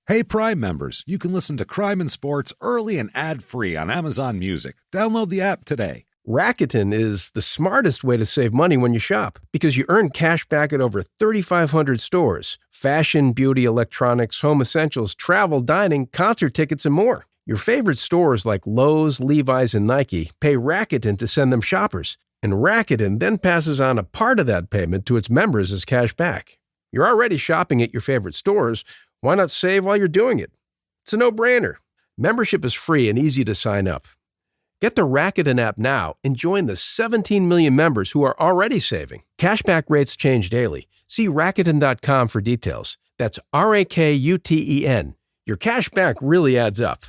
Hey, Prime members, you can listen to Crime and Sports early and ad-free on Amazon Music. Download the app today. Rakuten is the smartest way to save money when you shop because you earn cash back at over 3,500 stores. Fashion, beauty, electronics, home essentials, travel, dining, concert tickets, and more. Your favorite stores like Lowe's, Levi's, and Nike pay Rakuten to send them shoppers. And Rakuten then passes on a part of that payment to its members as cash back. You're already shopping at your favorite stores. Why not save while you're doing it? It's a no-brainer. Membership is free and easy to sign up. Get the Rakuten app now and join the 17 million members who are already saving. Cashback rates change daily. See Rakuten.com for details. That's Rakuten. Your cashback really adds up.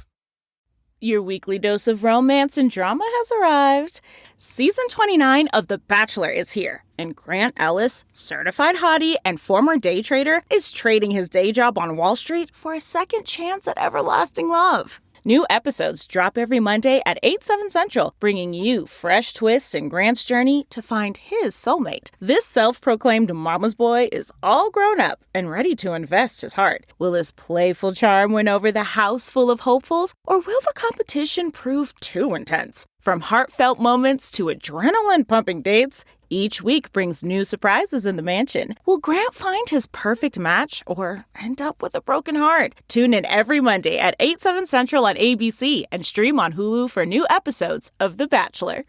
Your weekly dose of romance and drama has arrived. Season 29 of The Bachelor is here, and Grant Ellis, certified hottie and former day trader, is trading his day job on Wall Street for a second chance at everlasting love. New episodes drop every Monday at 8/7 Central, bringing you fresh twists in Grant's journey to find his soulmate. This self-proclaimed mama's boy is all grown up and ready to invest his heart. Will his playful charm win over the house full of hopefuls, or will the competition prove too intense? From heartfelt moments to adrenaline-pumping dates, each week brings new surprises in the mansion. Will Grant find his perfect match or end up with a broken heart? Tune in every Monday at 8/7 Central on ABC and stream on Hulu for new episodes of The Bachelor.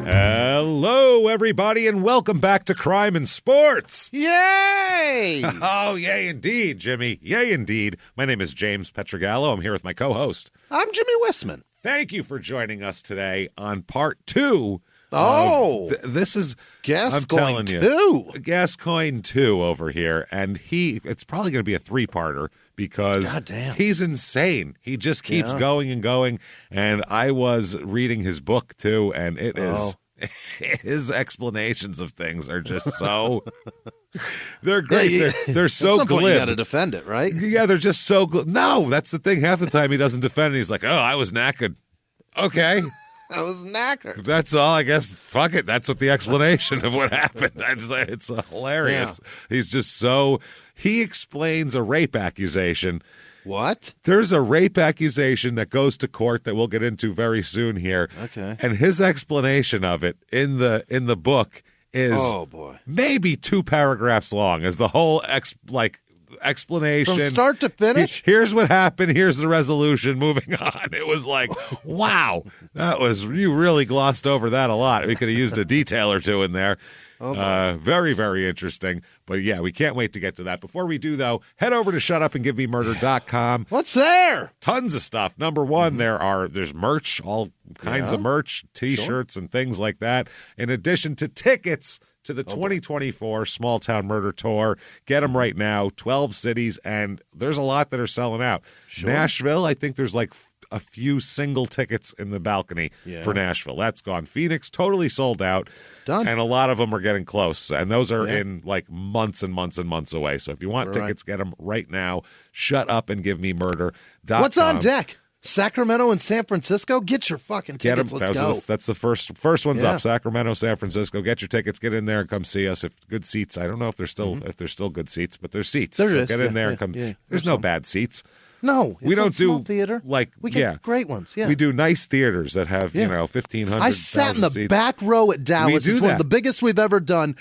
Hello, everybody, and welcome back to Crime and Sports. Yay! Oh, yay indeed, Jimmy. Yay indeed. My name is James Pietragallo. I'm here with my co-host. I'm Jimmie Whisman. Thank you for joining us today on part 2. This is Gascoigne 2. Gascoigne 2 over here, and it's probably going to be a 3-parter because he's insane. He just keeps going and going, and I was reading his book too, and it is his explanations of things are just so they're great. They're so at some glib. point you got to defend it, right? Yeah, they're just so glib. No, that's the thing. Half the time he doesn't defend it. He's like, "Oh, I was knackered." Okay. I was knackered. That's all, I guess. Fuck it. That's what the explanation of what happened. It's hilarious. Yeah. He's just he explains a rape accusation. What? There's a rape accusation that goes to court that we'll get into very soon here. Okay. And his explanation of it in the book is maybe 2 paragraphs long as the whole explanation. From start to finish? Here's what happened. Here's the resolution. Moving on. It was like, wow, you really glossed over that a lot. We could have used a detail or two in there. Very, very interesting. But yeah, we can't wait to get to that. Before we do, though, head over to shutupandgivememurder.com. What's there? Tons of stuff. Number one, there's merch, all kinds of merch, T-shirts and things like that. In addition to tickets to the 2024 Small Town Murder Tour. Get them right now, 12 cities, and there's a lot that are selling out. Sure. Nashville, I think there's like a few single tickets in the balcony for Nashville. That's gone. Phoenix, totally sold out. Done. And a lot of them are getting close, and those are in like months and months and months away. So if you want tickets, get them right now. Shutupandgivememurder.com. What's on deck? Sacramento and San Francisco? Get your fucking tickets. Let's go. That's the first one's up. Sacramento, San Francisco. Get your tickets. Get in there and come see us. If good seats. I don't know if there's still good seats, but there's seats. There is. Get in there and come. There's no bad seats. No, we don't do theater. We get great ones. Yeah, we do nice theaters that have 1,500. I sat in the back row at Dallas. It's one of the biggest we've ever done.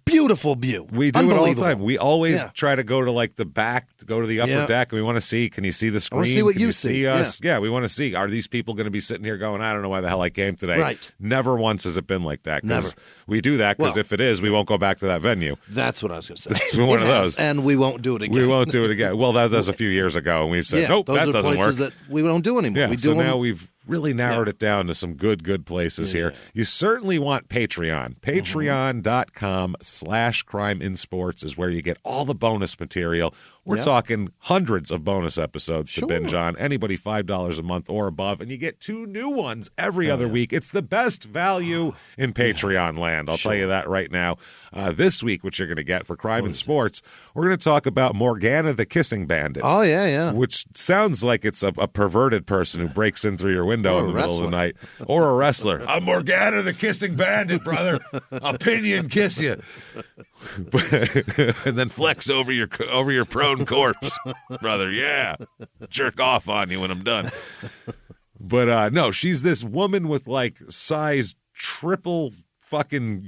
Beautiful view. We do it all the time. We always try to go to like the back, to go to the upper deck, and we want to see. Can you see the screen? I want to see what can you see. Us? Yeah, we want to see. Are these people going to be sitting here going, I don't know why the hell I came today? Right. Never once has it been like that. Never. We do that because if it is, we won't go back to that venue. That's what I was going to say. That's one of those. And we won't do it again. We won't do it again. Well, that was a few years ago, and we've said, nope, that doesn't work. Those are places that we don't do anymore. Yeah, we do now we've really narrowed it down to some good places here. You certainly want Patreon. Patreon.com/crimeinsports is where you get all the bonus material. We're talking hundreds of bonus episodes to binge on. Anybody $5 a month or above, and you get 2 new ones every other week. It's the best value in Patreon land. I'll tell you that right now. This week, what you're going to get for Crime and Sports, we're going to talk about Morgana the Kissing Bandit. Oh, yeah. Which sounds like it's a perverted person who breaks in through your window in the middle of the night. Or a wrestler. I'm Morgana the Kissing Bandit, brother. I'll pin you and kiss you. And then flex over your prone corpse, brother. Yeah. Jerk off on you when I'm done. But no, she's this woman with like size triple fucking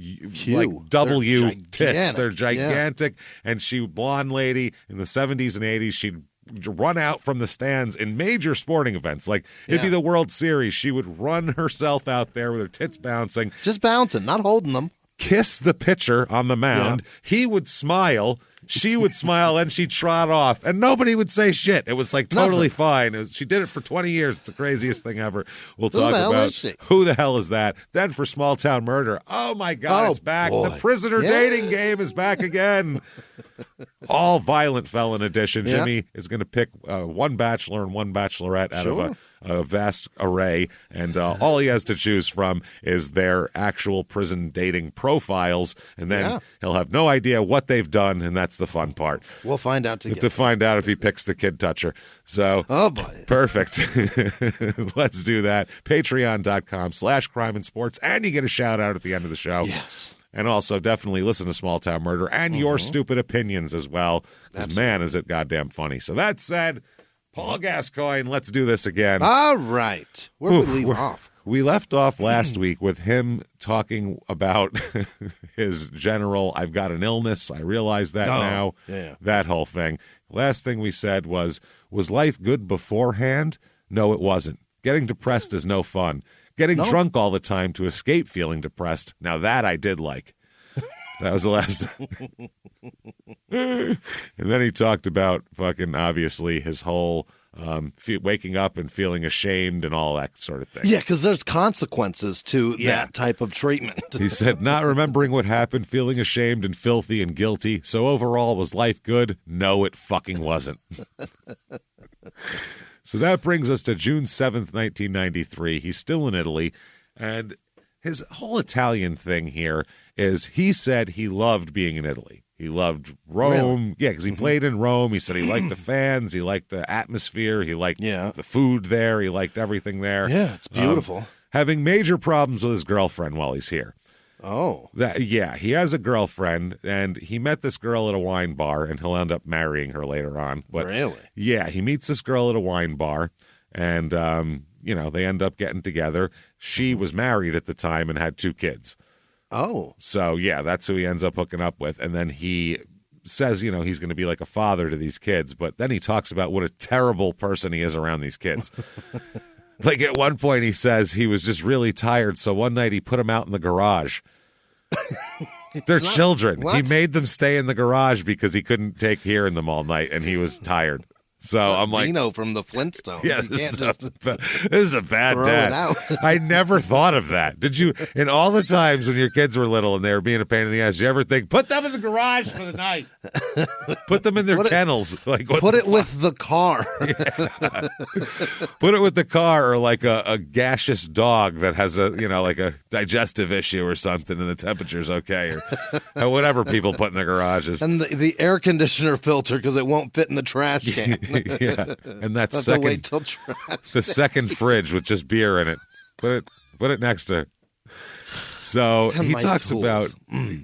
like W tits. They're gigantic. And she, blonde lady in the 70s and 80s, she'd run out from the stands in major sporting events. Like it'd be the World Series. She would run herself out there with her tits bouncing. Just bouncing, not holding them. Kiss the pitcher on the mound. He would smile. She would smile, and she'd trot off, and nobody would say shit. It was like totally fine. She did it for 20 years. It's the craziest thing ever. We'll talk about who the hell is that. Then for Small Town Murder, oh my God, it's back. Boy. The prisoner dating game is back again. All violent felon edition. Jimmie is going to pick one bachelor and one bachelorette out of a vast array, and all he has to choose from is their actual prison dating profiles, and then he'll have no idea what they've done, and that's the fun part. We'll find out together. To find out if he picks the kid toucher. So, perfect. Let's do that. Patreon.com/crimeinsports, and you get a shout out at the end of the show. Yes. And also definitely listen to Small Town Murder and your stupid opinions as well, because man, is it goddamn funny. So that said, Paul Gascoigne, let's do this again. All right. Where did we leave off? We left off last week with him talking about his general, I've got an illness, I realize that now, that whole thing. Last thing we said was life good beforehand? No, it wasn't. Getting depressed is no fun. Getting drunk all the time to escape feeling depressed, now that I did like. That was the last. And then he talked about fucking, obviously, his whole waking up and feeling ashamed and all that sort of thing. Yeah, because there's consequences to that type of treatment. He said, not remembering what happened, feeling ashamed and filthy and guilty. So overall, was life good? No, it fucking wasn't. So that brings us to June 7th, 1993. He's still in Italy, and his whole Italian thing here is he said he loved being in Italy. He loved Rome. Really? Yeah, because he played in Rome. He said he liked the fans. He liked the atmosphere. He liked the food there. He liked everything there. Yeah, it's beautiful. Having major problems with his girlfriend while he's here. Oh. He has a girlfriend, and he met this girl at a wine bar, and he'll end up marrying her later on. But really? Yeah, he meets this girl at a wine bar, and, they end up getting together. She was married at the time and had 2 kids. Oh. So, yeah, that's who he ends up hooking up with. And then he says, he's going to be like a father to these kids. But then he talks about what a terrible person he is around these kids. Like at one point he says he was just really tired. So one night he put them out in the garage. They're children. What? He made them stay in the garage because he couldn't take hearing them all night. And he was tired. So I'm like, Dino from the Flintstones. Yeah, this is a bad dad. I never thought of that. Did you? In all the times when your kids were little and they were being a pain in the ass, did you ever think, put them in the garage for the night? Put them in their kennels. Put it with the car. Put it with the car, or like a gaseous dog that has like a digestive issue or something, and the temperature's okay, or whatever people put in their garages. And the air conditioner filter because it won't fit in the trash can. Yeah, and that wait till the second fridge with just beer in it. Put it next to. So he talks about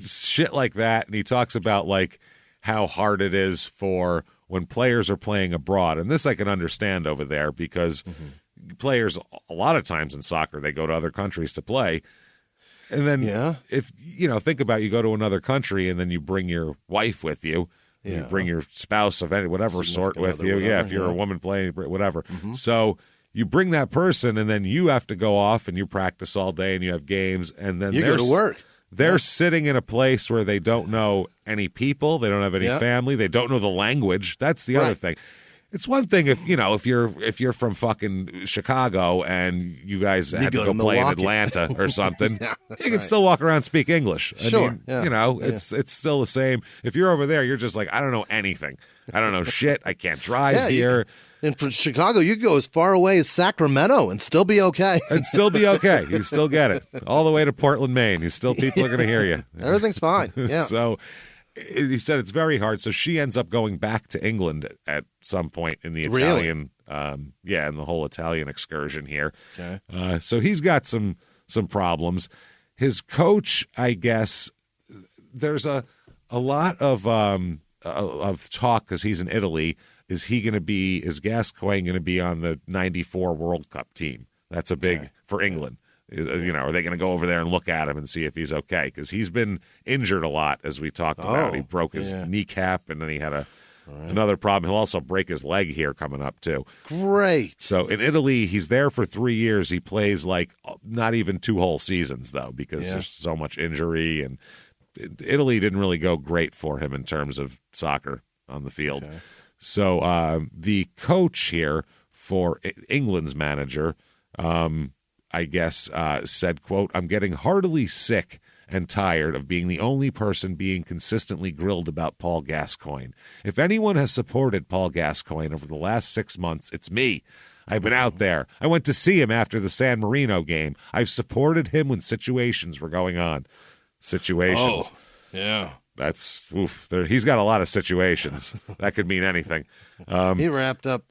shit like that, and he talks about like how hard it is for when players are playing abroad, and this I can understand over there because players a lot of times in soccer they go to other countries to play, and then if think about you go to another country and then you bring your wife with you. You bring your spouse of whatever sort with you. If you're a woman playing, whatever. So you bring that person, and then you have to go off and you practice all day and you have games, and then you go to work. They're sitting in a place where they don't know any people. They don't have any family. They don't know the language. That's the other thing. It's one thing if you're from fucking Chicago and you guys had to go play in Atlanta or something, you can still walk around and speak English. I mean, it's still the same. If you're over there, you're just like, I don't know anything. I don't know shit. I can't drive here. And from Chicago, you could go as far away as Sacramento and still be okay. You still get it. All the way to Portland, Maine. People are going to hear you. Everything's fine. Yeah. So he said it's very hard. So she ends up going back to England at some point in the Italian, in the whole Italian excursion here. Okay. So he's got some problems. His coach, I guess, there's a lot of talk because he's in Italy. Is Gascoigne going to be on the 94 World Cup team? That's a big for England. Are they going to go over there and look at him and see if he's okay? Because he's been injured a lot, as we talked about. He broke his kneecap, and then he had another problem. He'll also break his leg here coming up, too. Great. So in Italy, he's there for 3 years. He plays like not even 2 whole seasons, though, because there's so much injury. And Italy didn't really go great for him in terms of soccer on the field. Okay. So the coach here for England's manager, I guess, said, quote, "I'm getting heartily sick and tired of being the only person being consistently grilled about Paul Gascoigne. If anyone has supported Paul Gascoigne over the last 6 months, it's me. I've been out there. I went to see him after the San Marino game. I've supported him when situations were going on." Situations. Oh, yeah. That's oof. He's got a lot of situations. That could mean anything. He wrapped up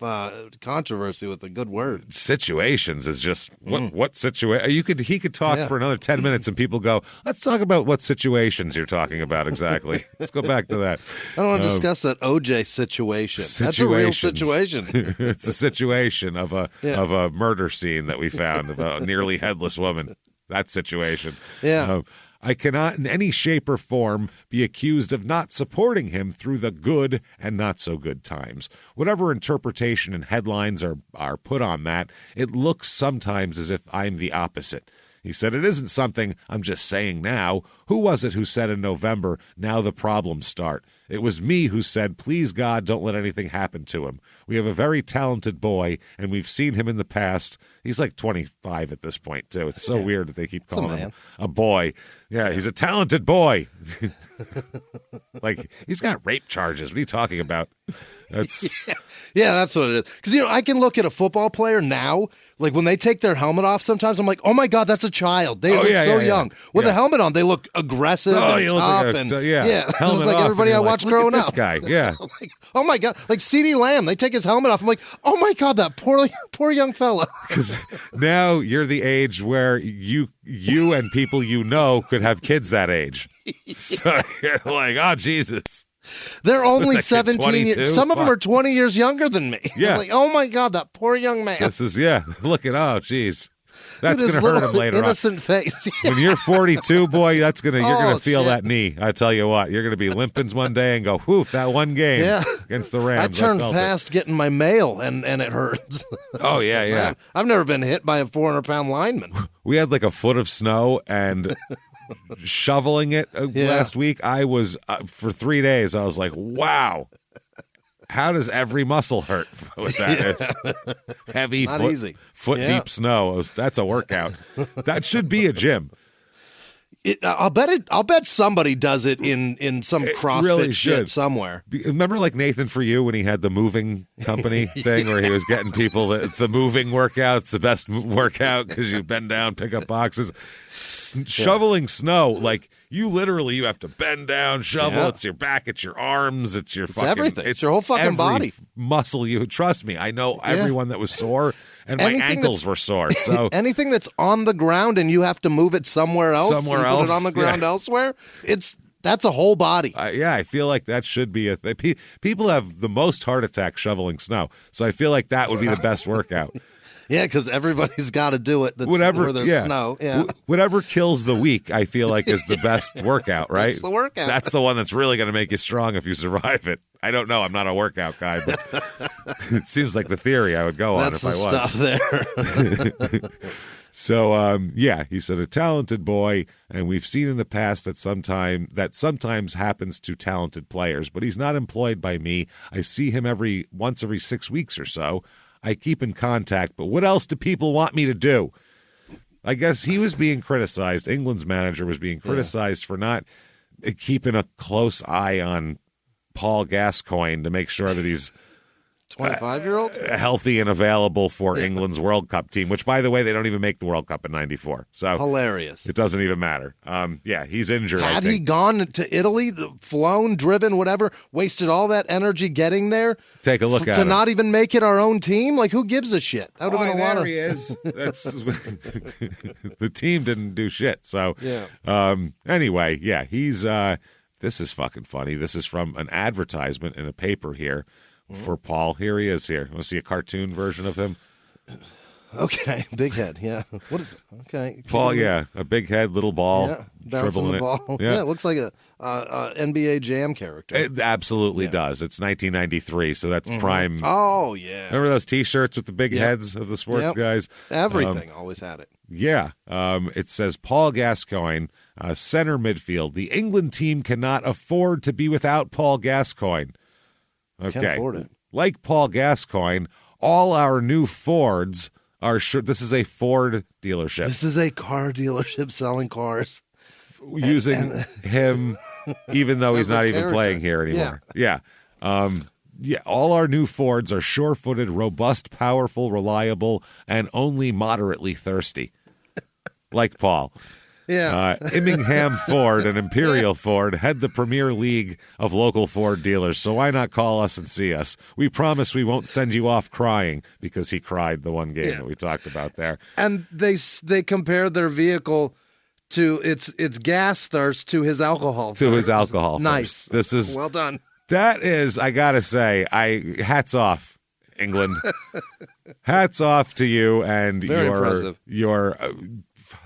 controversy with a good word. Situations is just what situation? He could talk for another 10 minutes, and people go, "Let's talk about what situations you're talking about exactly." Let's go back to that. I don't want to discuss that OJ situation. That's a real situation. It's a situation of a murder scene that we found of a nearly headless woman. That situation. Yeah. I cannot in any shape or form be accused of not supporting him through the good and not so good times. Whatever interpretation and headlines are put on that, it looks sometimes as if I'm the opposite. He said, "It isn't something I'm just saying now. Who was it who said in November, now the problems start? It was me who said, please God, don't let anything happen to him. We have a very talented boy, and we've seen him in the past." He's like 25 at this point, too. It's so weird that they keep calling him a boy. Yeah, he's a talented boy. Like, he's got rape charges. What are you talking about? That's Yeah, that's what it is. Because, I can look at a football player now, like when they take their helmet off sometimes, I'm like, oh my God, that's a child. They look so young. With a helmet on, they look aggressive and tough. They look like everybody I watched growing up. This guy, yeah. Like, oh my God. Like CeeDee Lamb, they take his helmet off. I'm like, oh my God, that poor young fella. Because now you're the age where you and people could have kids that age. So you're like, oh, Jesus. They're only 17 years. Some of them are 20 years younger than me. Yeah. I'm like, oh my God, that poor young man. This is, look at, oh, geez. That's going to hurt him later innocent face. When you're 42, boy, you're going to feel that knee. I tell you what, you're going to be limping one day and go, whew, that one game against the Rams. I turned fast getting my mail, and it hurts. Oh, yeah. I've never been hit by a 400-pound lineman. We had like a foot of snow, and shoveling it last week, I was, for 3 days, I was like, wow. How does every muscle hurt with that? It's heavy, foot deep snow. That's a workout. That should be a gym. I'll bet somebody does it in some CrossFit really shit somewhere. Remember, like Nathan For You when he had the moving company thing, where he was getting people the moving workout's the best workout because you bend down, pick up boxes. Shoveling snow, like you have to bend down, shovel. It's your back, it's your arms, it's everything. It's your whole fucking body, muscle. Trust me, I know everyone that was sore, and my ankles were sore. So anything that's on the ground and you have to move it somewhere else, put it on the ground elsewhere. That's a whole body. I feel like that should be a thing. People have the most heart attacks shoveling snow, so I feel like that would be the best workout. Yeah, because everybody's got to do it. Where there's snow. Yeah. Whatever kills the weak, I feel like, is the best workout, right? That's the workout. That's the one that's really going to make you strong if you survive it. I don't know. I'm not a workout guy, but it seems like the theory I would go on if I was. That's the stuff there. So, he said, a talented boy, and we've seen in the past that sometimes happens to talented players, but he's not employed by me. I see him once every 6 weeks or so. I keep in contact, but what else do people want me to do? I guess he was being criticized. England's manager was being criticized for not keeping a close eye on Paul Gascoigne to make sure that he's 25-year-old healthy and available for England's World Cup team, which, by the way, they don't even make the World Cup in 94. So hilarious. It doesn't even matter. He's injured. Had he gone to Italy, flown, driven, whatever, wasted all that energy getting there? Take a look at to him. Not even make it our own team? Like, who gives a shit? That would have been a lot of. He is. That's the team didn't do shit. So anyway, he's. This is fucking funny. This is from an advertisement in a paper here. For Paul. Here he is here. Want to see a cartoon version of him? Okay, big head, yeah. What is it? Okay. Paul, a big head, little ball. Yeah, bouncing the ball. Yeah, it looks like a NBA Jam character. It absolutely does. It's 1993, so that's prime. Oh, yeah. Remember those T-shirts with the big heads of the sports guys? Everything always had it. Yeah. It says, Paul Gascoigne, center midfield. The England team cannot afford to be without Paul Gascoigne. Okay. Can't afford it. Like Paul Gascoigne, all our new Fords are sure. This is a Ford dealership. This is a car dealership selling cars. Using him, even though he's not even playing here anymore. Yeah. All our new Fords are sure-footed, robust, powerful, reliable, and only moderately thirsty. Like Paul. Yeah. Immingham Ford and Imperial Ford head the Premier League of local Ford dealers, so why not call us and see us? We promise we won't send you off crying, because he cried the one game that we talked about there. And they compared their vehicle to its gas thirst to his alcohol thirst. To his alcohol nice. Thirst. This is well done. That is, I gotta say, hats off, England. Hats off to you and your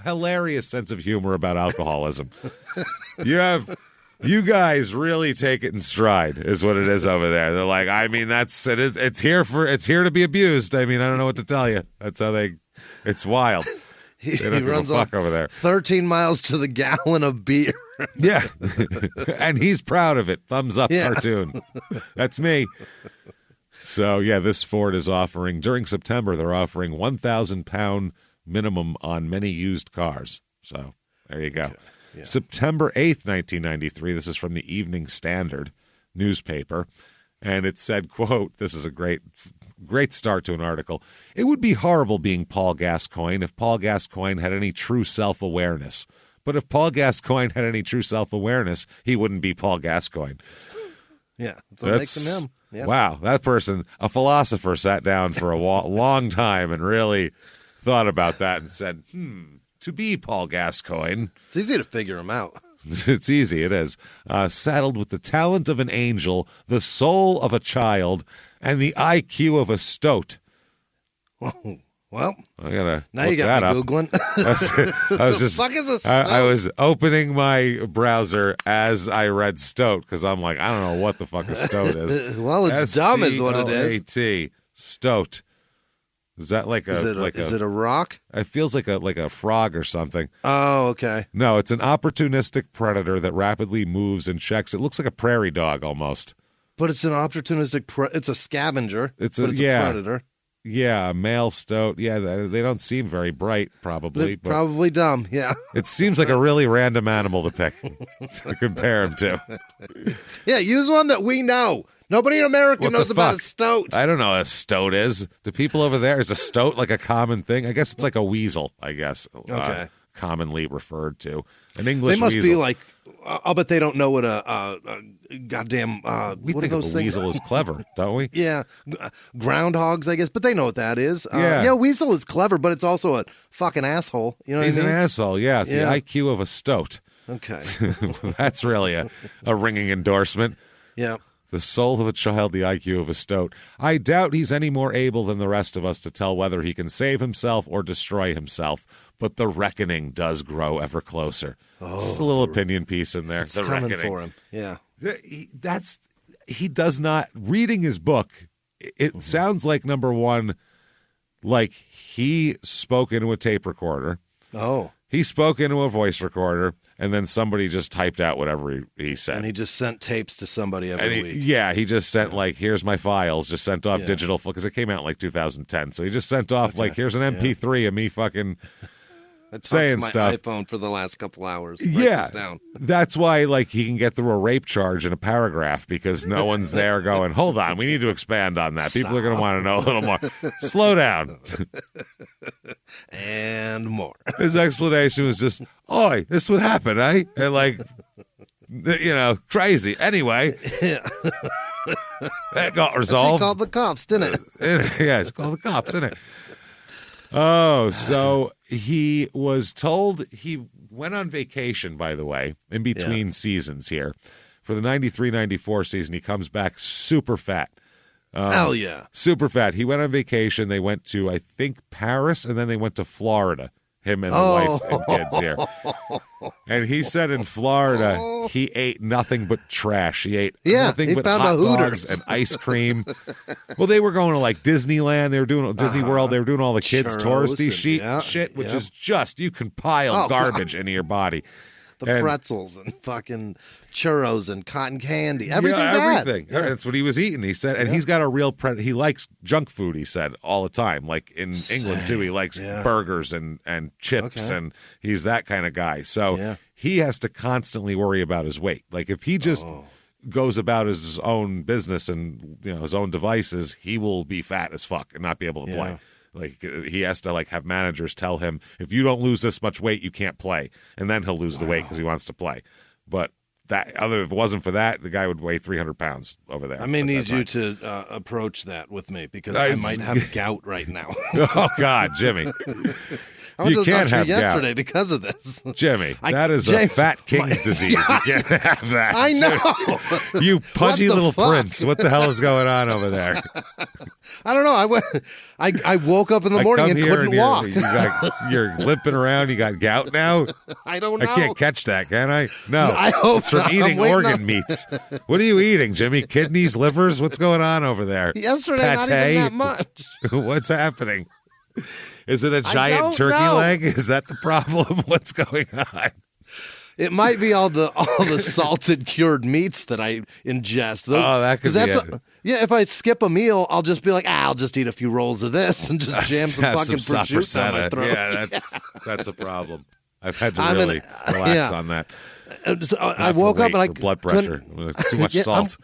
hilarious sense of humor about alcoholism. You guys really take it in stride, is what it is over there. They're like, I mean, it's here to be abused. I mean, I don't know what to tell you. That's how it's wild. He runs off over there. 13 miles to the gallon of beer. Yeah. And he's proud of it. Thumbs up, cartoon. That's me. So, this Ford is offering, during September, they're offering £1,000 minimum on many used cars. So, there you go. Okay. Yeah. September 8th, 1993, this is from the Evening Standard newspaper, and it said, quote, this is a great start to an article, "It would be horrible being Paul Gascoigne if Paul Gascoigne had any true self-awareness. But if Paul Gascoigne had any true self-awareness, he wouldn't be Paul Gascoigne." Yeah, that's what makes him. Yeah. Wow, that person, a philosopher, sat down for a long time and really thought about that and said, to be Paul Gascoigne. It's easy to figure him out. It's easy, it is. Saddled with the talent of an angel, the soul of a child, and the IQ of a stoat. Well, I gotta now you got me Googling. I was just, fuck is a stoat? I was opening my browser as I read stoat, because I'm like, I don't know what the fuck a stoat is. Well, it's dumb is what it is. S-T-O-A-T, stoat. Is that like is it a rock? It feels like a frog or something. Oh, okay. No, it's an opportunistic predator that rapidly moves and checks. It looks like a prairie dog almost. But it's an opportunistic. It's a scavenger. It's a predator. Yeah, a male stoat. Yeah, they don't seem very bright, probably. They're probably dumb, yeah. It seems like a really random animal to pick to compare him to. Yeah, use one that we know. Nobody in America knows about a stoat. I don't know what a stoat is. Do people over there, is a stoat like a common thing? I guess it's like a weasel, I guess. Okay. Commonly referred to. An English weasel. They must weasel. be like, I'll bet they don't know what a goddamn, we what think are those a things? weasel is clever, don't we? Yeah. Groundhogs, I guess, but they know what that is. Yeah, weasel is clever, but it's also a fucking asshole. You know what I mean? He's an asshole, yeah. It's the IQ of a stoat. Okay. That's really a ringing endorsement. Yeah. The soul of a child, the IQ of a stoat. I doubt he's any more able than the rest of us to tell whether he can save himself or destroy himself, but the reckoning does grow ever closer. Just a little opinion piece in there. It's the coming reckoning. for him. Yeah. He does not, reading his book, it sounds like, number one, Like, he spoke into a tape recorder. Oh. He spoke into a voice recorder, and then somebody just typed out whatever he said. And he just sent tapes to somebody every week. Yeah, he just sent, like, here's my files, just sent off digital, because it came out in, like, 2010. So he just sent off, like, here's an MP3 of me fucking saying my stuff. iPhone for the last couple hours. That's why, like, he can get through a rape charge in a paragraph, because no one's there going, hold on, we need to expand on that. People are going to want to know a little more. Slow down. And more. His explanation was just, oi, this would happen, eh? And, like, you know, crazy. Anyway, that got resolved. He called the cops, didn't it? Yeah, he called the cops, didn't it? Oh, so he was told he went on vacation, by the way, in between seasons here. For the 93-94 season, he comes back super fat. Hell yeah. Super fat. He went on vacation. They went to, I think, Paris, and then they went to Florida, him and the wife and kids here. And he said in Florida, he ate nothing but trash. He ate nothing but hot dogs and ice cream. Well, they were going to, like, Disneyland. They were doing Disney World. They were doing all the kids' touristy shit, which is just, you can pile garbage into your body. The pretzels and fucking churros and cotton candy. Everything bad. Everything. Yeah. That's what he was eating, he said. And he's got a real he likes junk food, he said, all the time. Like in England, too. He likes burgers and chips, and he's that kind of guy. So he has to constantly worry about his weight. Like, if he just goes about his own business and, you know, his own devices, he will be fat as fuck and not be able to play. Like, he has to, like, have managers tell him, if you don't lose this much weight, you can't play. And then he'll lose the weight because he wants to play. But if it wasn't for that, the guy would weigh 300 pounds over there. I may need you to approach that with me, because I might have gout right now. Oh, God, Jimmy. You can't have yesterday gout because of this. Jimmy, that is a fat king's disease. You can't have that. I know. You pudgy little prince. What the hell is going on over there? I don't know. I woke up in the morning and couldn't walk. You're limping around. You got gout now? I don't know. I can't catch that, can I? No. I hope it's from eating organ meats. What are you eating, Jimmy? Kidneys, livers? What's going on over there? Yesterday, Pate? not even that much. What's happening? Is it a giant turkey leg? Is that the problem? What's going on? It might be all the salted cured meats that I ingest. That could be it. If I skip a meal, I'll just be like, I'll just eat a few rolls of this and just jam some fucking prosciutto down my throat. Yeah, that's a problem. I've had to really relax on that. So I woke up and blood pressure. Too much salt.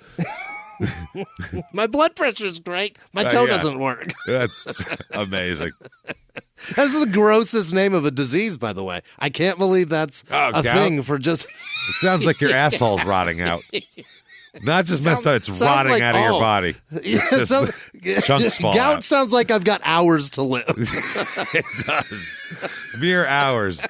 My blood pressure is great. My toe doesn't work. That's amazing. That's the grossest name of a disease, by the way. I can't believe that's a thing for just... It sounds like your asshole's rotting out. Not just messed up, it's rotting out of your body. Chunks fall Gout out. sounds like I've got hours to live. It does. Mere hours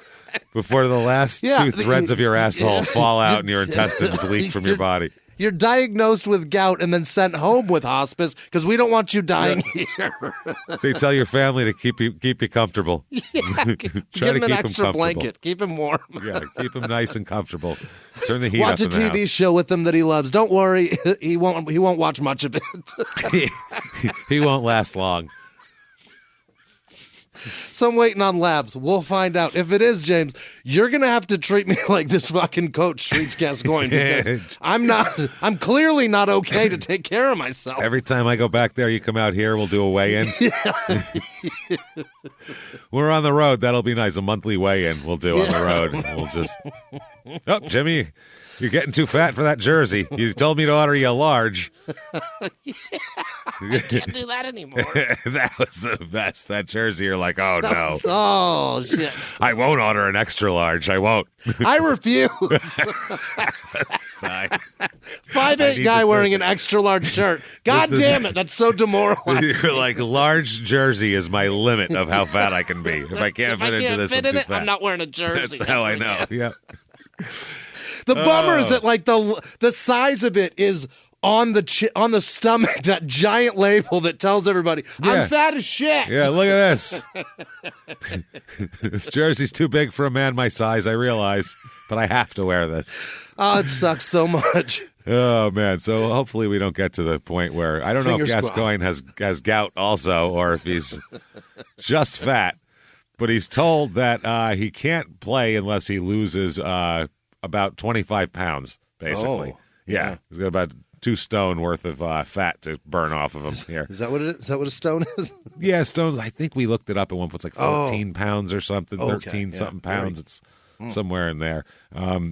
before the last two threads of your asshole fall out and your intestines leak from your body. You're diagnosed with gout and then sent home with hospice because we don't want you dying here. They tell your family to keep you comfortable. Give him an extra blanket. Keep him warm. Yeah, keep him nice and comfortable. Turn the heat up. Watch a TV show with him that he loves. Don't worry, he won't watch much of it. He won't last long. So I'm waiting on labs. We'll find out. If it is, James, you're going to have to treat me like this fucking coach treats Gascoigne, because I'm clearly not okay to take care of myself. Every time I go back there, you come out here, we'll do a weigh-in. We're on the road. That'll be nice. A monthly weigh-in we'll do on the road. We'll just, Jimmy, you're getting too fat for that jersey. You told me to order you a large. I can't do that anymore. That was the best. That jersey, you're like, oh, no. Oh, shit. I won't order an extra large. I won't. I refuse. 5'8" guy wearing an extra large shirt. God damn it. That's so demoralizing. You're like, large jersey is my limit of how fat I can be. If I can't fit into this, I'm too fat. I'm not wearing a jersey. That's how I know. Yep. The bummer is that, like, the size of it is on the stomach, that giant label that tells everybody, I'm fat as shit. Yeah, look at this. This jersey's too big for a man my size, I realize, but I have to wear this. Oh, it sucks so much. Oh, man. So hopefully we don't get to the point where, I don't know if Gascoigne has gout also, or if he's just fat, but he's told that he can't play unless he loses about 25 pounds, basically. Oh, yeah. He's got about 2 stone worth of fat to burn off of him here. Is that what it is? Is that what a stone is? Yeah, stones. I think we looked it up at one point. It's like 14 pounds or something, 13 something pounds. It's somewhere in there.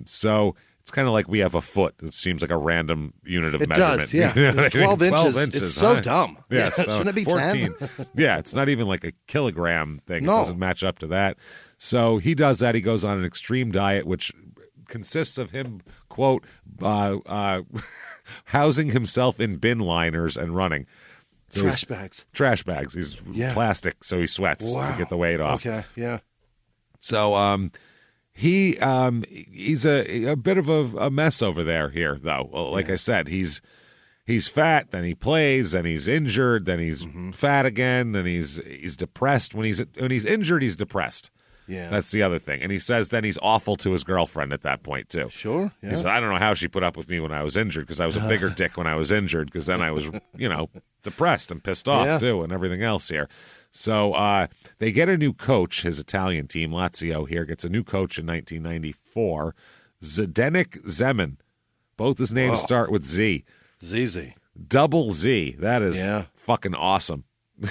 So it's kind of like we have a foot. It seems like a random unit of measurement. Does, yeah. You know It's 12 inches. 12 inches. It's so dumb. Yeah, shouldn't it be 14. 10? Yeah, it's not even like a kilogram thing. No. It doesn't match up to that. So he does that. He goes on an extreme diet, which consists of him, quote, housing himself in bin liners and running. So Trash bags. Trash bags. He's plastic, so he sweats to get the weight off. Okay, yeah. So he's a bit of a mess over there here, though. Well, like I said, he's fat, then he plays, then he's injured, then he's fat again, then he's depressed. When he's injured, he's depressed. Yeah. That's the other thing. And he says then he's awful to his girlfriend at that point, too. Sure. Yeah. He said, I don't know how she put up with me when I was injured, because I was a bigger dick when I was injured, because then I was, depressed and pissed off, too, and everything else here. So they get a new coach. His Italian team, Lazio here, gets a new coach in 1994, Zdenek Zeman. Both his names start with Z. ZZ. Double Z. That is fucking awesome.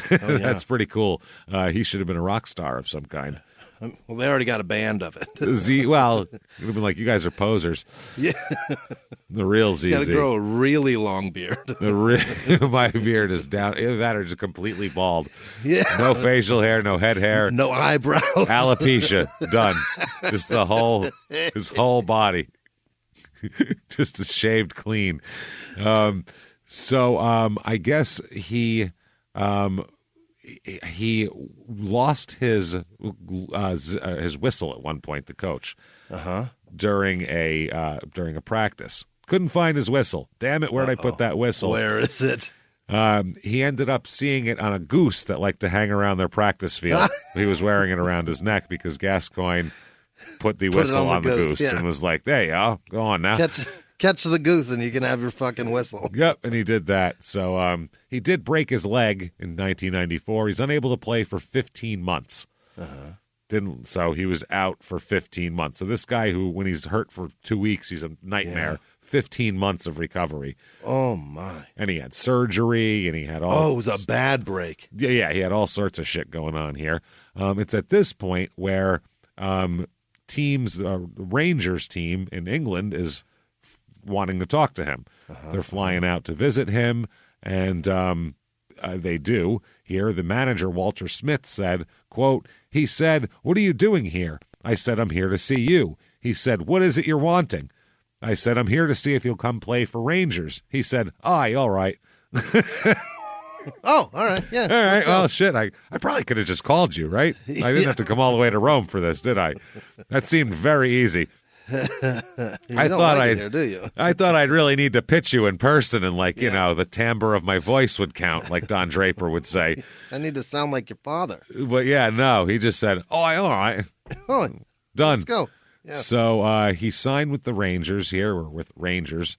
That's pretty cool. He should have been a rock star of some kind. Well, they already got a band of it. Z. Well, it would have been like, you guys are posers. Yeah. The real ZZ. Got to grow a really long beard. My beard is down. Either that or just completely bald. Yeah. No facial hair, no head hair. No eyebrows. Alopecia. Done. Just his whole body. Just shaved clean. So I guess he lost his whistle at one point, the coach, during a practice. Couldn't find his whistle. Damn it, where'd I put that whistle? Where is it? He ended up seeing it on a goose that liked to hang around their practice field. He was wearing it around his neck because Gascoigne put the whistle on the goose and was like, there you go on now. Catch the goose and you can have your fucking whistle. Yep, and he did that. So he did break his leg in 1994. He's unable to play for 15 months. So he was out for 15 months. So this guy who, when he's hurt for 2 weeks, he's a nightmare. Yeah. 15 months of recovery. Oh, my. And he had surgery, and he had all... it was a bad break. Yeah, he had all sorts of shit going on here. It's at this point where Rangers team in England is wanting to talk to him. They're flying out to visit him, and they do. Here, the manager, Walter Smith, said, quote, he said, what are you doing here? I said, I'm here to see you. He said, what is it you're wanting? I said, I'm here to see if you'll come play for Rangers. He said, aye, all right. Oh, all right. Yeah. All right. Well, shit, I probably could have just called you, right? I didn't have to come all the way to Rome for this, did I? That seemed very easy. I thought I'd really need to pitch you in person, and the timbre of my voice would count, like Don Draper would say. I need to sound like your father. But yeah, no, he just said, "Oh, all right, done, let's go." Yeah. So he signed with the Rangers here, or with Rangers,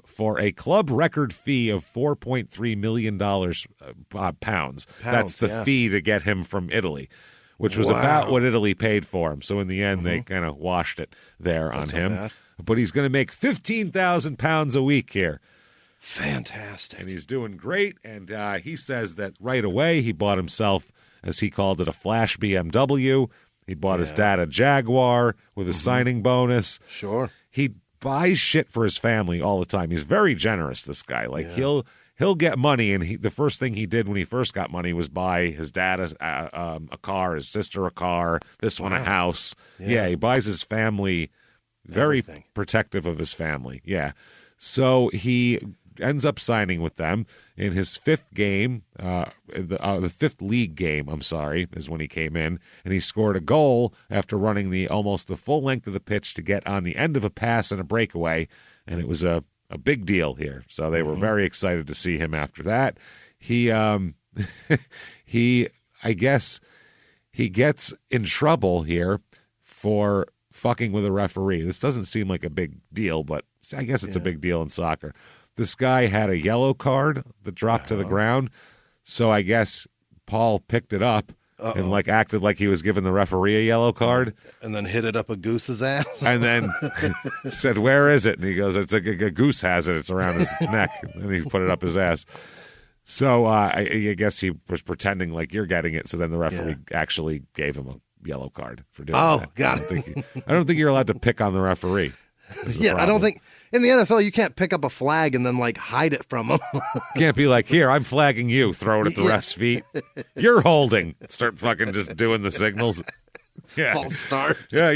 for a club record fee of $4.3 million pounds. That's the fee to get him from Italy, which was about what Italy paid for him. So in the end, they kind of washed it there on him. But he's going to make £15,000 a week here. Fantastic. And he's doing great. And he says that right away he bought himself, as he called it, a flash BMW. He bought his dad a Jaguar with a signing bonus. Sure. He buys shit for his family all the time. He's very generous, this guy. He'll get money, and the first thing he did when he first got money was buy his dad a car, his sister a car, this one a house. Yeah, he buys his family, very protective of his family. Yeah. So he ends up signing with them in his fifth game, the fifth league game, is when he came in, and he scored a goal after running almost the full length of the pitch to get on the end of a pass and a breakaway, and it was a a big deal here. So they were very excited to see him after that. He I guess he gets in trouble here for fucking with a referee. This doesn't seem like a big deal, but I guess it's a big deal in soccer. This guy had a yellow card that dropped to the ground, so I guess Paul picked it up and acted like he was giving the referee a yellow card, and then hit it up a goose's ass, and then said, "Where is it?" And he goes, "It's a goose has it. It's around his neck." And he put it up his ass. So I guess he was pretending like you're getting it. So then the referee actually gave him a yellow card for doing that. Oh, God. I don't think you're allowed to pick on the referee. Yeah, I don't think in the NFL you can't pick up a flag and then hide it from them. Can't be like, here, I'm flagging you, throw it at the ref's feet. You're holding. Start fucking just doing the signals. Yeah. False start. Yeah,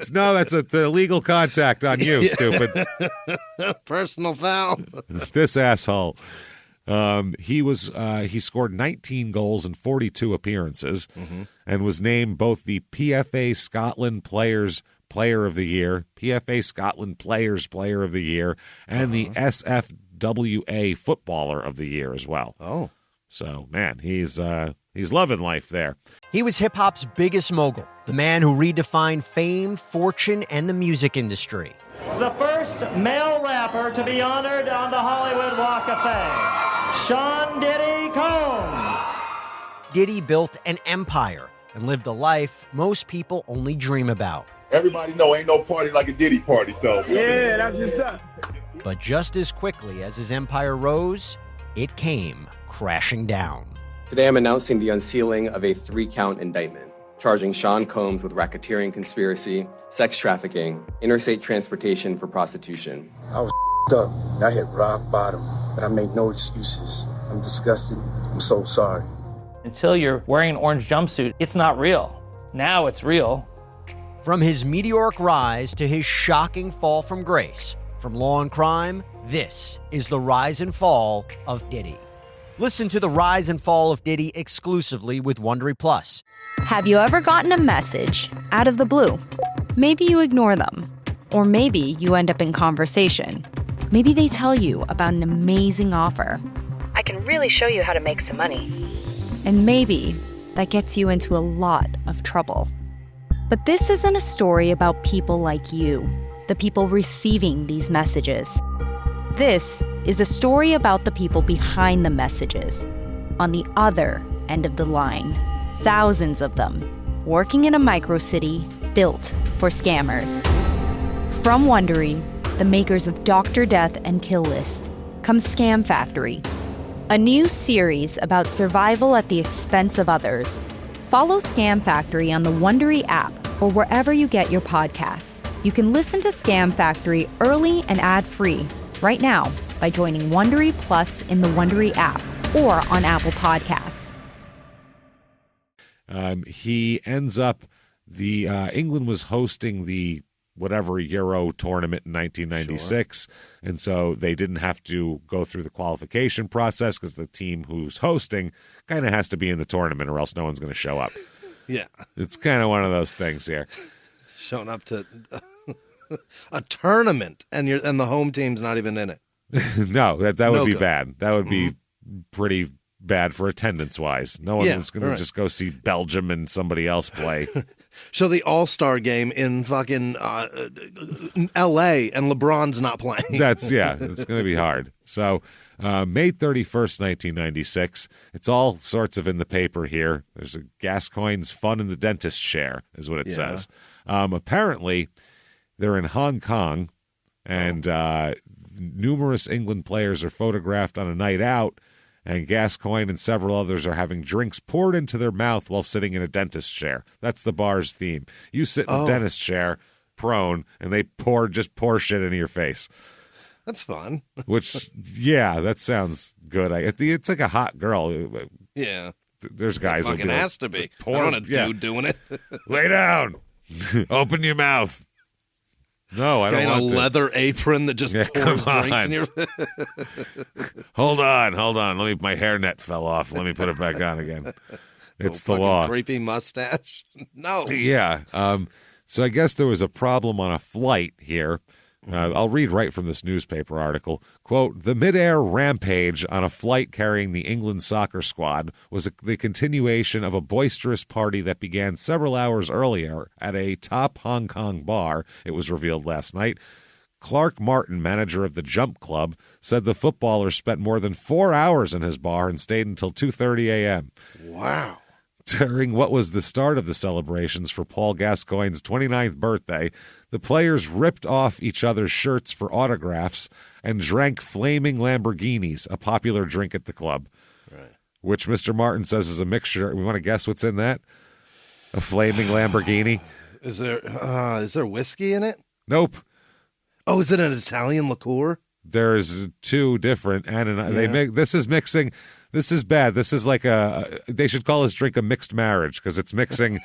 that's illegal contact on you, stupid. Personal foul. This asshole. He scored 19 goals in 42 appearances and was named both the PFA Scotland Player of the Year, PFA Scotland Players Player of the Year, and the SFWA Footballer of the Year as well. Oh. So, man, he's loving life there. He was hip-hop's biggest mogul, the man who redefined fame, fortune, and the music industry. The first male rapper to be honored on the Hollywood Walk of Fame, Sean Diddy Combs. Diddy built an empire and lived a life most people only dream about. Everybody know ain't no party like a Diddy party, so. Yeah, that's what's up. But just as quickly as his empire rose, it came crashing down. Today I'm announcing the unsealing of a 3-count indictment, charging Sean Combs with racketeering conspiracy, sex trafficking, interstate transportation for prostitution. I was up. I hit rock bottom, but I made no excuses. I'm disgusted. I'm so sorry. Until you're wearing an orange jumpsuit, it's not real. Now it's real. From his meteoric rise to his shocking fall from grace, from law and crime, this is the rise and fall of Diddy. Listen to the rise and fall of Diddy exclusively with Wondery Plus. Have you ever gotten a message out of the blue? Maybe you ignore them, or maybe you end up in conversation. Maybe they tell you about an amazing offer. I can really show you how to make some money. And maybe that gets you into a lot of trouble. But this isn't a story about people like you, the people receiving these messages. This is a story about the people behind the messages, on the other end of the line. Thousands of them, working in a microcity built for scammers. From Wondery, the makers of Dr. Death and Kill List, comes Scam Factory, a new series about survival at the expense of others. Follow Scam Factory on the Wondery app or wherever you get your podcasts. You can listen to Scam Factory early and ad-free right now by joining Wondery Plus in the Wondery app or on Apple Podcasts. He ends up, England was hosting the whatever Euro tournament in 1996, and so they didn't have to go through the qualification process because the team who's hosting kind of has to be in the tournament or else no one's going to show up. Yeah. It's kind of one of those things here. Showing up to a tournament and the home team's not even in it. No, that would be bad. That would be pretty bad for attendance-wise. No one was going to just go see Belgium and somebody else play. So the All-Star game in fucking L.A. and LeBron's not playing. It's going to be hard. So May 31st, 1996, it's all sorts of in the paper here. There's a Gascoigne's fun in the dentist chair is what it says. Apparently, they're in Hong Kong, and numerous England players are photographed on a night out, and Gascoigne and several others are having drinks poured into their mouth while sitting in a dentist chair. That's the bar's theme. You sit in a dentist chair, prone, and they pour shit into your face. That's fun. Which, that sounds good. It's like a hot girl. Yeah. There's guys it fucking who has to be. I don't want a dude doing it. Lay down. Open your mouth. No, I don't want a leather apron that just pours drinks in your. Hold on. My hairnet fell off. Let me put it back on again. It's the law. Creepy mustache. No. Yeah. So I guess there was a problem on a flight here I'll read right from this newspaper article. Quote, the mid-air rampage on a flight carrying the England soccer squad was the continuation of a boisterous party that began several hours earlier at a top Hong Kong bar, it was revealed last night. Clark Martin, manager of the Jump Club, said the footballers spent more than 4 hours in his bar and stayed until 2:30 a.m. Wow. During what was the start of the celebrations for Paul Gascoigne's 29th birthday, the players ripped off each other's shirts for autographs and drank flaming Lamborghinis, a popular drink at the club, right. Which Mr. Martin says is a mixture. We want to guess what's in that? A flaming Lamborghini? Is there whiskey in it? Nope. Oh, is it an Italian liqueur? There's two different, this is mixing. This is bad. This is like they should call this drink a mixed marriage because it's mixing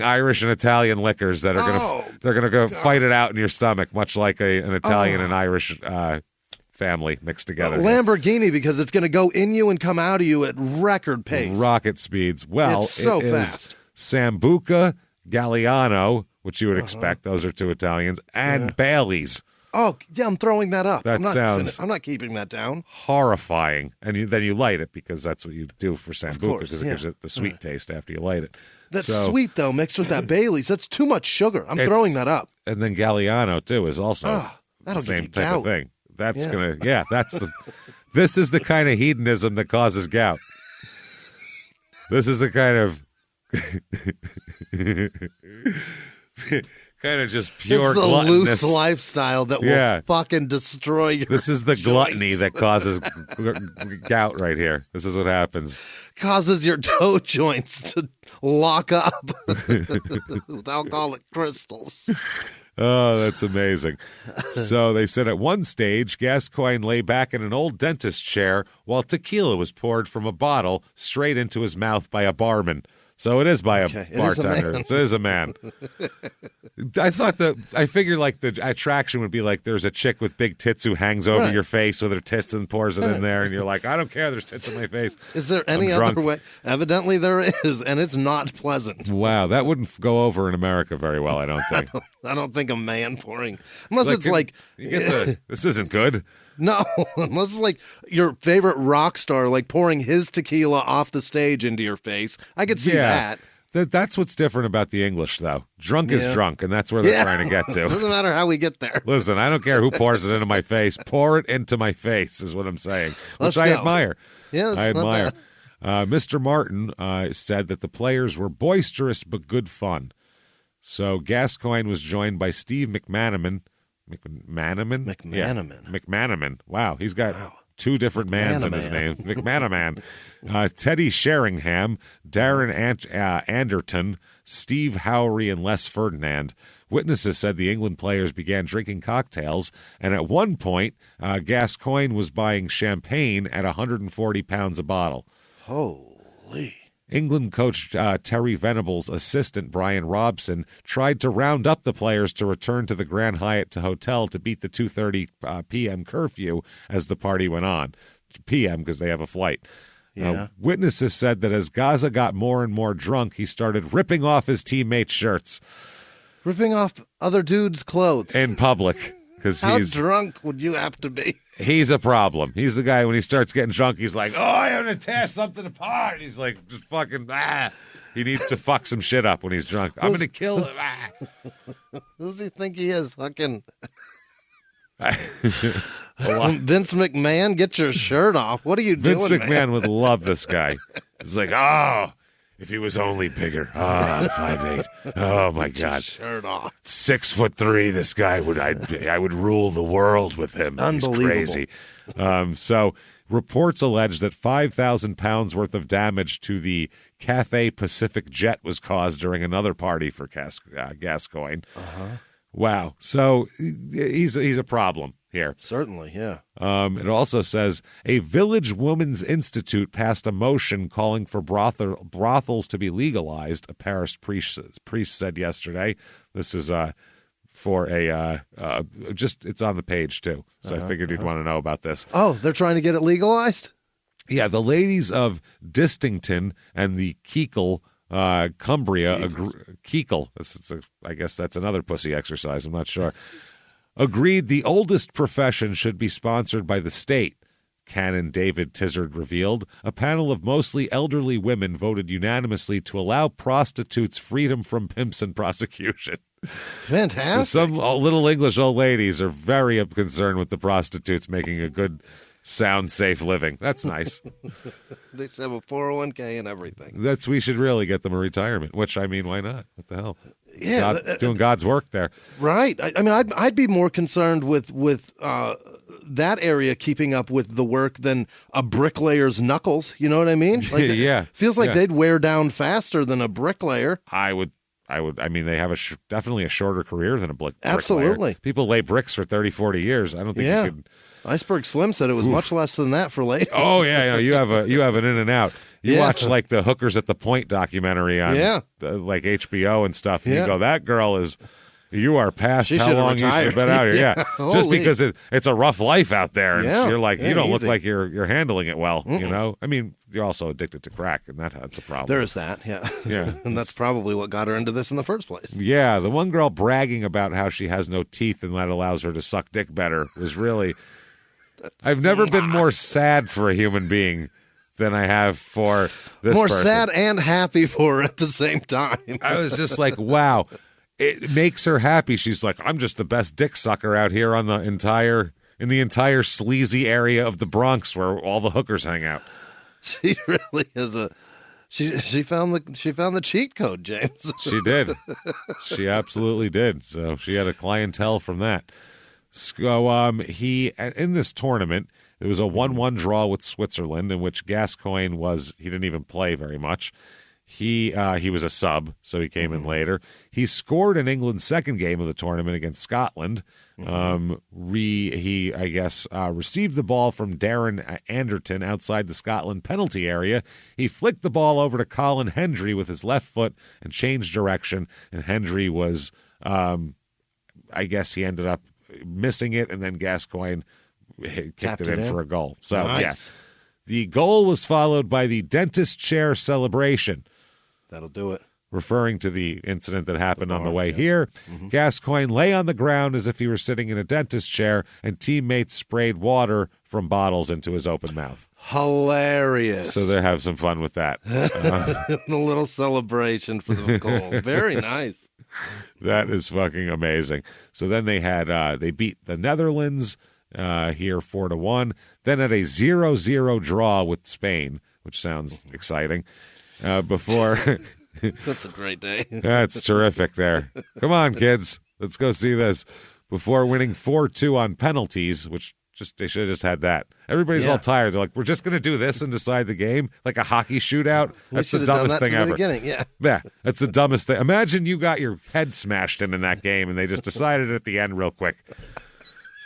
Irish and Italian liquors that are gonna go fight it out in your stomach, much like an Italian and Irish family mixed together. Lamborghini, because it's gonna go in you and come out of you at record pace, rocket speeds. Well, it's so fast. Sambuca, Galliano, which you would expect. Those are two Italians, and Bailey's. Oh, yeah, I'm throwing that up. I'm not keeping that down. Horrifying. And then you light it because that's what you do for Sambuca because it gives it the sweet taste after you light it. That's sweet, though, mixed with that Bailey's. That's too much sugar. I'm throwing that up. And then Galliano, too, is also the same type of thing. That's this is the kind of hedonism that causes gout. This is the kind of... kind of just pure gluttonous loose lifestyle that will fucking destroy your This is the gluttony that causes gout right here. This is what happens. Causes your toe joints to lock up with alcoholic crystals. Oh, that's amazing. So they said at one stage, Gascoigne lay back in an old dentist chair while tequila was poured from a bottle straight into his mouth by a barman. So it is by a bartender. It is a man. I figured like the attraction would be like there's a chick with big tits who hangs over your face with her tits and pours it in there, and you're like, I don't care, there's tits in my face. Is there any other way? Evidently there is, and it's not pleasant. Wow, that wouldn't go over in America very well, I don't think. I don't think a man pouring, unless it's like this isn't good. No, unless it's like your favorite rock star, like pouring his tequila off the stage into your face. I could see that. That's what's different about the English, though. Drunk is drunk, and that's where they're trying to get to. Doesn't matter how we get there. Listen, I don't care who pours it into my face. Pour it into my face is what I'm saying, which I admire. Yeah, I admire. Mr. Martin said that the players were boisterous but good fun. So Gascoigne was joined by Steve McManaman. McManaman. Wow, he's got two different mans in his name. McManaman. Teddy Sheringham, Darren Anderton, Steve Howry, and Les Ferdinand. Witnesses said the England players began drinking cocktails, and at one point, Gascoigne was buying champagne at 140 pounds a bottle. Holy. England coach Terry Venables' assistant, Brian Robson, tried to round up the players to return to the Grand Hyatt Hotel to beat the 2:30 p.m. curfew as the party went on. p.m. because they have a flight. Witnesses said that as Gazza got more and more drunk, he started ripping off his teammates' shirts. Ripping off other dudes' clothes. In public. How drunk would you have to be? He's a problem. He's the guy when he starts getting drunk, he's like, I'm going to tear something apart. He's like, just fucking, He needs to fuck some shit up when he's drunk. I'm going to kill him. Who does he think he is? Fucking Vince McMahon, get your shirt off. What are you doing, Vince McMahon would love this guy. He's like, if he was only bigger. 5'8". Oh my God. Shirt off. 6'3". This guy I would rule the world with him. Unbelievable. He's crazy. So reports allege that 5,000 pounds worth of damage to the Cathay Pacific jet was caused during another party for Gascoigne. Wow. So he's a problem here. Certainly, yeah. It also says a Village Women's Institute passed a motion calling for brothels to be legalized, a Paris priest said yesterday. This is for it's on the page too. So I figured you'd want to know about this. Oh, they're trying to get it legalized? Yeah, the ladies of Distington and the Kekle Cumbria, Kekle. I guess that's another pussy exercise. I'm not sure. agreed the oldest profession should be sponsored by the state. Canon David Tizard revealed. A panel of mostly elderly women voted unanimously to allow prostitutes freedom from pimps and prosecution. Fantastic. So some little English old ladies are very concerned with the prostitutes making a good, sound, safe living. That's nice. They should have a 401k and everything. We should really get them a retirement, which, I mean, why not? What the hell? Yeah. Doing God's work there. Right. I mean, I'd be more concerned with that area keeping up with the work than a bricklayer's knuckles. You know what I mean? Like, yeah. Feels like they'd wear down faster than a bricklayer. I mean, they have definitely a shorter career than a bricklayer. Absolutely. People lay bricks for 30, 40 years. I don't think you could. Iceberg Slim said it was much less than that for ladies. Oh, yeah. You have an in and out. You watch like the Hookers at the Point documentary on like HBO and stuff. And you go, that girl is... You are past how long you should have been out here. Yeah. Just because it's a rough life out there. And you're like, you don't look like you're handling it well, you know? I mean, you're also addicted to crack, and that's a problem. There is that, yeah. Yeah. And that's probably what got her into this in the first place. Yeah. The one girl bragging about how she has no teeth and that allows her to suck dick better was really... I've never been more sad for a human being than I have for this more person. Sad and happy for her at the same time. I was just like, wow. It makes her happy. She's like, I'm just the best dick sucker out here in the entire sleazy area of the Bronx where all the hookers hang out. She really is she found the cheat code, James. She did. She absolutely did. So she had a clientele from that. So he in this tournament, it was a 1-1 draw with Switzerland in which Gascoigne he didn't even play very much. He was a sub, so he came in later. He scored in England's second game of the tournament against Scotland. He received the ball from Darren Anderton outside the Scotland penalty area. He flicked the ball over to Colin Hendry with his left foot and changed direction. And Hendry was, he ended up missing it, and then Gascoigne kicked it in for a goal. So, nice. The goal was followed by the dentist chair celebration. That'll do it. Referring to the incident that happened on the way here. Gascoigne lay on the ground as if he were sitting in a dentist chair, and teammates sprayed water from bottles into his open mouth. Hilarious. So they have some fun with that. The little celebration for the goal. Very nice. That is fucking amazing. So then they beat the Netherlands here 4-1. Then at a 0-0 draw with Spain, which sounds exciting. Before that's a great day. That's terrific there. Come on, kids. Let's go see this. Before winning 4-2 on penalties, which they should have just had that. Everybody's all tired. They're like, we're just going to do this and decide the game like a hockey shootout. That's the dumbest thing ever. Yeah, that's the dumbest thing. Imagine you got your head smashed in that game and they just decided at the end real quick.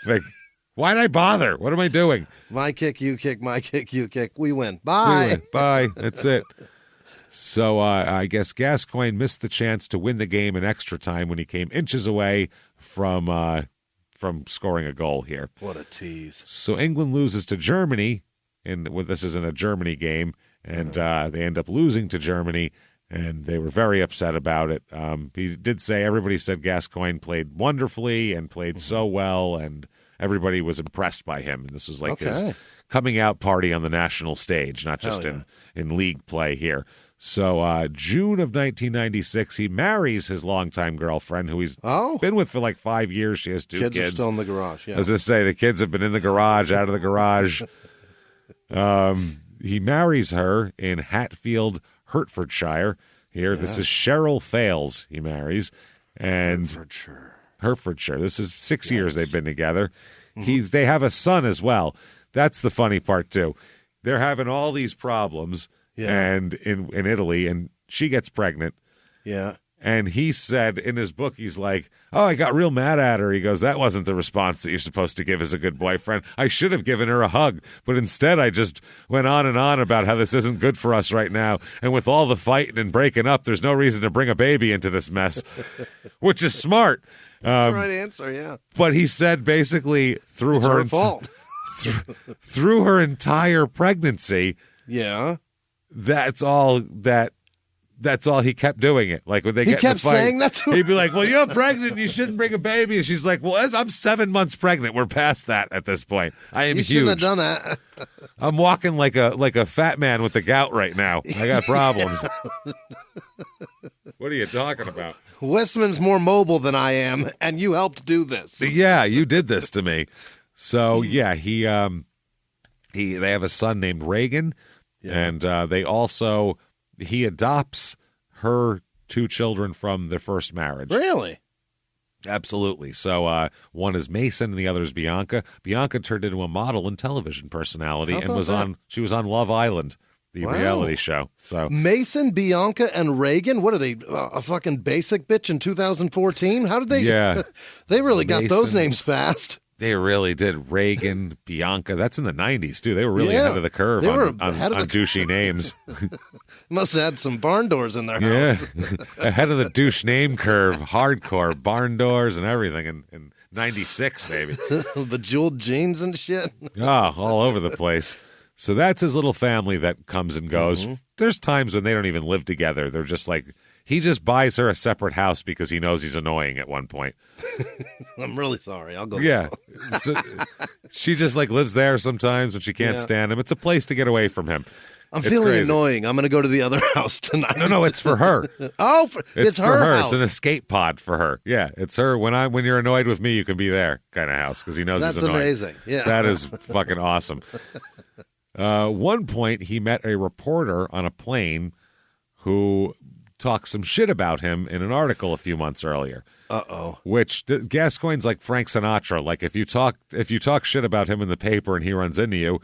Like, why'd I bother? What am I doing? My kick, you kick, my kick, you kick. We win. Bye. We win. Bye. That's it. So I guess Gascoigne missed the chance to win the game in extra time when he came inches away from scoring a goal here. What a tease. So England loses to Germany, and this isn't a Germany game, and they end up losing to Germany, and they were very upset about it. He did say, everybody said Gascoigne played wonderfully and played so well, and everybody was impressed by him. And this was like his coming out party on the national stage, not just in league play here. So June of 1996, he marries his longtime girlfriend, who he's been with for like 5 years. She has two kids. Kids are still in the garage, yeah. As I say, the kids have been in the garage, out of the garage. He marries her in Hatfield, Hertfordshire. Here, this is Cheryl Fales he marries. And Hertfordshire. This is 6 years they've been together. They have a son as well. That's the funny part, too. They're having all these problems. And in Italy, and she gets pregnant. Yeah. And he said in his book, he's like, oh, I got real mad at her. He goes, that wasn't the response that you're supposed to give as a good boyfriend. I should have given her a hug, but instead I just went on and on about how this isn't good for us right now. And with all the fighting and breaking up, there's no reason to bring a baby into this mess, which is smart. That's the right answer, yeah. But he said basically through her fault. through her entire pregnancy. Yeah. That's all that that's all he kept doing it. Like when they get in the fight, saying that to her? He'd be like, "Well, you're pregnant. You shouldn't bring a baby." And she's like, "Well, I'm 7 months pregnant. We're past that at this point. I am huge. You shouldn't have done that." I'm walking like a fat man with the gout right now. I got problems. What are you talking about? Whisman's more mobile than I am, and you helped do this. Yeah, you did this to me. So yeah, they have a son named Reagan, and he adopts her 2 children from their first marriage. Really? Absolutely. So one is Mason and the other is Bianca. Bianca turned into a model and television personality and was on Love Island, the reality show. So Mason, Bianca, and Reagan, what are they, a fucking basic bitch in 2014? How did they? Yeah. They really got those names fast. They really did. Reagan, Bianca. That's in the 90s, too. They were really ahead of the curve on douchey names. Must have had some barn doors in their house. Yeah. Ahead of the douche name curve. Hardcore. Barn doors and everything in 96, baby. Bejeweled jeans and shit. Oh, all over the place. So that's his little family that comes and goes. Mm-hmm. There's times when they don't even live together. They're just like, he just buys her a separate house because he knows he's annoying at one point. I'm really sorry. I'll go. Yeah. So she just like lives there sometimes when she can't stand him. It's a place to get away from him. I'm feeling annoying. I'm going to go to the other house tonight. No, it's for her. It's for her her. house. It's an escape pod for her. Yeah, it's her. When you're annoyed with me, you can be there kind of house because he knows he's annoying. That's amazing. Yeah. That is fucking awesome. One point, he met a reporter on a plane who talked some shit about him in an article a few months earlier. Which Gascoigne's like Frank Sinatra. Like if you talk shit about him in the paper and he runs into you,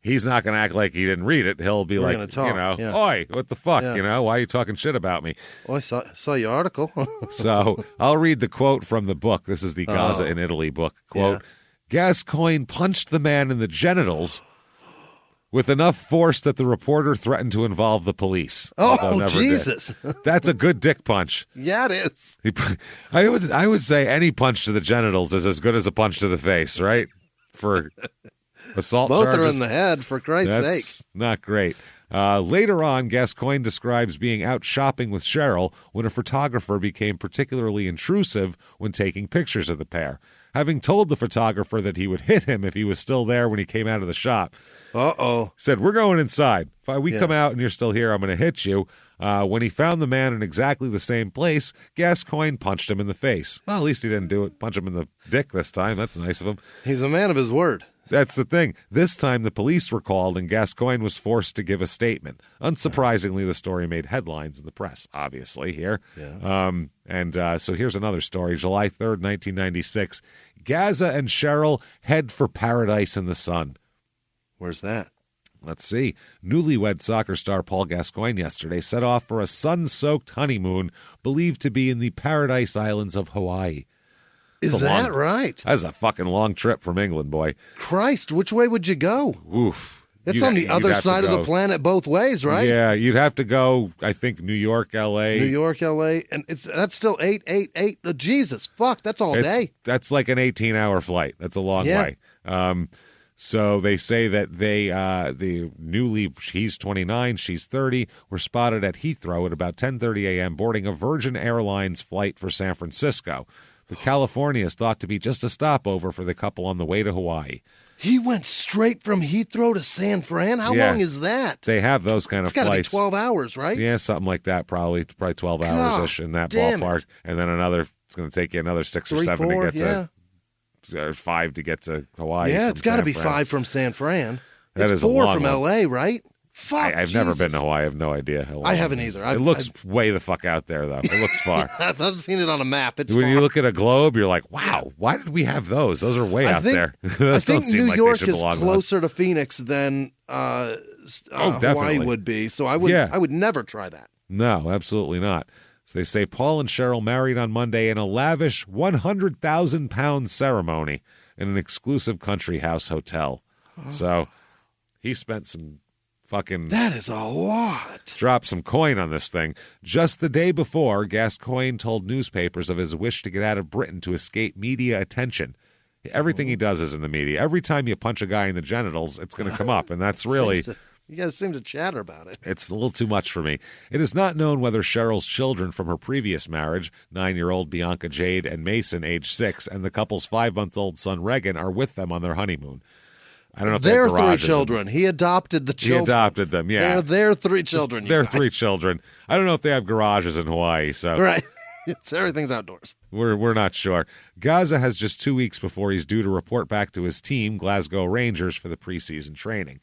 he's not going to act like he didn't read it. He'll be like, oi, what the fuck? Yeah. Why are you talking shit about me? Oh, I saw your article. So I'll read the quote from the book. This is the Gazza in Italy book. Quote, Gascoigne punched the man in the genitals with enough force that the reporter threatened to involve the police. Oh, Jesus. That's a good dick punch. Yeah, it is. I would say any punch to the genitals is as good as a punch to the face, right? For assault Both charges. are in the head, for Christ's sake. Not great. Later on, Gascoigne describes being out shopping with Cheryl when a photographer became particularly intrusive when taking pictures of the pair. Having told the photographer that he would hit him if he was still there when he came out of the shop. Said, we're going inside. If we come out and you're still here, I'm going to hit you. When he found the man in exactly the same place, Gascoigne punched him in the face. Well, at least he didn't punch him in the dick this time. That's nice of him. He's a man of his word. That's the thing. This time the police were called and Gascoigne was forced to give a statement. Unsurprisingly, the story made headlines in the press, obviously, here. Yeah. So here's another story. July 3rd, 1996. Gazza and Cheryl head for paradise in the sun. Where's that? Let's see. Newlywed soccer star Paul Gascoigne yesterday set off for a sun-soaked honeymoon believed to be in the Paradise Islands of Hawaii. Is that right? That's a fucking long trip from England, boy. Christ, which way would you go? Oof. It's on the other side of the planet both ways, right? Yeah, you'd have to go, I think, New York, L.A. New York, L.A., and that's still 8. Jesus, fuck, that's all day. That's like an 18-hour flight. That's a long way. So they say that he's 29, she's 30, were spotted at Heathrow at about 10:30 a.m. boarding a Virgin Airlines flight for San Francisco. But California is thought to be just a stopover for the couple on the way to Hawaii. He went straight from Heathrow to San Fran? How long is that? They have those kind of flights. It's got to be 12 hours, right? Yeah, something like that, probably 12 hours-ish in that ballpark. And then it's going to take you another 6 or 7 to get to 5 to get to Hawaii. Yeah, it's got to be 5 from San Fran. That it's is 4 from L.A., right? Fuck, I've never been to Hawaii. I have no idea how long. I haven't either. It looks way the fuck out there, though. It looks far. I've seen it on a map. When you look at a globe, you're like, wow, why did we have those? Those are way out there. I think New York is closer to Phoenix than Hawaii would be. So I would never try that. No, absolutely not. So they say Paul and Cheryl married on Monday in a lavish 100,000-pound ceremony in an exclusive country house hotel. So he spent some fucking... That is a lot. Dropped some coin on this thing. Just the day before, Gascoigne told newspapers of his wish to get out of Britain to escape media attention. Everything he does is in the media. Every time you punch a guy in the genitals, it's going to come up, and that's really You guys seem to chatter about it. It's a little too much for me. It is not known whether Cheryl's children from her previous marriage, 9-year-old Bianca Jade and Mason, age 6, and the couple's 5-month-old son Regan are with them on their honeymoon. I don't know if they're they have 3 children. He adopted the children. He adopted them, yeah. They're their 3 children. They're 3 children. I don't know if they have garages in Hawaii, so right. Everything's outdoors. We're not sure. Gazza has just 2 weeks before he's due to report back to his team, Glasgow Rangers, for the preseason training.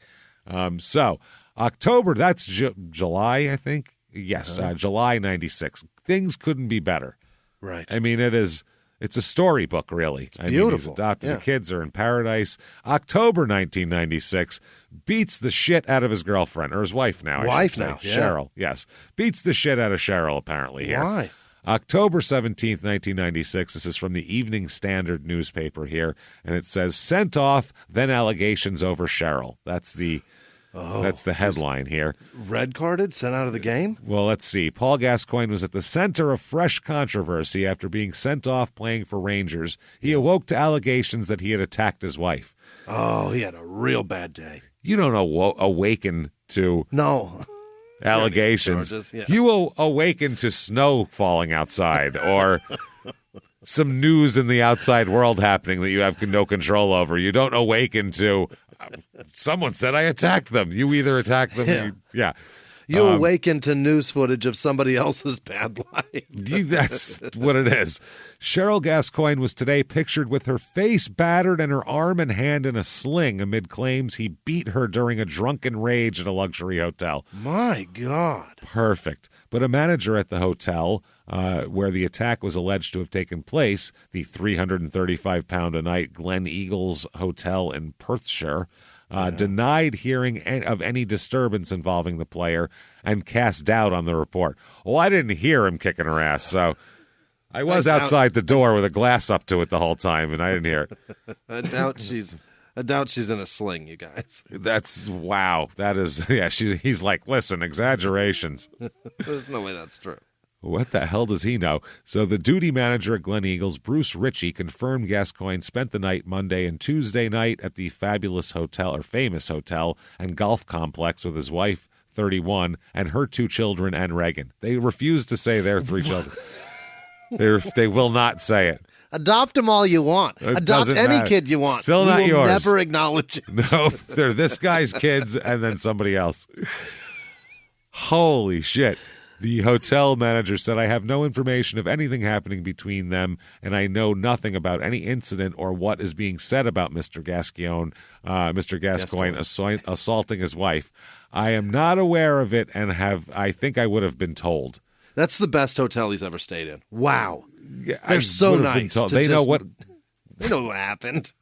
So October, that's July, I think. Yes, July 96. Things couldn't be better. Right. I mean, it's a storybook, really. It's beautiful. He's adopted. The kids are in paradise. October 1996, beats the shit out of his girlfriend, or his wife now, Cheryl. Yes. Beats the shit out of Cheryl, apparently, here. Why? October 17th, 1996. This is from the Evening Standard newspaper here, and it says, sent off, then allegations over Cheryl. That's the headline here. Red carded, sent out of the game? Well, let's see. Paul Gascoigne was at the center of fresh controversy after being sent off playing for Rangers. He awoke to allegations that he had attacked his wife. Oh, he had a real bad day. You don't awaken to allegations. You awaken to snow falling outside or some news in the outside world happening that you have no control over. You don't awaken to someone said I attacked them. You either attack them. You awaken to news footage of somebody else's bad life. That's what it is. Cheryl Gascoigne was today pictured with her face battered and her arm and hand in a sling amid claims he beat her during a drunken rage at a luxury hotel. My God. Perfect. But a manager at the hotel where the attack was alleged to have taken place, the 335-pound-a-night Glen Eagles Hotel in Perthshire, denied hearing of any disturbance involving the player and cast doubt on the report. Well, I didn't hear him kicking her ass, so I was outside the door with a glass up to it the whole time, and I didn't hear it. I doubt she's in a sling, you guys. Wow. That is, he's like, listen, exaggerations. There's no way that's true. What the hell does he know? So the duty manager at Glen Eagles, Bruce Ritchie, confirmed Gascoigne spent the night Monday and Tuesday night at the famous hotel and golf complex with his wife, 31, and her 2 children and Regan. They refuse to say their 3 children. They will not say it. Adopt them all you want. Adopt any kid you want. Still not yours. Never acknowledge it. No, they're this guy's kids and then somebody else. Holy shit. The hotel manager said, I have no information of anything happening between them, and I know nothing about any incident or what is being said about Mr. Gascoigne assaulting his wife. I am not aware of it and I think I would have been told. That's the best hotel he's ever stayed in. Wow. Yeah, they're so nice. They know what happened.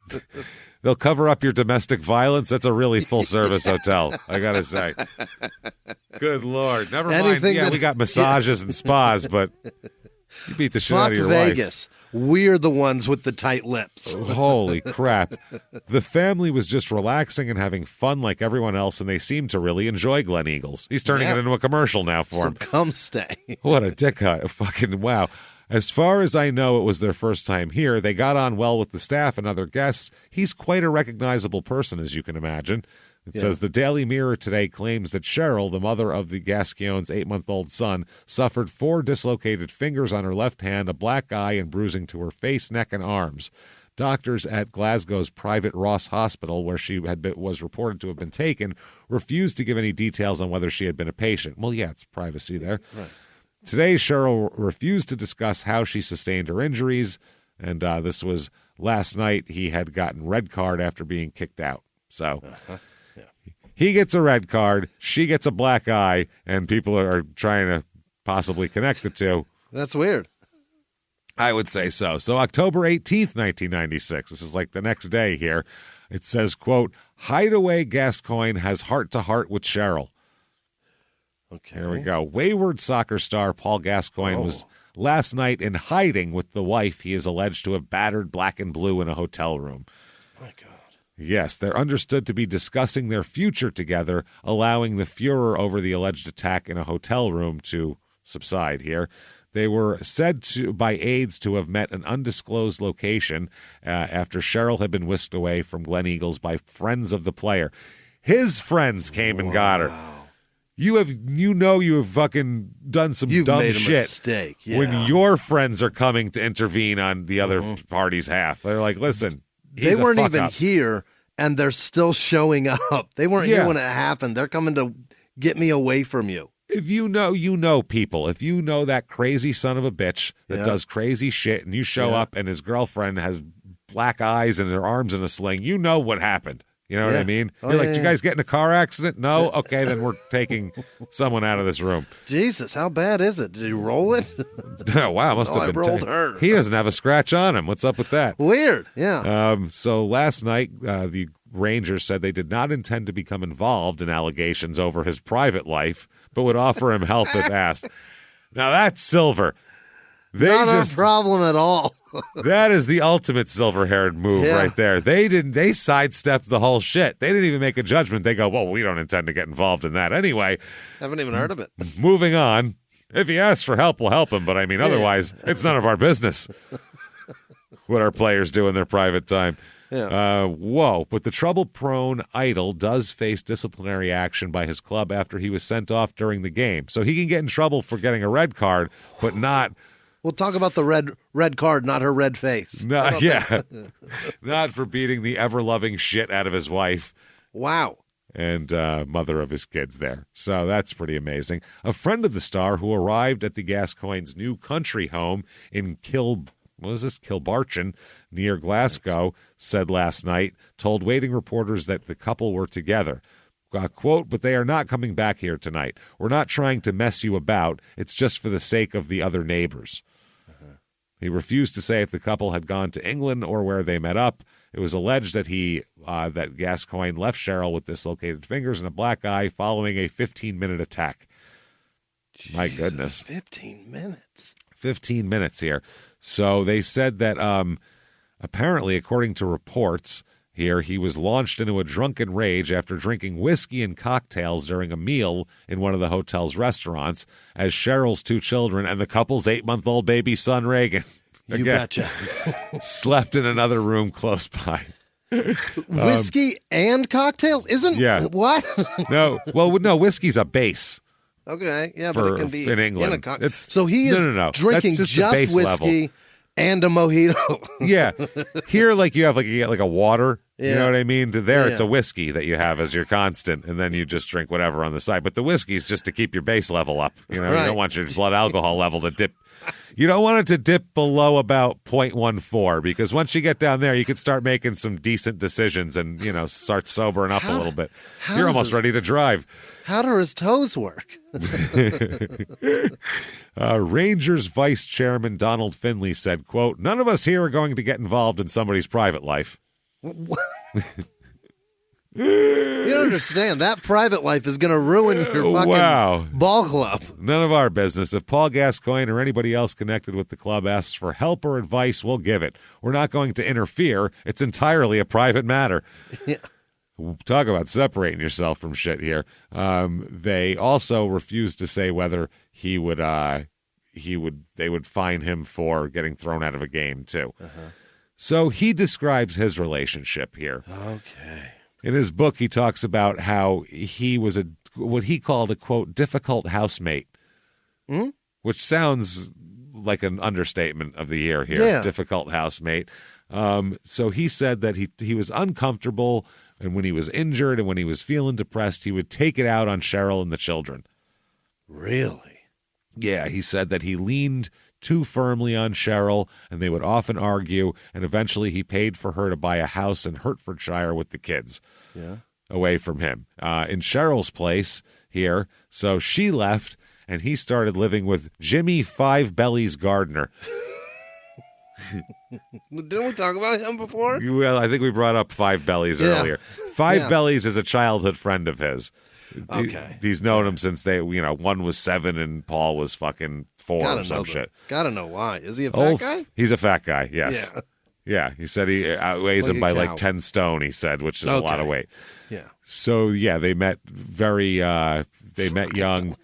They'll cover up your domestic violence. That's a really full-service hotel, I got to say. Good Lord. Never mind. Yeah, we got massages and spas, but you beat the shit out of your Vegas. wife. We're the ones with the tight lips. Holy crap. The family was just relaxing and having fun like everyone else, and they seemed to really enjoy Glen Eagles. He's turning it into a commercial now for him. Come stay. What a dick. Fucking wow. As far as I know, it was their first time here. They got on well with the staff and other guests. He's quite a recognizable person, as you can imagine. It says the Daily Mirror today claims that Cheryl, the mother of the Gascoigne's 8-month-old son, suffered 4 dislocated fingers on her left hand, a black eye, and bruising to her face, neck, and arms. Doctors at Glasgow's private Ross Hospital, where she was reported to have been taken, refused to give any details on whether she had been a patient. Well, yeah, it's privacy there. Right. Today, Cheryl refused to discuss how she sustained her injuries, and this was last night. He had gotten red card after being kicked out. So he gets a red card, she gets a black eye, and people are trying to possibly connect the two. That's weird. I would say so. So October 18th, 1996, this is like the next day here. It says, quote, Hideaway Gascoigne has heart-to-heart with Cheryl. Okay. Here we go. Wayward soccer star Paul Gascoigne was last night in hiding with the wife he is alleged to have battered black and blue in a hotel room. My God. Yes, they're understood to be discussing their future together, allowing the furor over the alleged attack in a hotel room to subside here. They were said by aides to have met an undisclosed location after Cheryl had been whisked away from Glen Eagles by friends of the player. His friends came and got her. You have fucking done some dumb made a shit mistake. Yeah. when your friends are coming to intervene on the other party's half. They're like, listen, they weren't even here, and they're still showing up. They weren't here when it happened. They're coming to get me away from you. If you know people. If you know that crazy son of a bitch that does crazy shit, and you show up and his girlfriend has black eyes and her arms in a sling, you know what happened. You know what I mean? You're like, did you guys get in a car accident? No? Okay, then we're taking someone out of this room. Jesus, how bad is it? Did you roll it? Oh, wow, must have been rolled her. He doesn't have a scratch on him. What's up with that? Weird, yeah. So last night, the Rangers said they did not intend to become involved in allegations over his private life, but would offer him help if asked. Now, that's silver. Not a problem at all. That is the ultimate silver-haired move right there. They sidestepped the whole shit. They didn't even make a judgment. They go, well, we don't intend to get involved in that anyway. Haven't even heard of it. Moving on. If he asks for help, we'll help him. But I mean, otherwise, it's none of our business what our players do in their private time. Yeah. But the trouble-prone idol does face disciplinary action by his club after he was sent off during the game. So he can get in trouble for getting a red card, but not... We'll talk about the red card, not her red face. Not for beating the ever-loving shit out of his wife. Wow. And mother of his kids there. So that's pretty amazing. A friend of the star who arrived at the Gascoigne's new country home in Kilbarchan, near Glasgow, said last night, told waiting reporters that the couple were together. Quote, but they are not coming back here tonight. We're not trying to mess you about. It's just for the sake of the other neighbors. He refused to say if the couple had gone to England or where they met up. It was alleged that that Gascoigne left Cheryl with dislocated fingers and a black eye following a 15-minute attack. Jesus, my goodness. 15 minutes. 15 minutes here. So they said that apparently, according to reports here, he was launched into a drunken rage after drinking whiskey and cocktails during a meal in one of the hotel's restaurants as Cheryl's two children and the couple's 8-month-old baby son, Reagan, you betcha, slept in another room close by. Whiskey and cocktails? What? No, whiskey's a base. Okay, yeah, but it can be in England. So he is drinking just whiskey level. And a mojito. Yeah. Here, you get a water. You know what I mean? There, it's a whiskey that you have as your constant, and then you just drink whatever on the side. But the whiskey's just to keep your base level up. You know, you don't want your blood alcohol level to dip. You don't want it to dip below about 0.14, because once you get down there, you could start making some decent decisions and, start sobering up a little bit. You're almost ready to drive. How do his toes work? Rangers Vice Chairman Donald Finley said, quote, none of us here are going to get involved in somebody's private life. You don't understand. That private life is going to ruin your fucking ball club. None of our business. If Paul Gascoigne or anybody else connected with the club asks for help or advice, we'll give it. We're not going to interfere. It's entirely a private matter. Yeah. Talk about separating yourself from shit here. They also refused to say whether they would fine him for getting thrown out of a game too. So he describes his relationship here. Okay. In his book, he talks about how he was what he called a, quote, difficult housemate, which sounds like an understatement of the year here, difficult housemate. So he said that he was uncomfortable, and when he was injured and when he was feeling depressed, he would take it out on Cheryl and the children. Really? Yeah, he said that he leaned too firmly on Cheryl, and they would often argue, and eventually he paid for her to buy a house in Hertfordshire with the kids away from him. In Cheryl's place here, so she left, and he started living with Jimmie Five Bellies Gardner. Didn't we talk about him before? Well, I think we brought up Five Bellies earlier. Five Bellies is a childhood friend of his. Okay. He's known him since one was 7 and Paul was fucking 4 or some shit. Gotta know why. Is he a fat guy? He's a fat guy, yes. Yeah, he said he outweighs him by 10 stone, he said, which is a lot of weight. Yeah. So, they met young.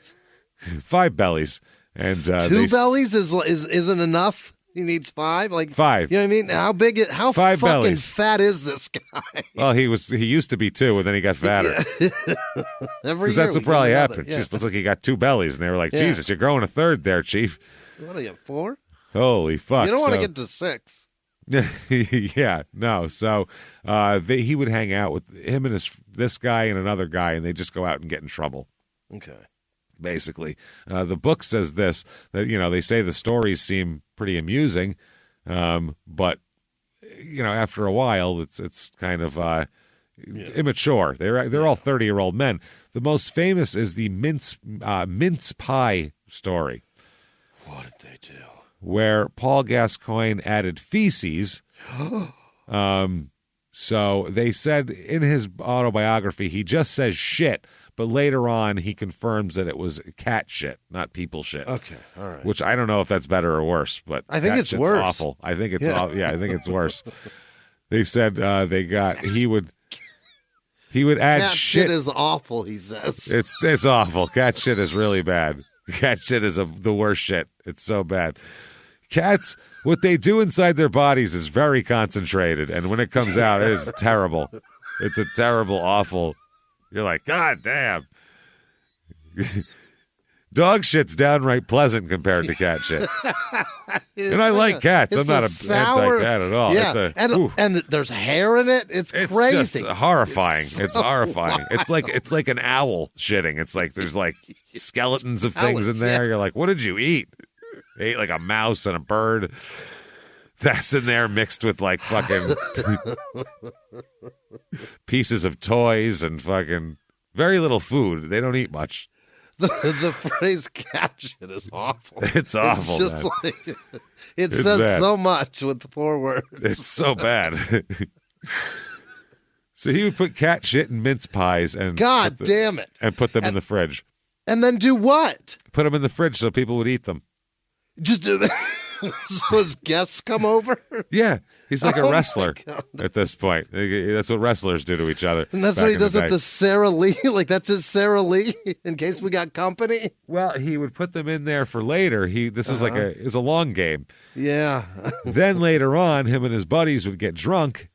5 bellies. And two bellies isn't enough? He needs 5? Like 5. You know what I mean? How 5 fucking bellies. fat is this guy? Well, he used to be 2, and then he got fatter. Because that's what probably happened. Yeah. Just looks like he got 2 bellies, and they were like, Jesus, you're growing a 3rd there, Chief. What are you, 4? Holy fuck. You don't want to get to 6. Yeah, no. So he would hang out with him and this guy and another guy, and they just go out and get in trouble. Okay. Basically, the book says this, that, they say the stories seem pretty amusing, but after a while, it's kind of immature. They're all 30-year-old men. The most famous is the mince pie story. What did they do? Where Paul Gascoigne added feces. So they said in his autobiography, he just says shit, but later on he confirms that it was cat shit, not people shit. Okay, all right. Which I don't know if that's better or worse, but I think it's worse. Awful. I think it's I think it's worse. They said he would add cat shit. Shit is awful, he says. It's awful. Cat shit is really bad. Cat shit is the worst shit. It's so bad. Cats, what they do inside their bodies is very concentrated, and when it comes out, it is terrible. It's a terrible, awful. You're like, God damn. Dog shit's downright pleasant compared to cat shit. And I like cats. I'm not anti-cat at all. Yeah, and there's hair in it. It's crazy. It's just horrifying. It's horrifying. It's like an owl shitting. It's like there's like skeletons of things in there. You're like, what did you eat? They ate like a mouse and a bird. That's in there mixed with like fucking pieces of toys and fucking very little food. They don't eat much. The phrase cat shit is awful. It's awful. It's just like it says bad. So much with the 4 words. It's so bad. So he would put cat shit in mince pies and damn it, and put them in the fridge. And then do what? Put them in the fridge so people would eat them. Just do that. So his guests come over? Yeah. He's like a wrestler at this point. That's what wrestlers do to each other. And that's what he does with the Sara Lee? Like, that's his Sara Lee in case we got company? Well, he would put them in there for later. This was like it was a long game. Yeah. Then later on, him and his buddies would get drunk,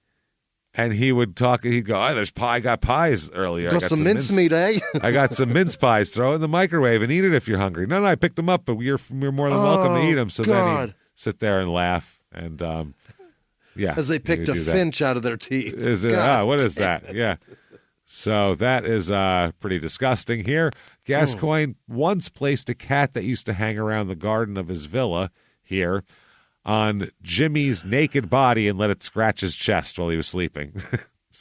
and he would talk. He'd go, there's pie. I got pies earlier. Got some mincemeat, eh? I got some mince pies. Throw it in the microwave and eat it if you're hungry. No, I picked them up, but you're more than welcome to eat them. So then he'd sit there and laugh. And, as they picked a finch out of their teeth. What is that? Yeah. So that is pretty disgusting here. Gascoigne once placed a cat that used to hang around the garden of his villa here on Jimmie's naked body and let it scratch his chest while he was sleeping.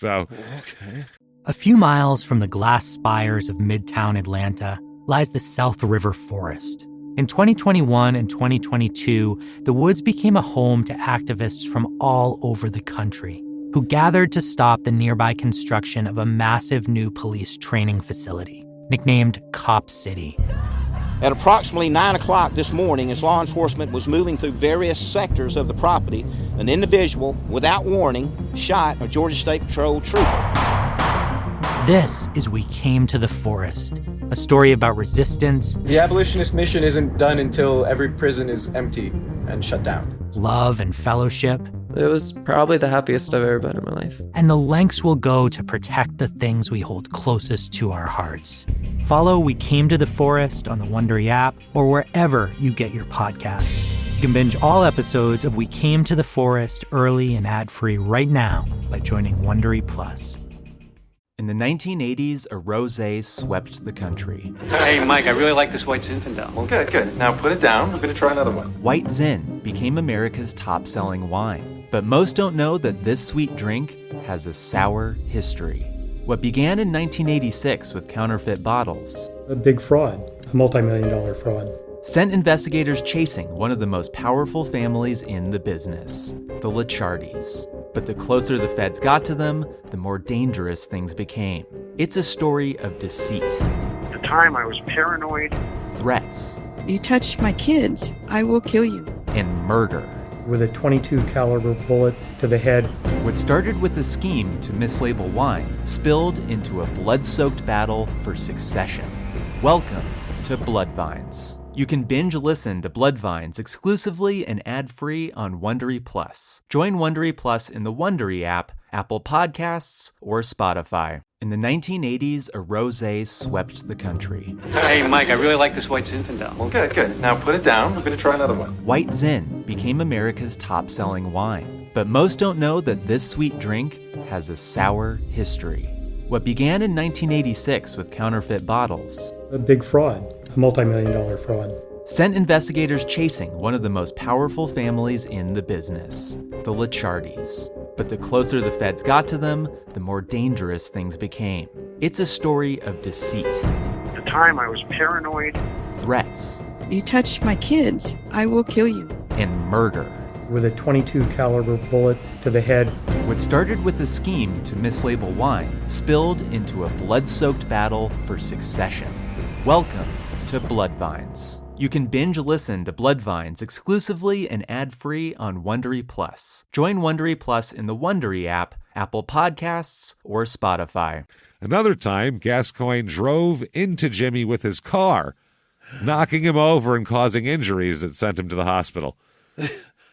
Okay. A few miles from the glass spires of Midtown Atlanta lies the South River Forest. In 2021 and 2022, the woods became a home to activists from all over the country who gathered to stop the nearby construction of a massive new police training facility, nicknamed Cop City. At approximately 9 o'clock this morning, as law enforcement was moving through various sectors of the property, an individual, without warning, shot a Georgia State Patrol trooper. This is We Came to the Forest, a story about resistance. The abolitionist mission isn't done until every prison is empty and shut down. Love and fellowship. It was probably the happiest I've ever been in my life. And the lengths we'll go to protect the things we hold closest to our hearts. Follow We Came to the Forest on the Wondery app or wherever you get your podcasts. You can binge all episodes of We Came to the Forest early and ad-free right now by joining Wondery Plus. In the 1980s, a rosé swept the country. Hey, Mike, I really like this White Zinfandel. Well, good. Now put it down. I'm going to try another one. White Zin became America's top-selling wine. But most don't know that this sweet drink has a sour history. What began in 1986 with counterfeit bottles. A big fraud, a multi-million-dollar fraud. Sent investigators chasing one of the most powerful families in the business, the Licciardis. But the closer the feds got to them, the more dangerous things became. It's a story of deceit. At the time, I was paranoid. Threats. You touch my kids, I will kill you. And murder. With a .22 caliber bullet to the head. What started with a scheme to mislabel wine spilled into a blood-soaked battle for succession. Welcome to Bloodvines. You can binge listen to Bloodvines exclusively and ad-free on Wondery Plus. Join Wondery Plus in the Wondery app, Apple Podcasts, or Spotify. In the 1980s, a rosé swept the country. Hey, Mike, I really like this white Zinfandel. Well, good. Now put it down. We're going to try another one. White Zin became America's top-selling wine. But most don't know that this sweet drink has a sour history. What began in 1986 with counterfeit bottles. A big fraud, a multi-million-dollar fraud. Sent investigators chasing one of the most powerful families in the business, the Licciardis. But the closer the feds got to them, the more dangerous things became. It's a story of deceit. At the time, I was paranoid. Threats. You touch my kids, I will kill you. And murder. With a .22 caliber bullet to the head. What started with a scheme to mislabel wine spilled into a blood-soaked battle for succession. Welcome to Bloodvines. You can binge listen to Bloodvines exclusively and ad-free on Wondery Plus. Join Wondery Plus in the Wondery app, Apple Podcasts, or Spotify. Another time, Gascoigne drove into Jimmie with his car, knocking him over and causing injuries that sent him to the hospital.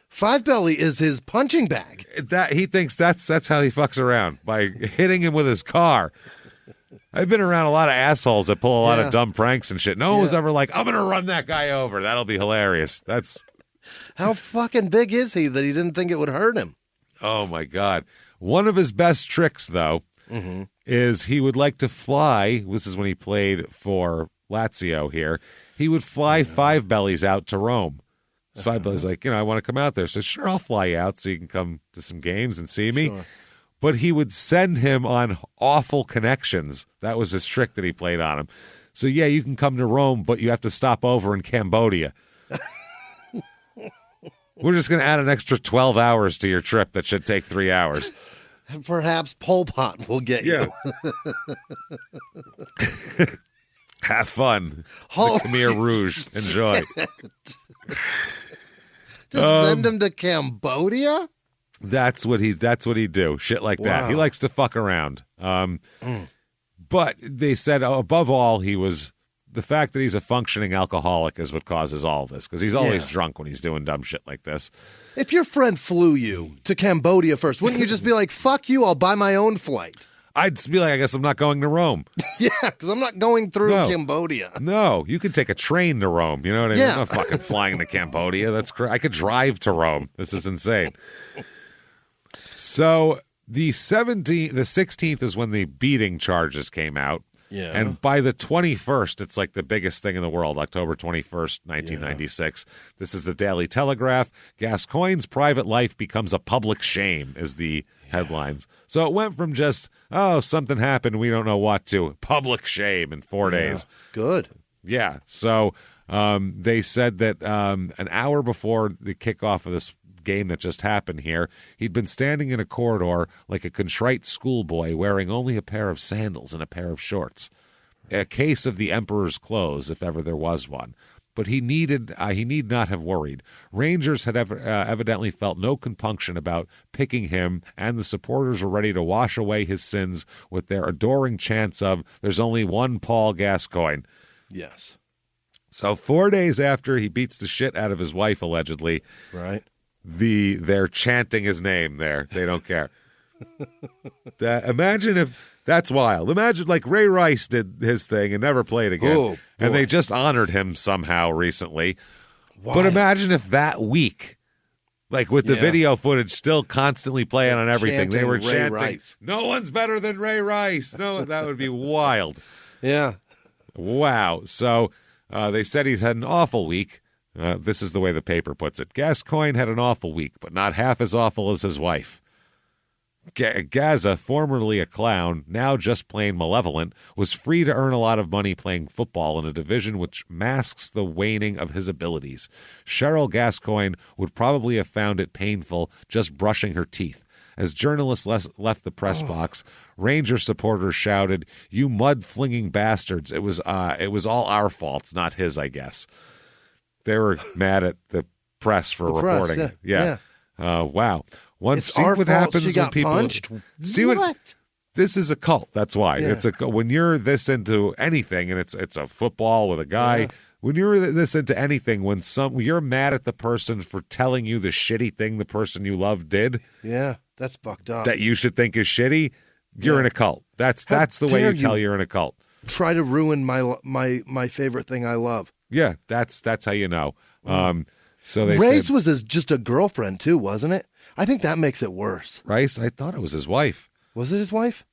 Five Belly is his punching bag. That he thinks that's how he fucks around, by hitting him with his car. I've been around a lot of assholes that pull a lot of dumb pranks and shit. No one was ever like, I'm going to run that guy over. That'll be hilarious. That's how fucking big is he that he didn't think it would hurt him? Oh, my God. One of his best tricks, though, is he would like to fly. This is when he played for Lazio here. He would fly Five Bellies out to Rome. Five Bellies like, I want to come out there. So sure, I'll fly you out so you can come to some games and see me. Sure. But he would send him on awful connections. That was his trick that he played on him. So, yeah, you can come to Rome, but you have to stop over in Cambodia. We're just going to add an extra 12 hours to your trip that should take 3 hours. Perhaps Pol Pot will get you. Have fun. The Khmer Rouge. Enjoy. Just send him to Cambodia? That's what he'd do. Shit like that. He likes to fuck around. But they said, above all, the fact that he's a functioning alcoholic is what causes all this, because he's always drunk when he's doing dumb shit like this. If your friend flew you to Cambodia first, wouldn't you just be like, fuck you, I'll buy my own flight? I'd be like, I guess I'm not going to Rome. Yeah, because I'm not going through Cambodia. No, you could take a train to Rome. You know what I mean? I'm not fucking flying to Cambodia. That's I could drive to Rome. This is insane. So the 16th is when the beating charges came out. Yeah. And by the 21st, it's like the biggest thing in the world, October 21st, 1996. Yeah. This is the Daily Telegraph. Gascoigne's private life becomes a public shame is the headlines. So it went from just, something happened, we don't know what, to public shame in 4 days. Good. Yeah. So they said that an hour before the kickoff of this game that just happened here, he'd been standing in a corridor like a contrite schoolboy wearing only a pair of sandals and a pair of shorts. A case of the emperor's clothes, if ever there was one. But he need not have worried. Rangers had evidently felt no compunction about picking him, and the supporters were ready to wash away his sins with their adoring chants of, there's only one Paul Gascoigne. Yes. So 4 days after he beats the shit out of his wife, allegedly, right? They're chanting his name there. They don't care. Imagine if that's wild. Imagine like Ray Rice did his thing and never played again. And they just honored him somehow recently. Wild. But imagine if that week, like with the video footage still constantly playing on everything, they were chanting, Rice. No one's better than Ray Rice. No, that would be wild. Yeah. Wow. So they said he's had an awful week. This is the way the paper puts it. Gascoigne had an awful week, but not half as awful as his wife. Gazza, formerly a clown, now just plain malevolent, was free to earn a lot of money playing football in a division which masks the waning of his abilities. Cheryl Gascoigne would probably have found it painful just brushing her teeth. As journalists left the press box, Ranger supporters shouted, "You mud-flinging bastards. It was all our faults, not his, I guess." They were mad at the press for reporting. Yeah. Wow. It's our fault happens she got people punched? See what? This is a cult. That's why. Yeah. When you're this into anything, and it's a football with a guy When you're this into anything, when you're mad at the person for telling you the shitty thing the person you love did. Yeah, that's fucked up. That you should think is shitty. You're in a cult. That's the way you tell you're in a cult. Try to ruin my favorite thing I love. Yeah, that's how you know. So they Ray's said, was just a girlfriend too, wasn't it? I think that makes it worse. Rice, I thought it was his wife. Was it his wife?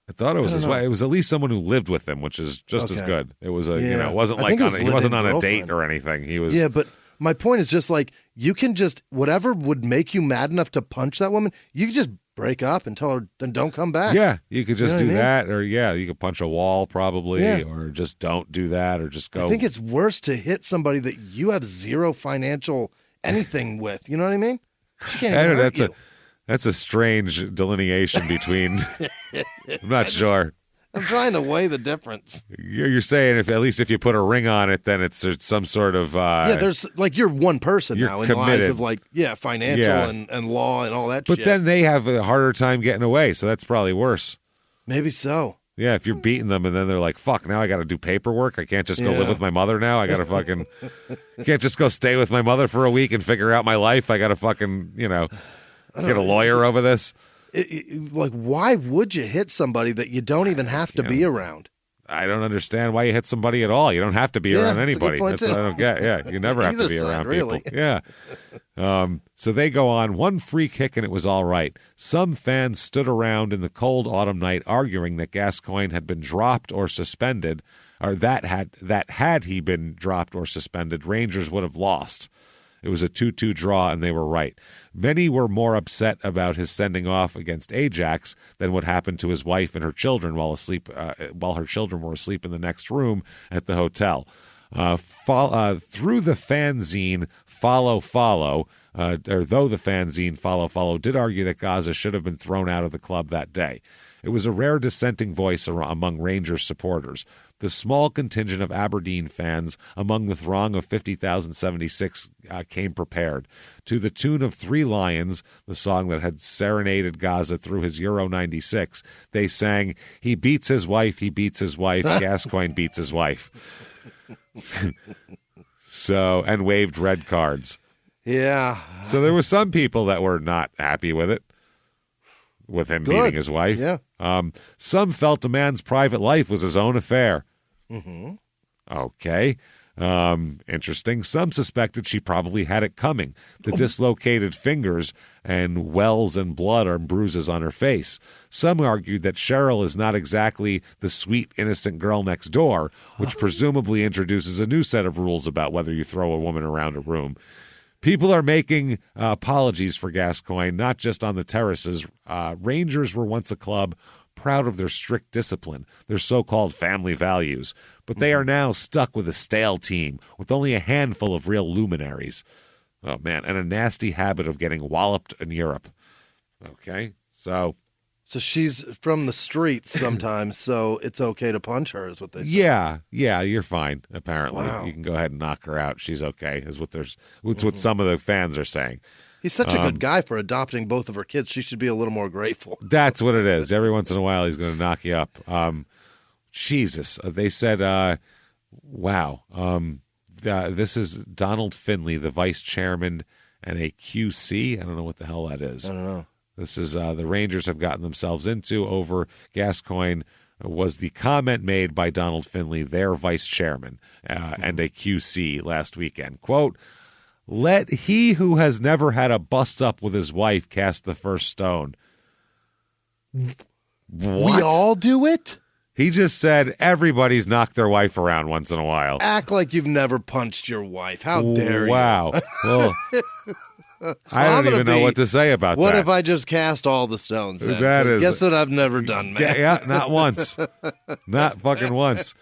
I thought it was his wife. It was at least someone who lived with him, which is just as good. It was it wasn't like he wasn't on a date or anything. He was. Yeah, but my point is just like you can just whatever would make you mad enough to punch that woman, you can just break up and tell her then don't come back. Yeah, you could just do that, or you could punch a wall probably, or just don't do that, or just go. I think it's worse to hit somebody that you have zero financial anything with. You know what I mean? She can't even hurt you. That's a strange delineation between. I'm not sure. I'm trying to weigh the difference. You're saying at least if you put a ring on it, then it's some sort of. There's like you're one person now in the eyes of financial and law and all that shit. But then they have a harder time getting away, so that's probably worse. Maybe so. Yeah, if you're beating them and then they're like, fuck, now I got to do paperwork. I can't just go live with my mother now. I got to fucking. Can't just go stay with my mother for a week and figure out my life. I got to fucking, get a lawyer over this. Why would you hit somebody that you don't even have to be around? I don't understand why you hit somebody at all. You don't have to be around anybody. That's what I don't get. Yeah, you never have to be around people. Yeah. So they go on, one free kick and it was all right. Some fans stood around in the cold autumn night arguing that Gascoigne had been dropped or suspended, or that had he been dropped or suspended, Rangers would have lost. It was a 2-2 draw, and they were right. Many were more upset about his sending off against Ajax than what happened to his wife and her children while her children were asleep in the next room at the hotel. Through the fanzine Follow, though the fanzine Follow did argue that Gazza should have been thrown out of the club that day. It was a rare dissenting voice among Rangers supporters. The small contingent of Aberdeen fans among the throng of 50,076 came prepared. To the tune of Three Lions, the song that had serenaded Gazza through his Euro 96, they sang, "He beats his wife, Gascoigne beats his wife." And waved red cards. Yeah. So there were some people that were not happy with it. With him beating his wife. Yeah. Some felt a man's private life was his own affair. Mm-hmm. Okay. Interesting. Some suspected she probably had it coming. The dislocated fingers and wells and blood and bruises on her face. Some argued that Cheryl is not exactly the sweet, innocent girl next door, which presumably introduces a new set of rules about whether you throw a woman around a room. People are making apologies for Gascoigne, not just on the terraces. Rangers were once a club proud of their strict discipline, their so-called family values, but they are now stuck with a stale team with only a handful of real luminaries. Oh, man, and a nasty habit of getting walloped in Europe. Okay, so she's from the streets sometimes, so it's okay to punch her, is what they say. Yeah, you're fine, apparently. Wow. You can go ahead and knock her out. She's okay, is what what some of the fans are saying. He's such a good guy for adopting both of her kids. She should be a little more grateful. That's what it is. Every once in a while, he's going to knock you up. Jesus. They said, wow. This is Donald Finley, the vice chairman and a QC. I don't know what the hell that is. I don't know. This is the Rangers have gotten themselves into over Gascoigne was the comment made by Donald Finley, their vice chairman, and a QC last weekend. Quote, "Let he who has never had a bust up with his wife cast the first stone." What? We all do it? He just said everybody's knocked their wife around once in a while. Act like you've never punched your wife. How dare you? Wow. Well, I don't even know what to say about that. What if I just cast all the stones then? Guess what I've never done, man? Yeah, not once. Not fucking once.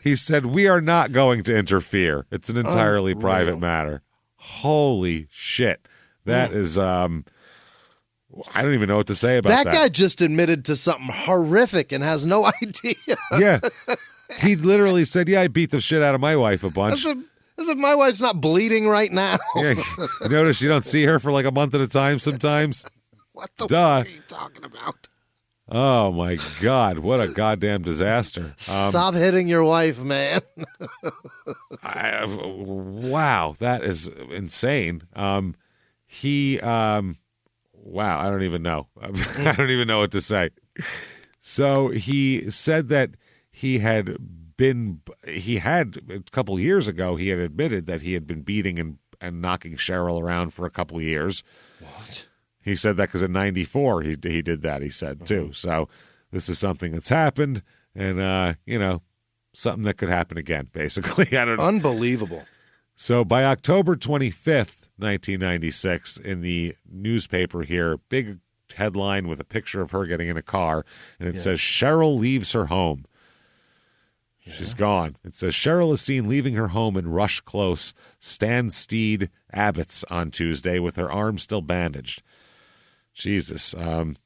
He said, "We are not going to interfere. It's an entirely private matter." Holy shit. That is, I don't even know what to say about that. That guy just admitted to something horrific and has no idea. Yeah. He literally said, "Yeah, I beat the shit out of my wife a bunch." As if my wife's not bleeding right now. Yeah. You notice you don't see her for like a month at a time sometimes? What the fuck are you talking about? Oh, my God. What a goddamn disaster. Stop hitting your wife, man. Wow, that is insane. Wow, I don't even know. I don't even know what to say. So he said that he had a couple years ago, he had admitted that he had been beating and knocking Cheryl around for a couple of years. What? He said that because in 94 he did that, he said, too. So this is something that's happened and, something that could happen again, basically. I don't know. Unbelievable. So by October 25th, 1996, in the newspaper here, big headline with a picture of her getting in a car, and it says, Cheryl leaves her home. She's gone. It says, Cheryl is seen leaving her home in Rush Close, Stanstead Abbots on Tuesday with her arm still bandaged. Jesus.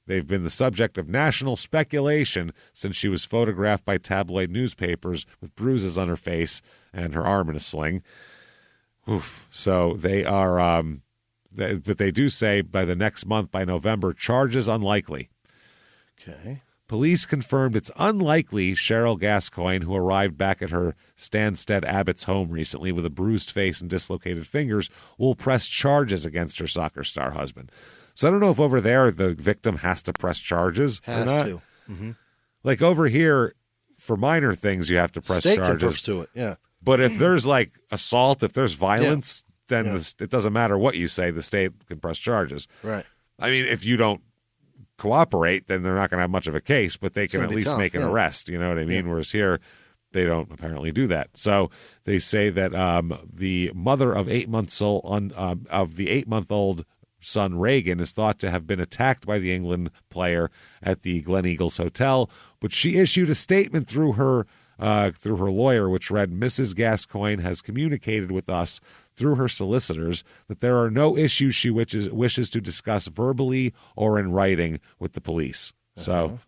They've been the subject of national speculation since she was photographed by tabloid newspapers with bruises on her face and her arm in a sling. Oof. So they are, but they do say by the next month, by November, charges unlikely. Okay. Police confirmed it's unlikely Cheryl Gascoigne, who arrived back at her Stansted Abbott's home recently with a bruised face and dislocated fingers, will press charges against her soccer star husband. So I don't know if over there the victim has to press charges or not. Has to. Mm-hmm. Like over here, for minor things, you have to press State charges. Can pursue it, yeah. But if there's like assault, if there's violence, then it doesn't matter what you say. The state can press charges. Right. I mean, if you don't cooperate, then they're not going to have much of a case, but they can at least make an arrest. You know what I mean? Whereas here, they don't apparently do that. So they say that the mother of 8 months old of the 8-month-old son Reagan is thought to have been attacked by the England player at the Glen Eagles Hotel, but she issued a statement through her lawyer, which read, Mrs. Gascoigne has communicated with us through her solicitors that there are no issues she wishes to discuss verbally or in writing with the police. So,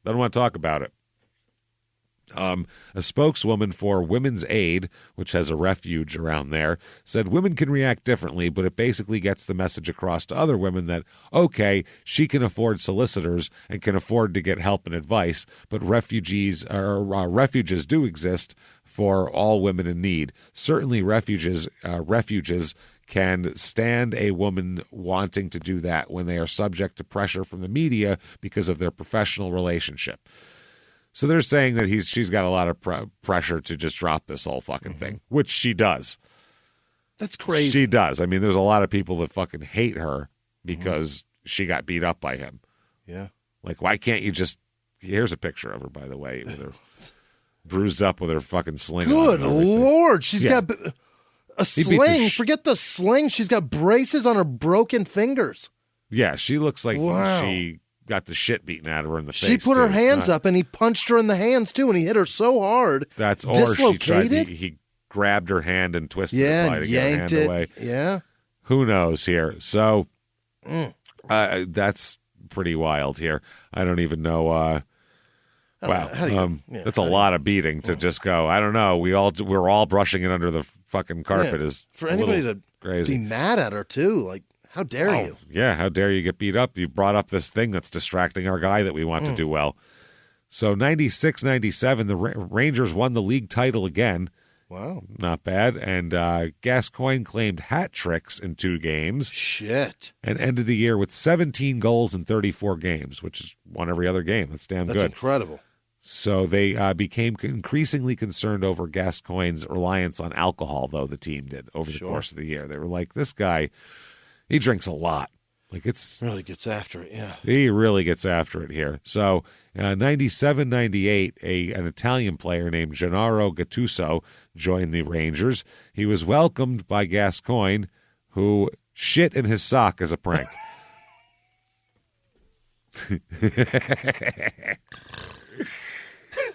doesn't want to talk about it. A spokeswoman for Women's Aid, which has a refuge around there, said women can react differently, but it basically gets the message across to other women that, okay, she can afford solicitors and can afford to get help and advice, but refuges do exist for all women in need. Certainly refuges can stand a woman wanting to do that when they are subject to pressure from the media because of their professional relationship. So they're saying that she's got a lot of pressure to just drop this whole fucking thing, which she does. That's crazy. She does. I mean, there's a lot of people that fucking hate her because she got beat up by him. Yeah. Like, why can't you just... Here's a picture of her, by the way, with her bruised up with her fucking sling. Good Lord. She's got a sling. Forget the sling. She's got braces on her broken fingers. Yeah, she looks like she got the shit beaten out of her in the face. She put her hands up and he punched her in the hands too, and he hit her so hard. That's or dislocated? he grabbed her hand and twisted it by to get her hand away. Yeah. Who knows here? So that's pretty wild here. I don't even know. Wow, that's a lot of beating to just go. I don't know. We're all brushing it under the fucking carpet. Is for anybody to crazy. Be mad at her too. Like, how dare you? Yeah, how dare you get beat up? You brought up this thing that's distracting our guy that we want to do well. So 96-97, the Rangers won the league title again. Wow. Not bad. And Gascoigne claimed hat tricks in 2 games. Shit. And ended the year with 17 goals in 34 games, which is won every other game. That's damn good. That's incredible. So they became increasingly concerned over Gascoigne's reliance on alcohol, though, the team did over the course of the year. They were like, this guy... He drinks a lot. Like it's really gets after it, yeah. He really gets after it here. So 97-98, an Italian player named Gennaro Gattuso joined the Rangers. He was welcomed by Gascoigne, who shit in his sock as a prank.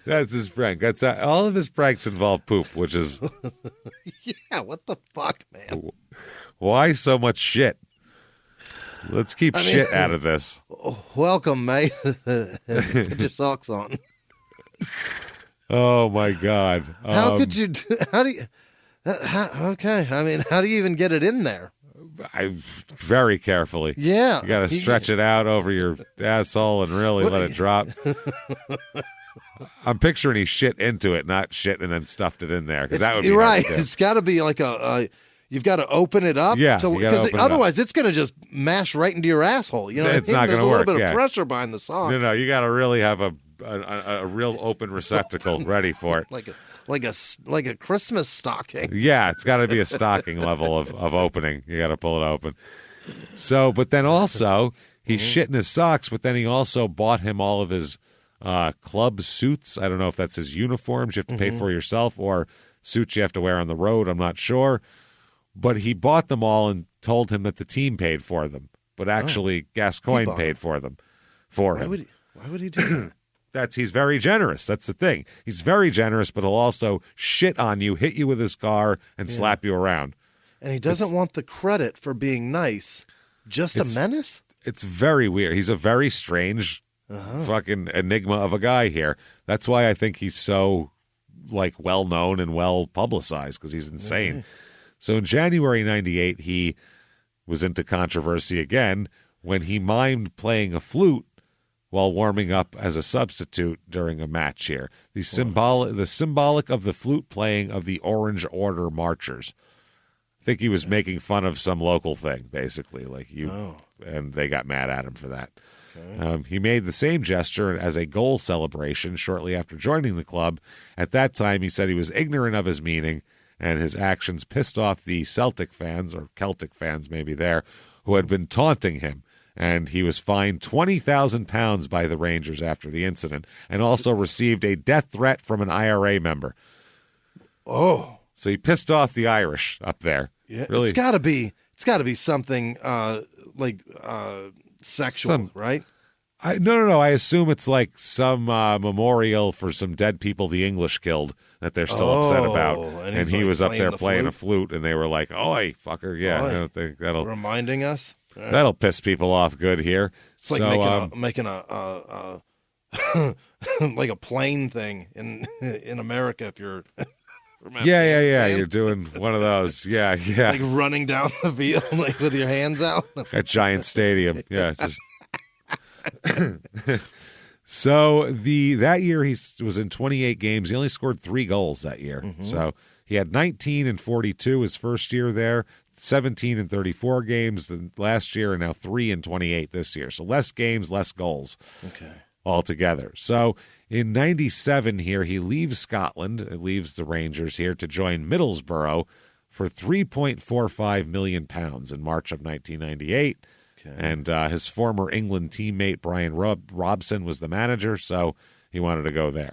That's his prank. That's all of his pranks involve poop, which is yeah. What the fuck, man? Why so much shit? Let's keep shit out of this. Welcome, mate. Put your socks on. Oh my God! How could you? How do you? Okay, I mean, how do you even get it in there? Very carefully. Yeah. You got to stretch it out over your asshole and really let it drop. I'm picturing he shit into it, not shit and then stuffed it in there. Because that would be right. It's got to be like you've got to open it up. Yeah. Because otherwise it's going to just mash right into your asshole. You know, it's not going to There's work. a little bit of pressure behind the sock. No, you got to really have a real open receptacle ready for it. Like a Christmas stocking. Yeah, it's got to be a stocking level of opening. You got to pull it open. So, but then also he shit in his socks, but then he also bought him all of his club suits. I don't know if that's his uniforms you have to pay for yourself or suits you have to wear on the road. I'm not sure. But he bought them all and told him that the team paid for them. But actually, Gascoigne paid for them for him. Why would he do that? He's very generous. That's the thing. He's very generous, but he'll also shit on you, hit you with his car, and slap you around. And he doesn't want the credit for being nice. Just a menace? It's very weird. He's a very strange fucking enigma of a guy here. That's why I think he's so well known and well publicized, because he's insane. Mm-hmm. So in January 98, he was into controversy again when he mimed playing a flute while warming up as a substitute during a match here. The symbolic of the flute playing of the Orange Order marchers. I think he was making fun of some local thing, basically, and they got mad at him for that. Okay. He made the same gesture as a goal celebration shortly after joining the club. At that time, he said he was ignorant of his meaning, and his actions pissed off the Celtic fans, or Celtic fans maybe there, who had been taunting him. And he was fined £20,000 by the Rangers after the incident, and also received a death threat from an IRA member. Oh. So he pissed off the Irish up there. Yeah, really. It's got to be something sexual, right? No. I assume it's like some memorial for some dead people the English killed that they're still upset about. And he was up there playing a flute, and they were like, "Oi, fucker!" Yeah, I don't think that'll reminding us. That'll piss people off good here. It's like making a like a plane thing in America if you're. Yeah. You're doing one of those. Yeah. Like running down the field with your hands out. At Giant Stadium. Yeah. Just. So that year he was in 28 games. He only scored 3 goals that year. Mm-hmm. So he had 19 and 42 his first year there, 17 and 34 games the last year, and now 3 and 28 this year. So less games, less goals. Okay. Altogether. So in 97 here, he leaves Scotland, leaves the Rangers here to join Middlesbrough for £3.45 million in March of 1998. Okay. And his former England teammate Brian Robson was the manager, so he wanted to go there.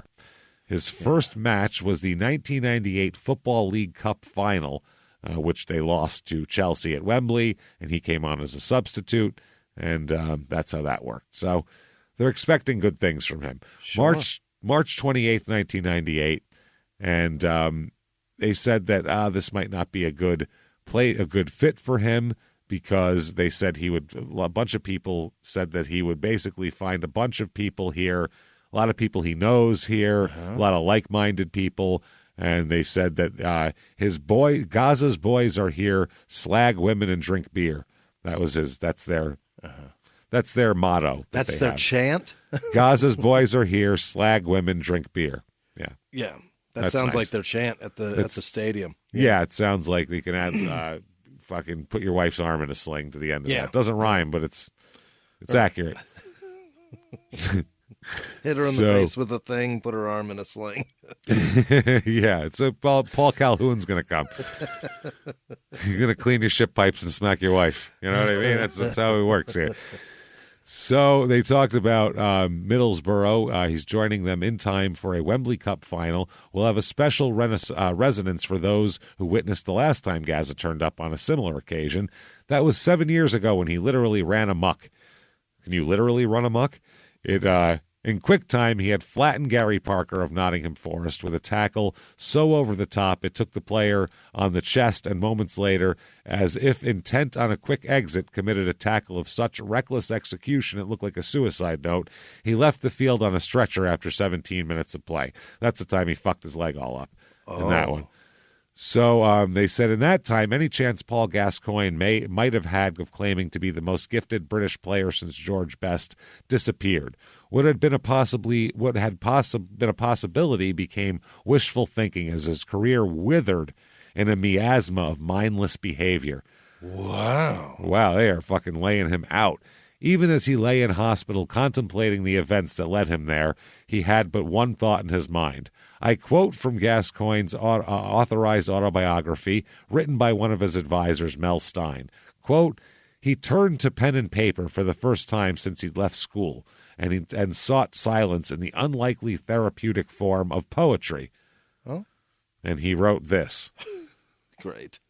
His first match was the 1998 Football League Cup final, which they lost to Chelsea at Wembley, and he came on as a substitute, and that's how that worked. So they're expecting good things from him. Sure. March 28th, 1998, and they said that this might not be a good fit for him, because they said a bunch of people said that he would basically find a bunch of people here, a lot of people he knows here, a lot of like-minded people, and they said that Gazza's boys are here, slag women and drink beer. That's their motto. That's their chant? Gazza's boys are here, slag women, drink beer. Yeah. Yeah. That sounds nice. Like their chant at the stadium. Yeah, it sounds like you can add fucking put your wife's arm in a sling to the end of that. It doesn't rhyme, but it's accurate. Hit her in the face with a thing, put her arm in a sling. Yeah, so Paul Calhoun's going to come. You're going to clean your ship pipes and smack your wife. You know what I mean? That's how it works here. So they talked about Middlesbrough. He's joining them in time for a Wembley Cup final. We'll have a special resonance for those who witnessed the last time Gazza turned up on a similar occasion. That was 7 years ago when he literally ran amok. Can you literally run amok? In quick time, he had flattened Gary Parker of Nottingham Forest with a tackle so over the top it took the player on the chest, and moments later, as if intent on a quick exit, committed a tackle of such reckless execution it looked like a suicide note. He left the field on a stretcher after 17 minutes of play. That's the time he fucked his leg all up in that one. So they said in that time, any chance Paul Gascoigne might have had of claiming to be the most gifted British player since George Best disappeared. What had been a possibility became wishful thinking as his career withered in a miasma of mindless behavior. Wow, they are fucking laying him out. Even as he lay in hospital contemplating the events that led him there, he had but one thought in his mind. I quote from Gascoigne's authorized autobiography, written by one of his advisors, Mel Stein. Quote, he turned to pen and paper for the first time since he'd left school, and sought silence in the unlikely therapeutic form of poetry. Oh? And he wrote this. Great.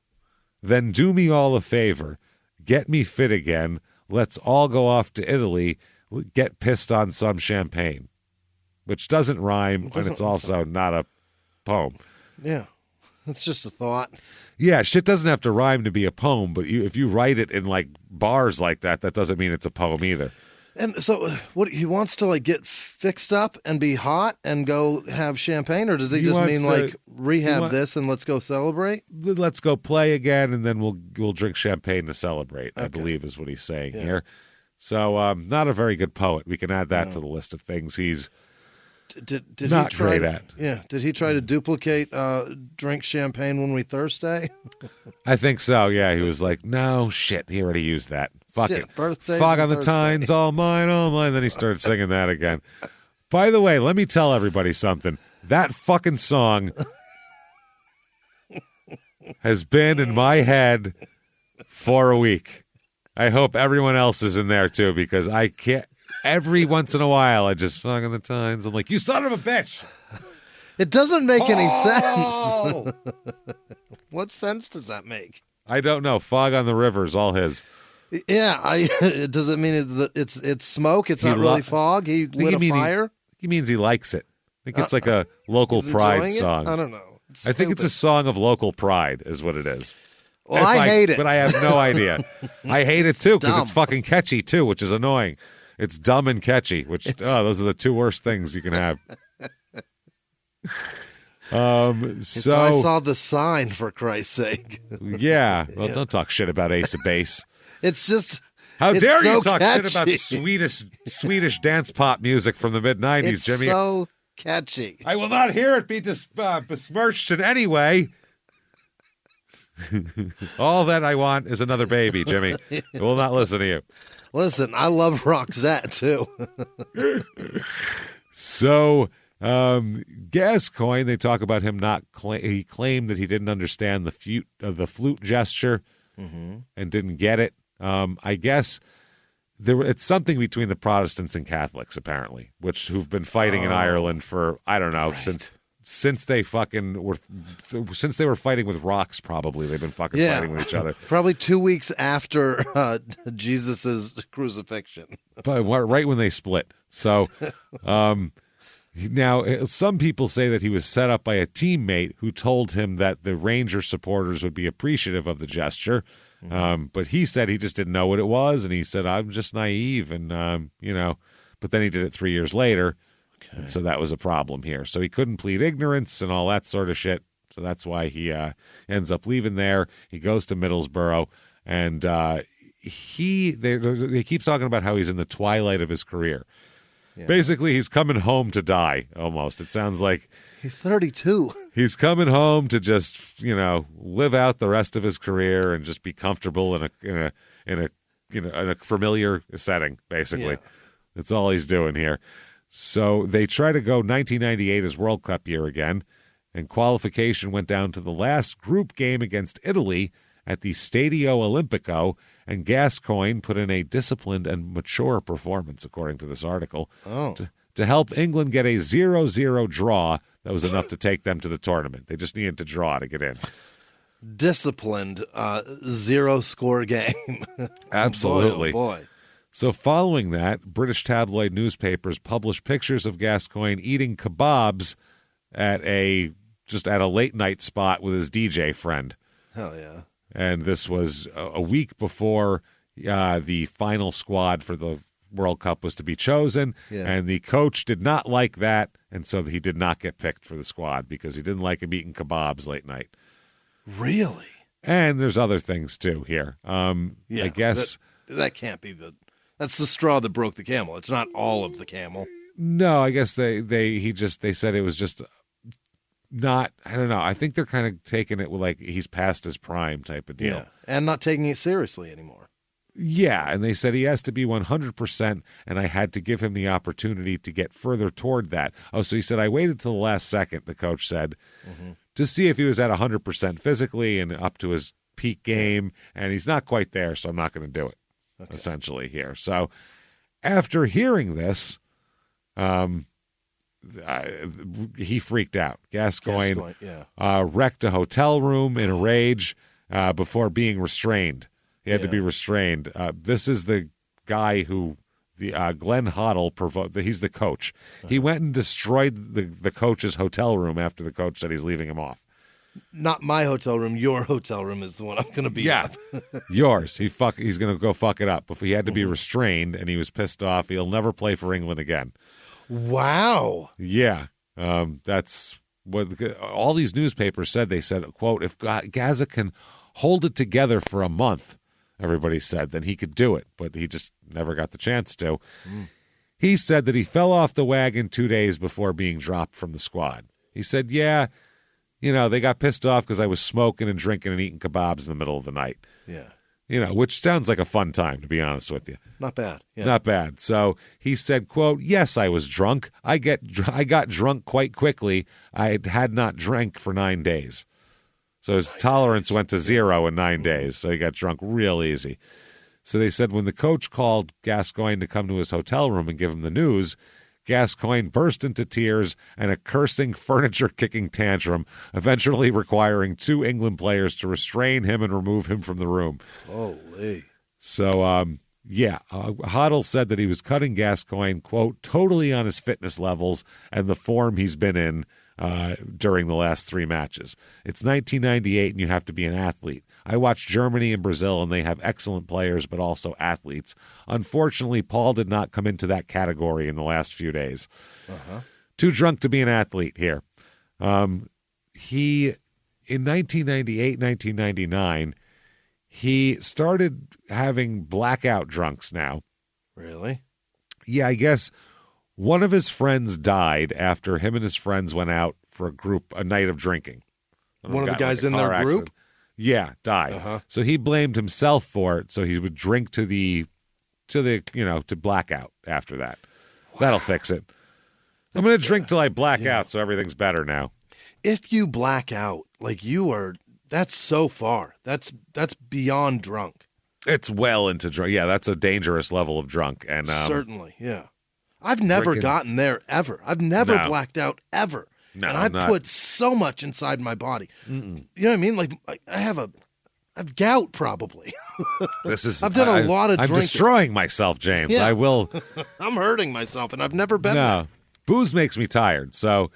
Then do me all a favor. Get me fit again. Let's all go off to Italy, get pissed on some champagne. Which doesn't rhyme, and it's also not a poem. Yeah, it's just a thought. Yeah, shit doesn't have to rhyme to be a poem, but if you write it in like bars like that, that doesn't mean it's a poem either. And so, what he wants to like get fixed up and be hot and go have champagne, or does he just mean like rehab this and let's go celebrate? Let's go play again, and then we'll drink champagne to celebrate. Okay. I believe is what he's saying here. So, not a very good poet. We can add that to the list of things he's. Did not he try great at. Yeah. Did he try to duplicate drink champagne when we Thursday? I think so, yeah. He was like, no, shit, he already used that. Fuck it. Fog on the Tynes, all mine, all mine. Then he started singing that again. By the way, let me tell everybody something. That fucking song has been in my head for a week. I hope everyone else is in there too, because I can't. Every once in a while, I just fog on the Tynes. I'm like, you son of a bitch. It doesn't make any sense. What sense does that make? I don't know. Fog on the River is all his. Yeah, does it mean it's smoke? It's not really fog? He lit a fire? He means he likes it. I think it's like a local pride song. I don't know. I think it's a song of local pride is what it is. Well, I hate it. But I have no idea. I hate it too because it's fucking catchy too, which is annoying. It's dumb and catchy, which those are the two worst things you can have. So I saw the sign, for Christ's sake. Yeah. Well, don't talk shit about Ace of Base. It's just how dare so you talk catchy. shit about Swedish dance pop music from the mid-'90s, it's Jimmy. So catchy. I will not hear it be besmirched in any way. All that I want is another baby, Jimmy. I will not listen to you. Listen, I love Roxette too. So, Gascoigne, they talk about him he claimed that he didn't understand the flute gesture and didn't get it. I guess it's something between the Protestants and Catholics, apparently, who've been fighting in Ireland for, I don't know, since they were fighting with rocks, probably they've been fucking fighting with each other. Probably 2 weeks after Jesus's crucifixion. But right when they split. So now some people say that he was set up by a teammate who told him that the Ranger supporters would be appreciative of the gesture. But he said he just didn't know what it was, and he said, I'm just naive, and but then he did it 3 years later. Okay. And so that was a problem here. So he couldn't plead ignorance and all that sort of shit. So that's why he ends up leaving there. He goes to Middlesbrough, and they keep talking about how he's in the twilight of his career. Yeah. Basically, he's coming home to die, almost. It sounds like he's 32. He's coming home to just, live out the rest of his career and just be comfortable in a familiar setting, basically. Yeah. That's all he's doing here. So they try to go 1998 as World Cup year again, and qualification went down to the last group game against Italy at the Stadio Olimpico, and Gascoigne put in a disciplined and mature performance, according to this article, to help England get a 0-0 draw that was enough to take them to the tournament. They just needed to draw to get in. Disciplined, 0-score game. Absolutely. Boy, oh boy. So following that, British tabloid newspapers published pictures of Gascoigne eating kebabs at a late night spot with his DJ friend. Hell yeah. And this was a week before the final squad for the World Cup was to be chosen. Yeah. And the coach did not like that, and so he did not get picked for the squad because he didn't like him eating kebabs late night. Really? And there's other things too here. I guess that can't be that's the straw that broke the camel. It's not all of the camel. No, I guess they said it was just not. I don't know. I think they're kind of taking it like he's past his prime type of deal, and not taking it seriously anymore. Yeah, and they said he has to be 100%, and I had to give him the opportunity to get further toward that. Oh, so he said, I waited till the last second, the coach said, to see if he was at 100% physically and up to his peak game, and he's not quite there, so I'm not going to do it, essentially, here. So after hearing this, he freaked out. Gascoigne wrecked a hotel room in a rage before being restrained. He had to be restrained. This is the guy who Glenn Hoddle provoked. He's the coach. He went and destroyed the coach's hotel room after the coach said he's leaving him off. Not my hotel room. Your hotel room is the one I'm going to be up. Yours. He's going to go fuck it up. If he had to be restrained and he was pissed off, he'll never play for England again. Wow. Yeah. That's what all these newspapers said. They said, quote, if Gazza can hold it together for a month, everybody said, then he could do it, but he just never got the chance to. He said that he fell off the wagon 2 days before being dropped from the squad. He said, they got pissed off because I was smoking and drinking and eating kebabs in the middle of the night. Yeah. Which sounds like a fun time, to be honest with you. Not bad. Yeah. Not bad. So he said, quote, yes, I was drunk. I got drunk quite quickly. I had not drank for 9 days. So his tolerance went to 0 in 9 days, so he got drunk real easy. So they said when the coach called Gascoigne to come to his hotel room and give him the news, Gascoigne burst into tears and a cursing, furniture-kicking tantrum, eventually requiring 2 England players to restrain him and remove him from the room. Holy. So, Hoddle said that he was cutting Gascoigne, quote, totally on his fitness levels and the form he's been in during the last 3 matches. It's 1998 and you have to be an athlete. I watched Germany and Brazil and they have excellent players but also athletes. Unfortunately, Paul did not come into that category in the last few days. Too drunk to be an athlete here. He, in 1998, 1999, he started having blackout drunks now. Really? Yeah, I guess one of his friends died after him and his friends went out for a night of drinking. One of the guys in their group? Yeah, died. So he blamed himself for it. So he would drink to blackout after that. Wow. That'll fix it. I'm going to drink till I black out so everything's better now. If you black out, like you are, that's so far. That's beyond drunk. It's well into drunk. Yeah, that's a dangerous level of drunk. And certainly, yeah. I've never gotten there ever. I've never blacked out ever. No, and I put so much inside my body. You know what I mean? Like I have gout probably. I've done a lot of drinking. I'm destroying myself, James. Yeah. I will. I'm hurting myself, and I've never been there. Booze makes me tired. So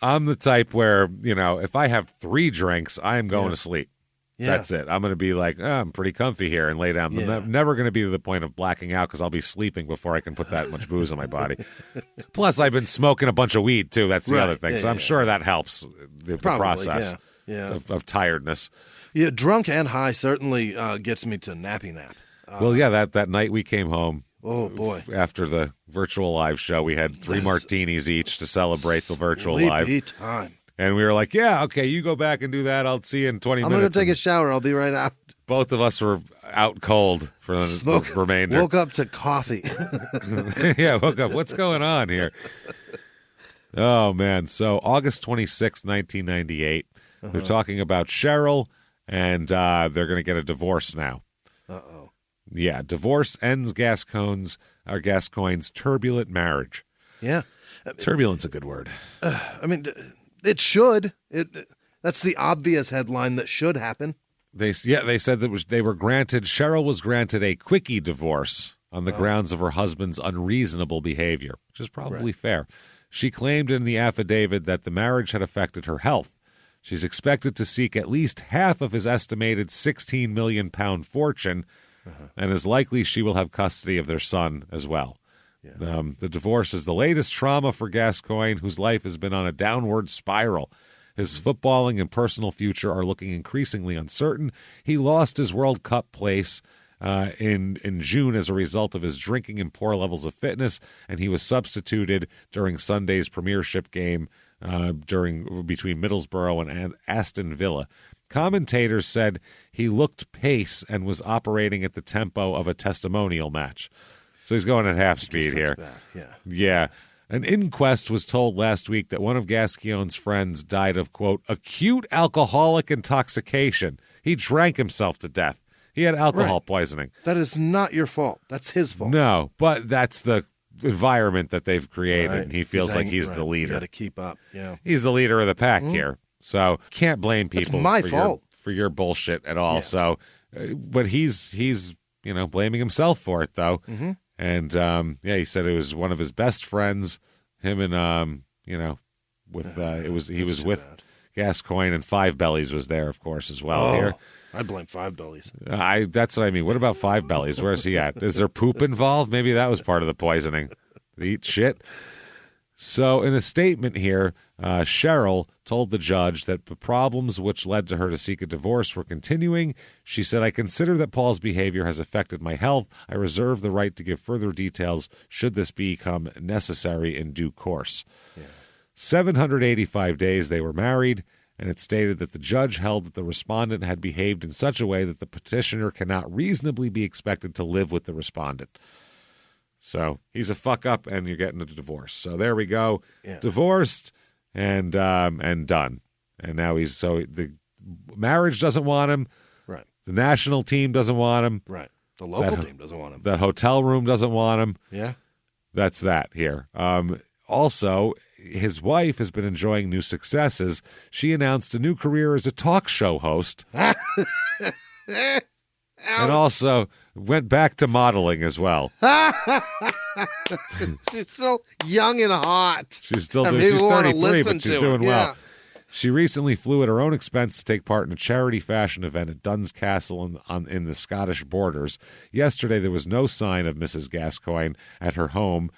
I'm the type where, if I have 3 drinks, I'm going to sleep. Yeah. That's it. I'm going to be like, I'm pretty comfy here and lay down. I'm never going to be to the point of blacking out because I'll be sleeping before I can put that much booze in my body. Plus, I've been smoking a bunch of weed, too. That's the other thing. So I'm sure that helps the process of tiredness. Yeah, drunk and high certainly gets me to nappy nap. That night we came home. Oh, boy. After the virtual live show, we had 3 martinis each to celebrate the virtual live. Time. And we were like, yeah, okay, you go back and do that. I'll see you in 20 minutes. I'm going to take a shower. I'll be right out. Both of us were out cold for the remainder. Woke up to coffee. Woke up. What's going on here? Oh, man. So August 26th, 1998, they're talking about Cheryl, and they're going to get a divorce now. Uh-oh. Yeah, divorce ends Gascoigne's turbulent marriage. Yeah. Turbulent's a good word. It should. That's the obvious headline that should happen. They said that Cheryl was granted a quickie divorce on the grounds of her husband's unreasonable behavior, which is probably fair. She claimed in the affidavit that the marriage had affected her health. She's expected to seek at least half of his estimated £16 million fortune, and is likely she will have custody of their son as well. Yeah. The divorce is the latest trauma for Gascoigne, whose life has been on a downward spiral. His footballing and personal future are looking increasingly uncertain. He lost his World Cup place in June as a result of his drinking and poor levels of fitness, and he was substituted during Sunday's Premiership game between Middlesbrough and Aston Villa. Commentators said he looked pace and was operating at the tempo of a testimonial match. So he's going at half speed here. Yeah. An inquest was told last week that one of Gascoigne's friends died of, quote, acute alcoholic intoxication. He drank himself to death. He had alcohol poisoning. That is not your fault. That's his fault. No, but that's the environment that they've created, and he feels like he's the leader. You got to keep up. Yeah, he's the leader of the pack here. So can't blame people. It's my fault for your bullshit at all. Yeah. So, but he's blaming himself for it though. Mm-hmm. And he said it was one of his best friends. Him and he was with Gascoigne, and Five Bellies was there, of course, as well. Here, I blame Five Bellies. That's what I mean. What about Five Bellies? Where's he at? Is there poop involved? Maybe that was part of the poisoning. They eat shit. So in a statement here, Cheryl told the judge that the problems which led to her to seek a divorce were continuing. She said, I consider that Paul's behavior has affected my health. I reserve the right to give further details should this become necessary in due course. 785 days they were married, and it stated that the judge held that the respondent had behaved in such a way that the petitioner cannot reasonably be expected to live with the respondent. So he's a fuck up, and you're getting a divorce. So there we go, divorced and done. And now the marriage doesn't want him. Right. The national team doesn't want him. Right. The local team doesn't want him. That hotel room doesn't want him. Yeah. That's that here. Also, his wife has been enjoying new successes. She announced a new career as a talk show host. And also went back to modeling as well. She's still young and hot. She's still doing. She's 33, but she's doing well. She recently flew at her own expense to take part in a charity fashion event at Duns Castle in the Scottish borders. Yesterday, there was no sign of Mrs. Gascoigne at her home.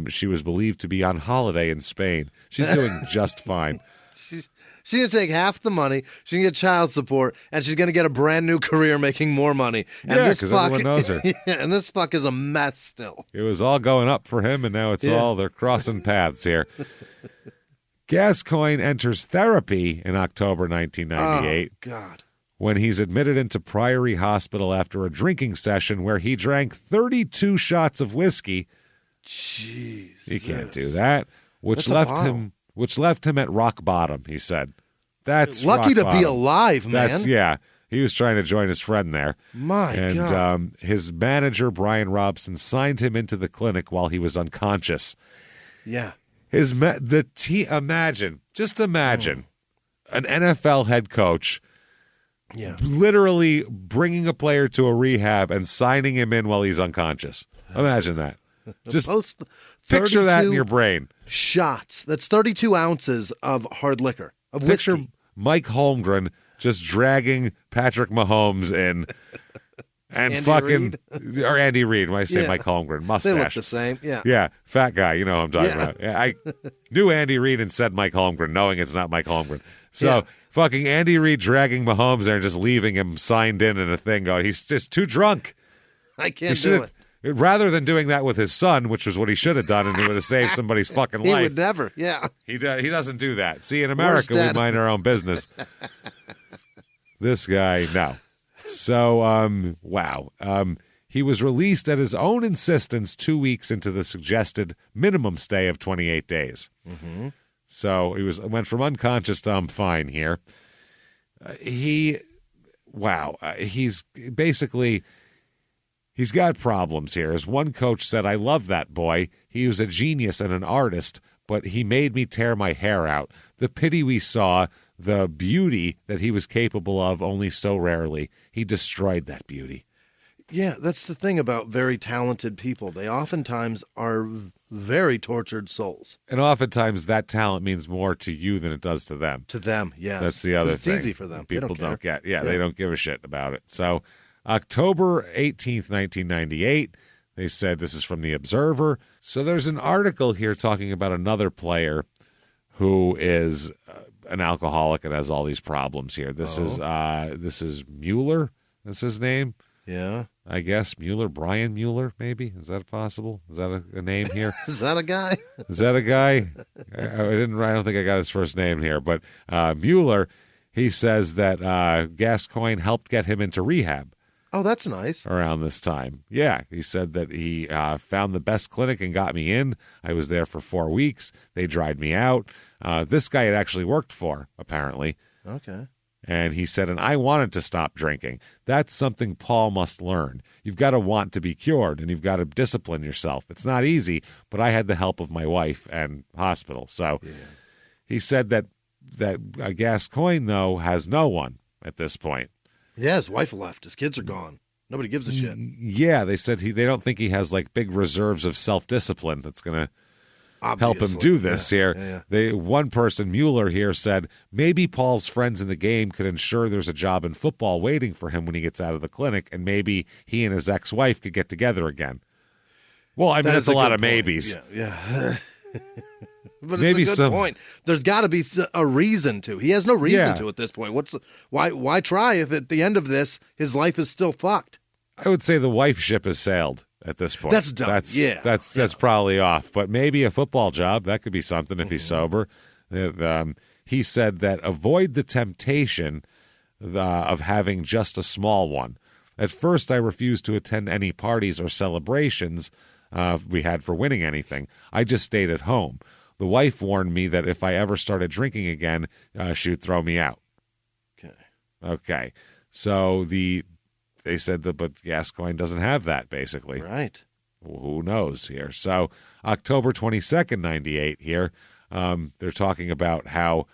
She was believed to be on holiday in Spain. She's doing just fine. She's going to take half the money. She's going to get child support, and she's going to get a brand new career making more money. And because everyone knows her. And this fuck is a mess still. It was all going up for him, and now they're crossing paths here. Gascoigne enters therapy in October 1998. Oh, God. When he's admitted into Priory Hospital after a drinking session where he drank 32 shots of whiskey. Jesus. He can't do that. Which left him at rock bottom, he said. That's lucky to be alive, man. He was trying to join his friend there. God. And his manager, Brian Robson, signed him into the clinic while he was unconscious. Yeah. Imagine an NFL head coach literally bringing a player to a rehab and signing him in while he's unconscious. Imagine that. Just picture that in your brain. Shots. That's 32 ounces of hard liquor, of whiskey. Picture Mike Holmgren just dragging Patrick Mahomes in. And Andy Reid. When I say Mike Holmgren, mustache. They look the same. Yeah, fat guy. You know what I'm talking about. Yeah, I knew Andy Reid and said Mike Holmgren, knowing it's not Mike Holmgren. So fucking Andy Reid dragging Mahomes there and just leaving him signed in a thing going, he's just too drunk. I can't do it. Rather than doing that with his son, which was what he should have done, and he would have saved somebody's fucking life. He would never. Yeah. He doesn't do that. See, in America, we mind our own business. This guy, no. So, wow. He was released at his own insistence 2 weeks into the suggested minimum stay of 28 days. Mm-hmm. So he went from unconscious to I'm fine here. He's got problems here. As one coach said, I love that boy. He was a genius and an artist, but he made me tear my hair out. The pity we saw, the beauty that he was capable of only so rarely. He destroyed that beauty. Yeah, that's the thing about very talented people. They oftentimes are very tortured souls. And oftentimes that talent means more to you than it does to them. To them, yeah. That's the other thing. It's easy for them. People don't get. Yeah, they don't give a shit about it. So October 18th, 1998, they said, this is from The Observer. So there's an article here talking about another player who is an alcoholic and has all these problems here. This is Mueller. That's his name. Yeah. I guess Brian Mueller, maybe. Is that possible? Is that a name here? Is that a guy? Is that a guy? I don't think I got his first name here, but Mueller, he says that Gascoigne helped get him into rehab. Oh, that's nice. Around this time. Yeah, he said that he found the best clinic and got me in. I was there for 4 weeks. They dried me out. This guy had actually worked for, apparently. Okay. And he said, and I wanted to stop drinking. That's something Paul must learn. You've got to want to be cured, and you've got to discipline yourself. It's not easy, but I had the help of my wife and hospital. So he said that Gascoigne, though, has no one at this point. Yeah, his wife left. His kids are gone. Nobody gives a shit. Yeah, they said they don't think he has like big reserves of self-discipline that's going to help him do this here. One person, Mueller here, said maybe Paul's friends in the game could ensure there's a job in football waiting for him when he gets out of the clinic, and maybe he and his ex-wife could get together again. Well, I mean, that's a lot of maybes. Yeah. But maybe it's a good point. There's got to be a reason to. He has no reason to at this point. Why try if at the end of this his life is still fucked? I would say the wife ship has sailed at this point. That's done. That's probably off. But maybe a football job, that could be something if he's sober. He said that avoid the temptation of having just a small one. At first, I refused to attend any parties or celebrations we had for winning anything. I just stayed at home. The wife warned me that if I ever started drinking again, she would throw me out. Okay. So they said that, but Gascoigne doesn't have that, basically. Right. Who knows here? So October 22nd, 98 here, they're talking about how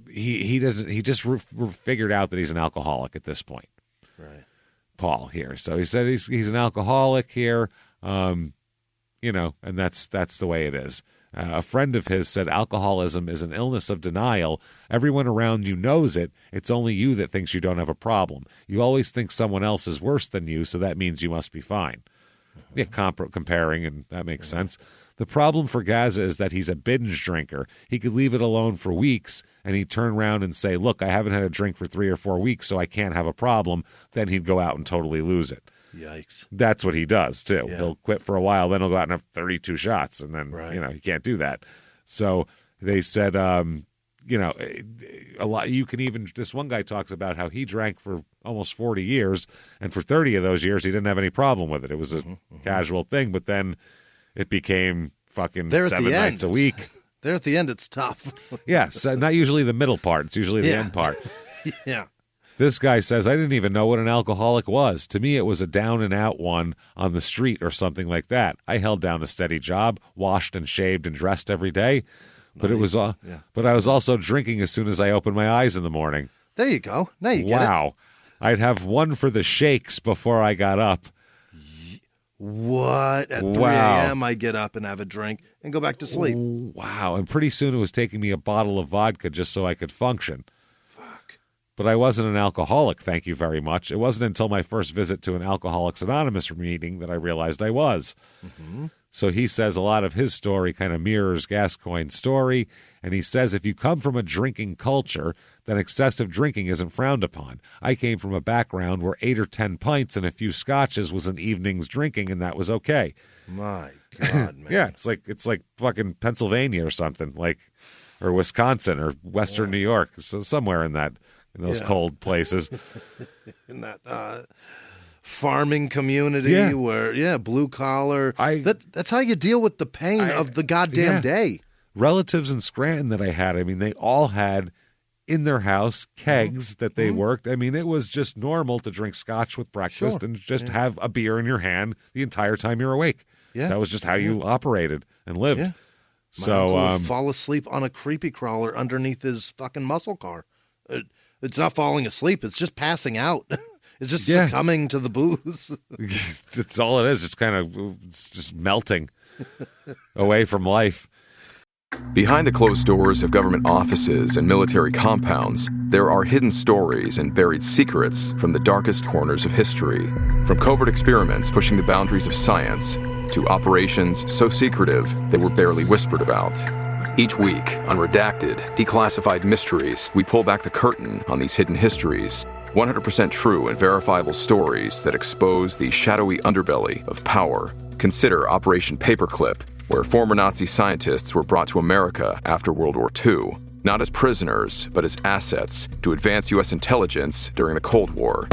he just figured out that he's an alcoholic at this point. Right. Paul here. So he said he's an alcoholic here, and that's the way it is. A friend of his said alcoholism is an illness of denial. Everyone around you knows it. It's only you that thinks you don't have a problem. You always think someone else is worse than you, so that means you must be fine. Yeah, comparing, and that makes sense. The problem for Gazza is that he's a binge drinker. He could leave it alone for weeks, and he'd turn around and say, look, I haven't had a drink for 3 or 4 weeks, so I can't have a problem. Then he'd go out and totally lose it. Yikes. That's what he does, too. Yeah. He'll quit for a while, then he'll go out and have 32 shots, and then, he can't do that. So they said, a lot. You can even, this one guy talks about how he drank for almost 40 years, and for 30 of those years, he didn't have any problem with it. It was a casual thing, but then it became fucking 7 nights a week. There at the end, it's tough. Yeah, so not usually the middle part. It's usually the end part. Yeah. This guy says, I didn't even know what an alcoholic was. To me, it was a down-and-out one on the street or something like that. I held down a steady job, washed and shaved and dressed every day, but but I was also drinking as soon as I opened my eyes in the morning. There you go. Now you get it. Wow. I'd have one for the shakes before I got up. What? At 3 a.m., I get up and have a drink and go back to sleep. Wow. And pretty soon it was taking me a bottle of vodka just so I could function. But I wasn't an alcoholic, thank you very much. It wasn't until my first visit to an Alcoholics Anonymous meeting that I realized I was. Mm-hmm. So he says a lot of his story kind of mirrors Gascoigne's story, and he says if you come from a drinking culture, then excessive drinking isn't frowned upon. I came from a background where 8 or 10 pints and a few scotches was an evening's drinking, and that was okay. My God, man. Yeah, it's like fucking Pennsylvania or something, or Wisconsin or Western New York, so somewhere in those cold places. In that farming community where, blue collar. That's how you deal with the pain of the goddamn day. Relatives in Scranton that I had, I mean, they all had in their house kegs that they worked. I mean, it was just normal to drink scotch with breakfast and just have a beer in your hand the entire time you're awake. Yeah. That was just how you operated and lived. Yeah. So, my uncle would fall asleep on a creepy crawler underneath his fucking muscle car. It's not falling asleep. It's just passing out. It's just succumbing to the booze. That's all it is. It's just melting away from life. Behind the closed doors of government offices and military compounds, there are hidden stories and buried secrets from the darkest corners of history. From covert experiments pushing the boundaries of science to operations so secretive they were barely whispered about. Each week on Redacted, Declassified Mysteries, we pull back the curtain on these hidden histories. 100% true and verifiable stories that expose the shadowy underbelly of power. Consider Operation Paperclip, where former Nazi scientists were brought to America after World War II, not as prisoners, but as assets to advance U.S. intelligence during the Cold War.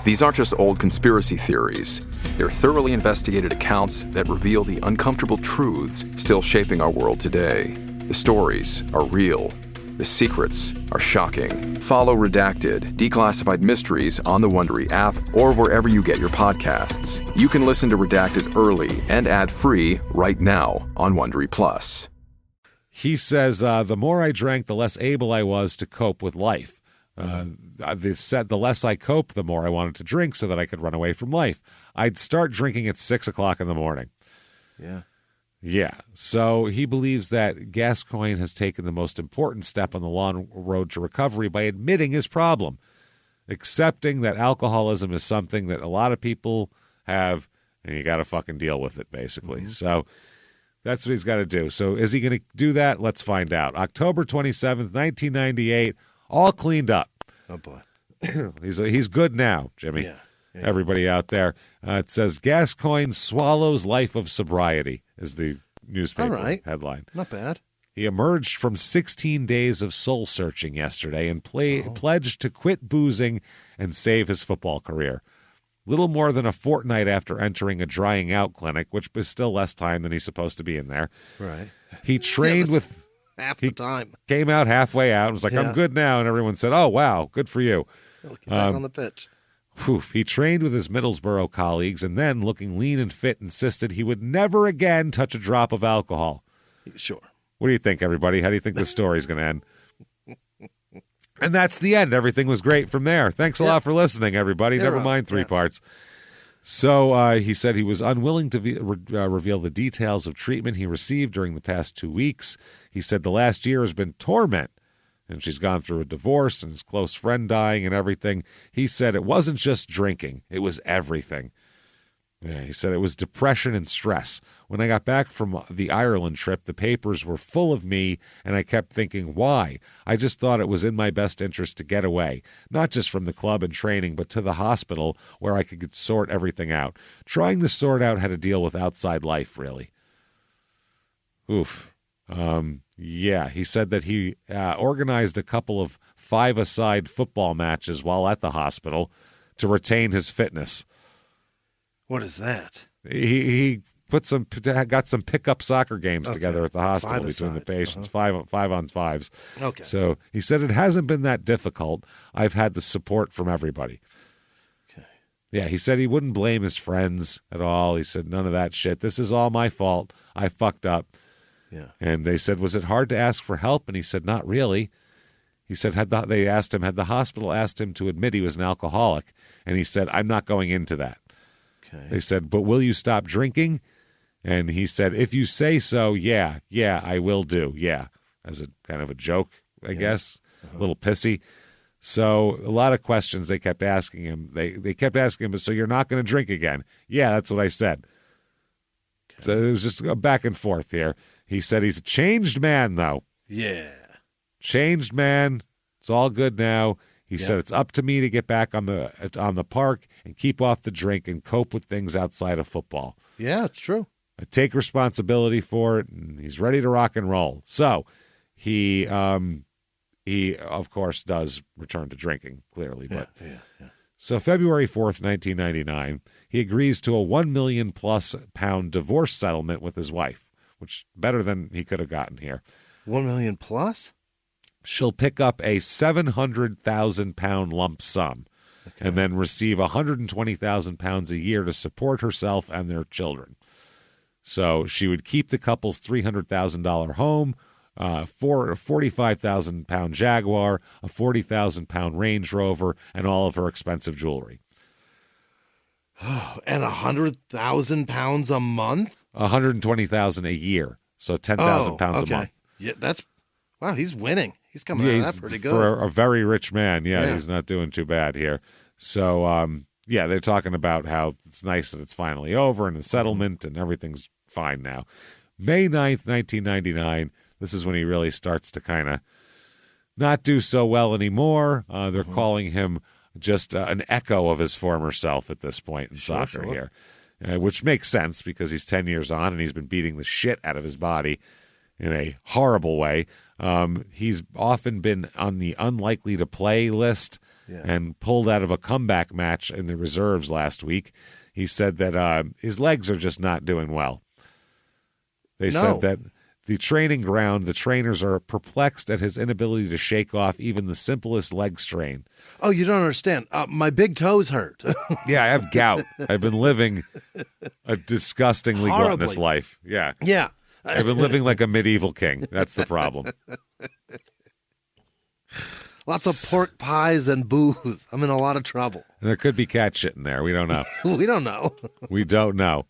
These aren't just old conspiracy theories. They're thoroughly investigated accounts that reveal the uncomfortable truths still shaping our world today. The stories are real. The secrets are shocking. Follow Redacted, Declassified Mysteries on the Wondery app or wherever you get your podcasts. You can listen to Redacted early and ad-free right now on Wondery Plus. He says, the more I drank, the less able I was to cope with life. They said the less I coped, the more I wanted to drink so that I could run away from life. I'd start drinking at 6 o'clock in the morning. Yeah. Yeah. So he believes that Gascoigne has taken the most important step on the long road to recovery by admitting his problem, accepting that alcoholism is something that a lot of people have, and you got to fucking deal with it, basically. Mm-hmm. So that's what he's got to do. So is he going to do that? Let's find out. October 27th, 1998, all cleaned up. Oh, boy. He's good now, Jimmy. Yeah. Everybody out there. It says Gascoigne swallows life of sobriety is the newspaper headline. Not bad. He emerged from 16 days of soul searching yesterday and pledged to quit boozing and save his football career. Little more than a fortnight after entering a drying out clinic, which is still less time than he's supposed to be in there. Right. He trained with half the time. Came out halfway out and was like, I'm good now. And everyone said, oh, wow, good for you. He'll get back on the pitch. He trained with his Middlesbrough colleagues and then, looking lean and fit, insisted he would never again touch a drop of alcohol. Sure. What do you think, everybody? How do you think this story's going to end? And that's the end. Everything was great from there. Thanks a lot for listening, everybody. Never mind three parts. So he said he was unwilling to reveal the details of treatment he received during the past 2 weeks. He said the last year has been torment. And she's gone through a divorce and his close friend dying and everything. He said it wasn't just drinking. It was everything. Yeah, he said it was depression and stress. When I got back from the Ireland trip, the papers were full of me, and I kept thinking, why? I just thought it was in my best interest to get away, not just from the club and training, but to the hospital where I could sort everything out. Trying to sort out how to deal with outside life, really. Oof. Yeah, he said that he organized a couple of five-a-side football matches while at the hospital to retain his fitness. What is that? He got some pickup soccer games together at the hospital between the patients, five on fives. Okay. So he said it hasn't been that difficult. I've had the support from everybody. Okay. Yeah, he said he wouldn't blame his friends at all. He said none of that shit. This is all my fault. I fucked up. Yeah. And they said, was it hard to ask for help? And he said, not really. He said, had the hospital asked him to admit he was an alcoholic? And he said, I'm not going into that. Okay. They said, but will you stop drinking? And he said, if you say so, yeah, I will do. Yeah. As a kind of a joke, I guess. A little pissy. So a lot of questions they kept asking him. They kept asking him, so you're not going to drink again? Yeah, that's what I said. Okay. So it was just a back and forth here. He said he's a changed man, though. Yeah. Changed man. It's all good now. He said it's up to me to get back on the park and keep off the drink and cope with things outside of football. Yeah, it's true. I take responsibility for it, and he's ready to rock and roll. So he of course does return to drinking, clearly. But So February 4th, 1999, he agrees to a £1 million+ divorce settlement with his wife, which better than he could have gotten here. $1 million+? She'll pick up a £700,000 lump sum and then receive £120,000 a year to support herself and their children. So she would keep the couple's $300,000 home, for a £45,000 Jaguar, a £40,000 Range Rover, and all of her expensive jewelry. And £100,000 a month? $120,000 a year, so £10,000 a month. Yeah, wow. He's winning. He's coming out of that pretty good. For a very rich man, he's not doing too bad here. So, they're talking about how it's nice that it's finally over and the settlement and everything's fine now. May 9th, 1999, this is when he really starts to kind of not do so well anymore. They're calling him just an echo of his former self at this point in soccer here, which makes sense because he's 10 years on and he's been beating the shit out of his body in a horrible way. He's often been on the unlikely to play list and pulled out of a comeback match in the reserves last week. He said that his legs are just not doing well. They said that the training ground, the trainers are perplexed at his inability to shake off even the simplest leg strain. Oh, you don't understand. My big toes hurt. Yeah, I have gout. I've been living a disgustingly gluttonous life. Yeah. Yeah. I've been living like a medieval king. That's the problem. Lots of pork pies and booze. I'm in a lot of trouble. There could be cat shit in there. We don't know. We don't know. We don't know.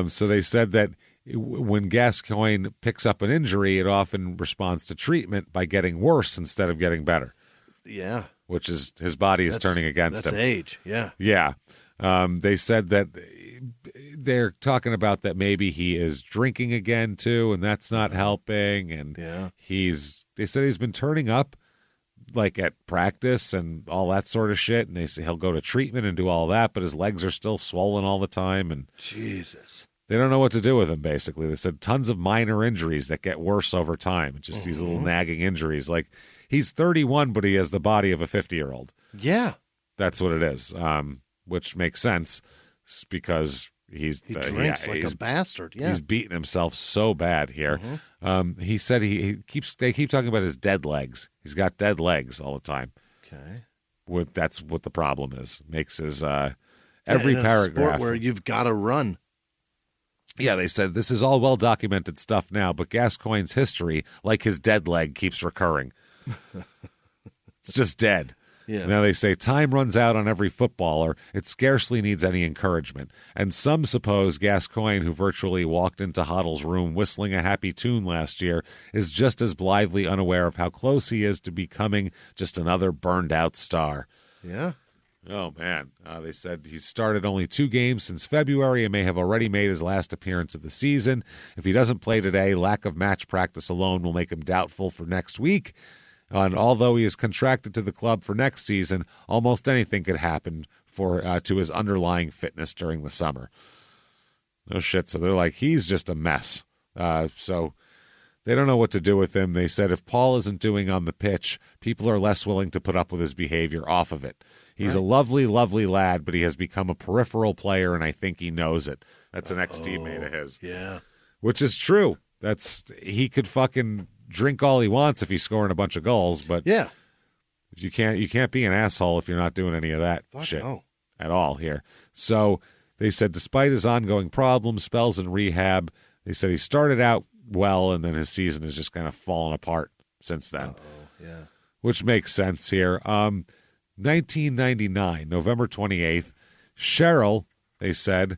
So they said that when Gascoigne picks up an injury, it often responds to treatment by getting worse instead of getting better. Yeah. Which is his body is turning against him. That's age, yeah. Yeah. They said that they're talking about that maybe he is drinking again, too, and that's not helping. And they said he's been turning up like at practice and all that sort of shit. And they say he'll go to treatment and do all that, but his legs are still swollen all the time. And Jesus. They don't know what to do with him, basically. They said tons of minor injuries that get worse over time. Just these little nagging injuries. Like, he's 31, but he has the body of a 50-year-old. Yeah. That's what it is, which makes sense because he drinks like a bastard. Yeah. He's beating himself so bad here. He said they keep talking about his dead legs. He's got dead legs all the time. Okay. That's what the problem is. Makes his every in a paragraph sport where you've got to run. Yeah, they said this is all well-documented stuff now, but Gascoigne's history, like his dead leg, keeps recurring. It's just dead. Yeah. Now they say time runs out on every footballer. It scarcely needs any encouragement. And some suppose Gascoigne, who virtually walked into Hoddle's room whistling a happy tune last year, is just as blithely unaware of how close he is to becoming just another burned-out star. Yeah. Oh, man. They said he's started only 2 games since February and may have already made his last appearance of the season. If he doesn't play today, lack of match practice alone will make him doubtful for next week. And although he is contracted to the club for next season, almost anything could happen to his underlying fitness during the summer. No shit. So they're like, he's just a mess. So they don't know what to do with him. They said if Paul isn't doing on the pitch, people are less willing to put up with his behavior off of it. He's a lovely, lovely lad, but he has become a peripheral player, and I think he knows it. That's an ex-teammate of his. Yeah. Which is true. He could fucking drink all he wants if he's scoring a bunch of goals, but yeah, you can't be an asshole if you're not doing any of that shit at all here. So they said despite his ongoing problems, spells in rehab, they said he started out well, and then his season has just kind of fallen apart since then. Yeah. Which makes sense here. 1999, November 28th, Cheryl, they said,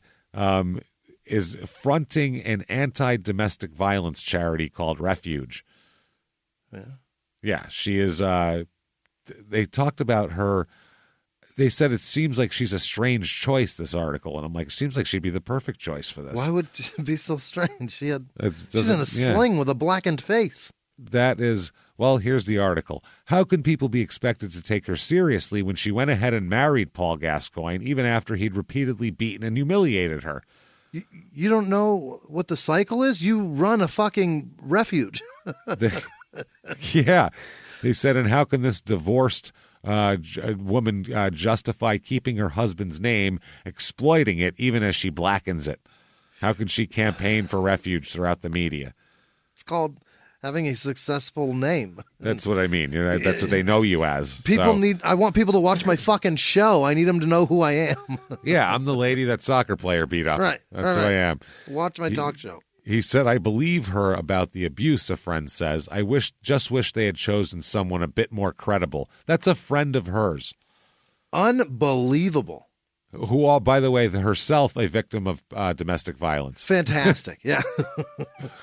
is fronting an anti-domestic violence charity called Refuge. Yeah. Yeah, she is. They talked about her. They said it seems like she's a strange choice, this article. And I'm like, it seems like she'd be the perfect choice for this. Why would it be so strange? She's in a sling with a blackened face. That is, well, here's the article. How can people be expected to take her seriously when she went ahead and married Paul Gascoigne, even after he'd repeatedly beaten and humiliated her? You don't know what the cycle is? You run a fucking refuge. Yeah. They said, and how can this divorced woman justify keeping her husband's name, exploiting it, even as she blackens it? How can she campaign for refuge throughout the media? It's called having a successful name. That's what I mean. That's what they know you as. I want people to watch my fucking show. I need them to know who I am. Yeah, I'm the lady that soccer player beat up. Right. That's who I am. Watch my talk show. He said, I believe her about the abuse, a friend says. I just wish they had chosen someone a bit more credible. That's a friend of hers. Unbelievable. Who, by the way, herself a victim of domestic violence. Fantastic. Yeah.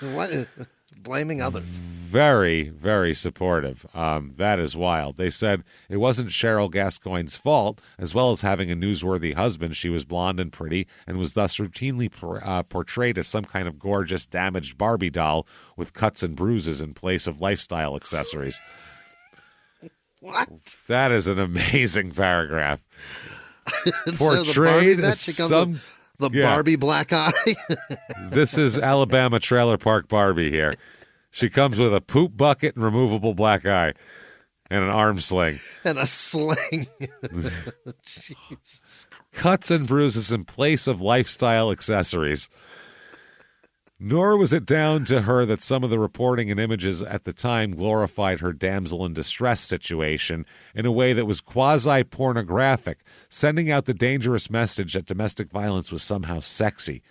What? blaming others. Very, very supportive. That is wild. They said it wasn't Cheryl Gascoigne's fault. As well as having a newsworthy husband, she was blonde and pretty and was thus routinely portrayed as some kind of gorgeous, damaged Barbie doll with cuts and bruises in place of lifestyle accessories. What? That is an amazing paragraph. Portrayed as some... The Barbie black eye. This is Alabama Trailer Park Barbie here. She comes with a poop bucket and removable black eye and an arm sling. And a sling. Jesus. Cuts and bruises in place of lifestyle accessories. Nor was it down to her that some of the reporting and images at the time glorified her damsel in distress situation in a way that was quasi-pornographic, sending out the dangerous message that domestic violence was somehow sexy.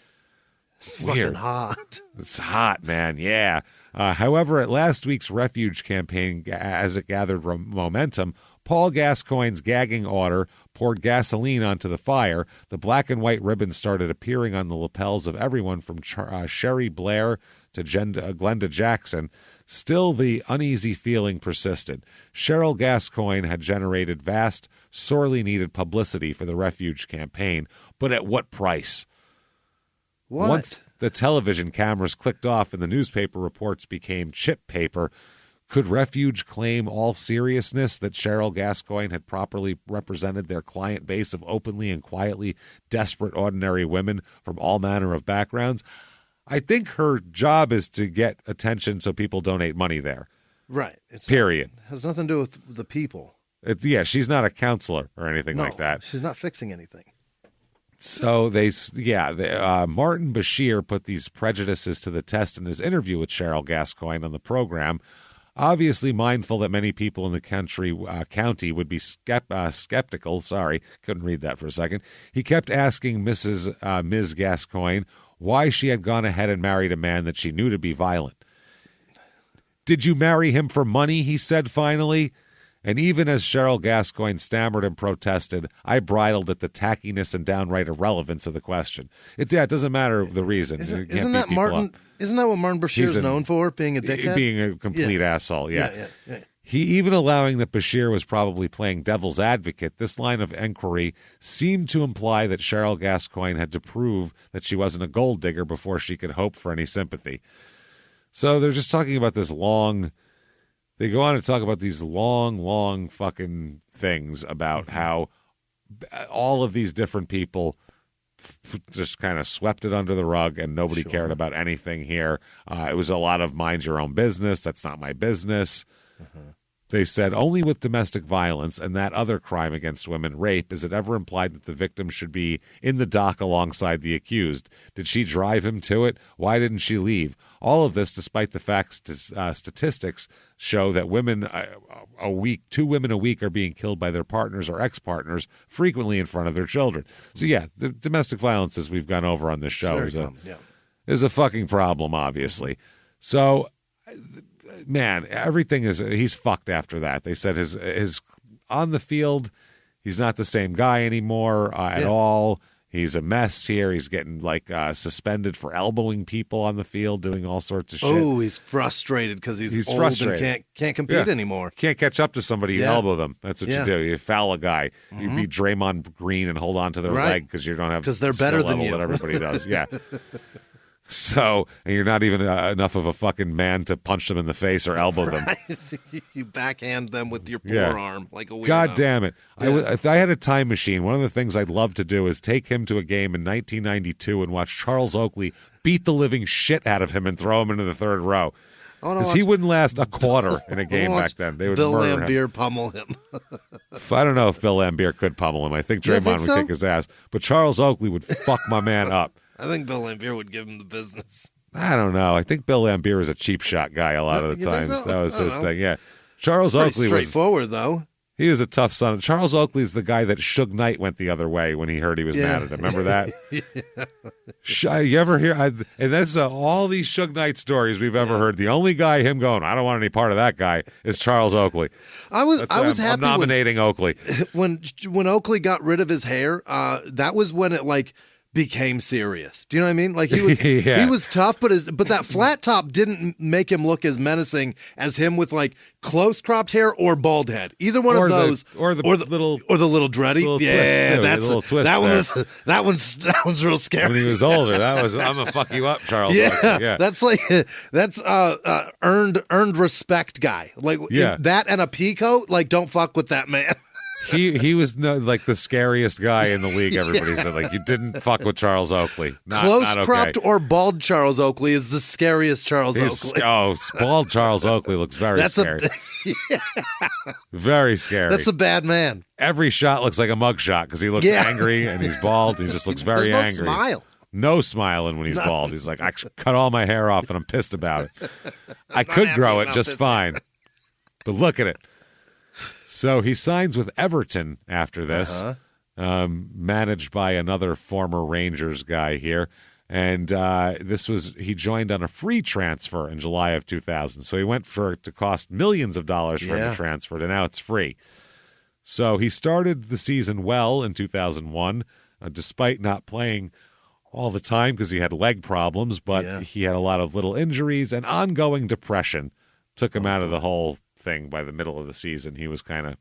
Weird. Fucking hot. It's hot, man, yeah. However, at last week's refuge campaign, as it gathered momentum, Paul Gascoigne's gagging order poured gasoline onto the fire. The black and white ribbons started appearing on the lapels of everyone from Sherry Blair to Glenda Jackson. Still, the uneasy feeling persisted. Cheryl Gascoigne had generated vast, sorely needed publicity for the refuge campaign, but at what price? What? Once the television cameras clicked off and the newspaper reports became chip paper, could Refuge claim all seriousness that Cheryl Gascoigne had properly represented their client base of openly and quietly desperate ordinary women from all manner of backgrounds? I think her job is to get attention so people donate money there. Right. Period. It has nothing to do with the people. She's not a counselor or anything like that. She's not fixing anything. So Martin Bashir put these prejudices to the test in his interview with Cheryl Gascoigne on the program, obviously mindful that many people in the county would be skeptical. Sorry, couldn't read that for a second. He kept asking Ms. Gascoigne why she had gone ahead and married a man that she knew to be violent. Did you marry him for money? He said finally. And even as Cheryl Gascoigne stammered and protested, I bridled at the tackiness and downright irrelevance of the question. It doesn't matter the reason. Isn't that what Martin Bashir is known for, being a dickhead? Being a complete asshole, yeah. He even allowing that Bashir was probably playing devil's advocate, this line of inquiry seemed to imply that Cheryl Gascoigne had to prove that she wasn't a gold digger before she could hope for any sympathy. So they're just talking about this long... They go on to talk about these long fucking things about how all of these different people just kind of swept it under the rug and nobody cared about anything here. It was a lot of mind your own business. That's not my business. They said only with domestic violence and that other crime against women, rape, is it ever implied that the victim should be in the dock alongside the accused. Did she drive him to it? Why didn't she leave? All of this, despite the fact statistics show that two women a week are being killed by their partners or ex-partners, frequently in front of their children. So yeah, the domestic violence, as we've gone over on this show, is a fucking problem, obviously. So, man, he's fucked after that. They said his on the field, he's not the same guy anymore at all. He's a mess here. He's getting suspended for elbowing people on the field, doing all sorts of shit. Oh, he's frustrated because he's old frustrated. And can't compete anymore. Can't catch up to somebody and elbow them. That's what you do. You foul a guy. You beat Draymond Green and hold on to their leg because you don't have they're better than you. That everybody does. Yeah. So, and you're not even enough of a fucking man to punch them in the face or elbow them. You backhand them with your forearm like a weirdo. God damn it. Yeah. If I had a time machine, one of the things I'd love to do is take him to a game in 1992 and watch Charles Oakley beat the living shit out of him and throw him into the third row. Because he wouldn't last a quarter in a game back then. They would Bill murder Laimbeer him. Pummel him. I don't know if Bill Laimbeer could pummel him. I think Draymond would kick his ass. But Charles Oakley would fuck my man up. I think Bill Laimbeer would give him the business. I don't know. I think Bill Laimbeer was a cheap shot guy a lot of the times. So? That was his thing. Yeah, Charles Oakley was straightforward though. He was a tough son. Charles Oakley is the guy that Suge Knight went the other way when he heard he was mad at him. Remember that? You ever hear? And that's all these Suge Knight stories we've ever heard. The only guy him going, I don't want any part of that guy, is Charles Oakley. I was happy. I'm nominating Oakley when Oakley got rid of his hair. That was when it became serious. Do you know what I mean? Like he was he was tough, but that flat top didn't make him look as menacing as him with like close cropped hair or bald head. Either one of those, or the little dready. Little yeah, that's a little twist. That one's real scary. When he was older, that was I'm gonna fuck you up, Charles. Yeah, yeah. that's earned respect guy. Like that and a pea coat. Like don't fuck with that man. He was like the scariest guy in the league. Everybody said like you didn't fuck with Charles Oakley. Close cropped or bald Charles Oakley is the scariest Charles Oakley. Oh, bald Charles Oakley looks very scary. Very scary. That's a bad man. Every shot looks like a mug shot because he looks angry and he's bald. He just looks very angry. Smile. No smiling when he's bald. He's like, I cut all my hair off and I'm pissed about it. I could grow it just fine, but look at it. So he signs with Everton after this, managed by another former Rangers guy here. And he joined on a free transfer in July of 2000. So he went to cost millions of dollars for him to transfer, and now it's free. So he started the season well in 2001, despite not playing all the time because he had leg problems, but he had a lot of little injuries and ongoing depression. Took him out of the whole thing by the middle of the season. He was kind of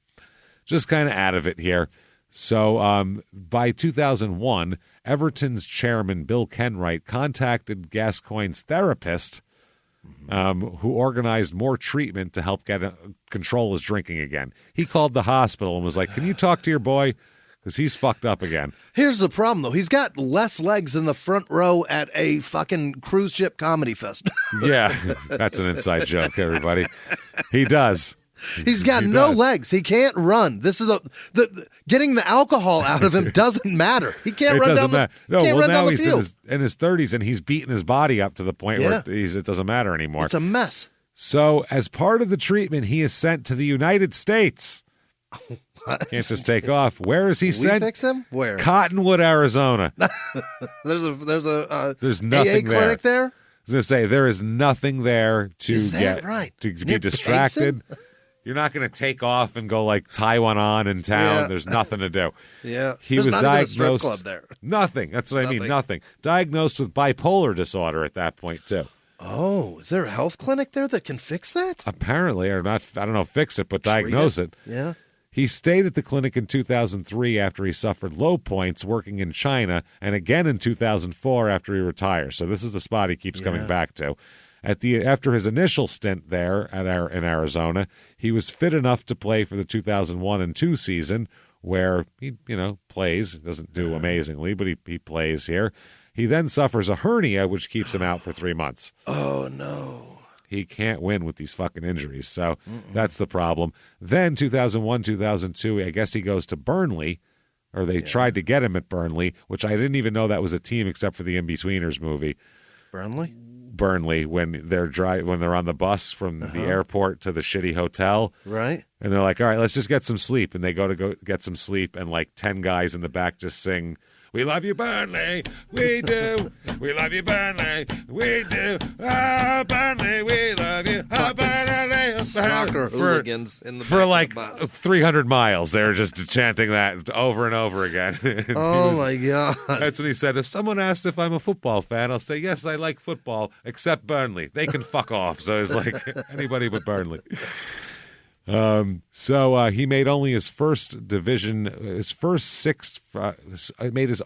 out of it here. So by 2001, Everton's chairman, Bill Kenwright, contacted Gascoigne's therapist, who organized more treatment to help control his drinking again. He called the hospital and was like, can you talk to your boy? Because he's fucked up again. Here's the problem, though. He's got less legs in the front row at a fucking cruise ship comedy fest. Yeah, that's an inside joke, everybody. He does. He's got no legs. He can't run. This is getting the alcohol out of him doesn't matter. He can't run down the field. He's in his 30s, and he's beating his body up to the point where it doesn't matter anymore. It's a mess. So as part of the treatment, he is sent to the United States. Can't just take off. Where is he sent? We fix him? Where? Cottonwood, Arizona. There's nothing AA clinic there? I was going to say, there is nothing there to be distracted. You're not going to take off and go like tie one on in town. Yeah. There's nothing to do. Yeah. He was not diagnosed. even a strip club there. Nothing. That's what I mean. Nothing. Diagnosed with bipolar disorder at that point too. Oh, is there a health clinic there that can fix that? Apparently, or not. I don't know, fix it, but diagnose it. Yeah. He stayed at the clinic in 2003 after he suffered low points working in China, and again in 2004 after he retires. So this is the spot he keeps coming back to. After his initial stint there in Arizona, he was fit enough to play for the 2001 and 2 season, where he plays. Doesn't do amazingly, but he plays here. He then suffers a hernia, which keeps him out for 3 months. Oh no. He can't win with these fucking injuries, so that's the problem. Then 2001, 2002, I guess he goes to Burnley, or they tried to get him at Burnley, which I didn't even know that was a team except for the In-Betweeners movie. Burnley, when they're on the bus from the airport to the shitty hotel, right? And they're like, all right, let's just get some sleep, and they go get some sleep, and like 10 guys in the back just sing, "We love you, Burnley, we do. We love you, Burnley, we do. Ah, Burnley, we love you. Ah, Burnley." Soccer hooligans in the back for like of the bus. 300 miles. They were just chanting that over and over again. My God. That's what he said. If someone asks if I'm a football fan, I'll say, yes, I like football, except Burnley. They can fuck off. So it's like anybody but Burnley. So he made only his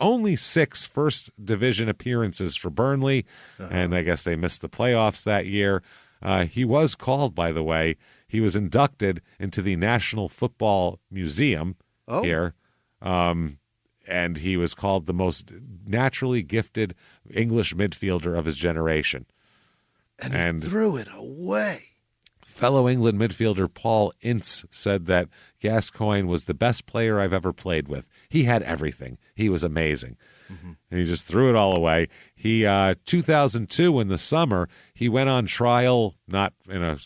only 6 first division appearances for Burnley, and I guess they missed the playoffs that year. He was called, by the way, he was inducted into the National Football Museum here, and he was called the most naturally gifted English midfielder of his generation. And he threw it away. Fellow England midfielder Paul Ince said that Gascoigne was the best player I've ever played with. He had everything. He was amazing. And he just threw it all away. He 2002 in the summer, he went on trial, not in a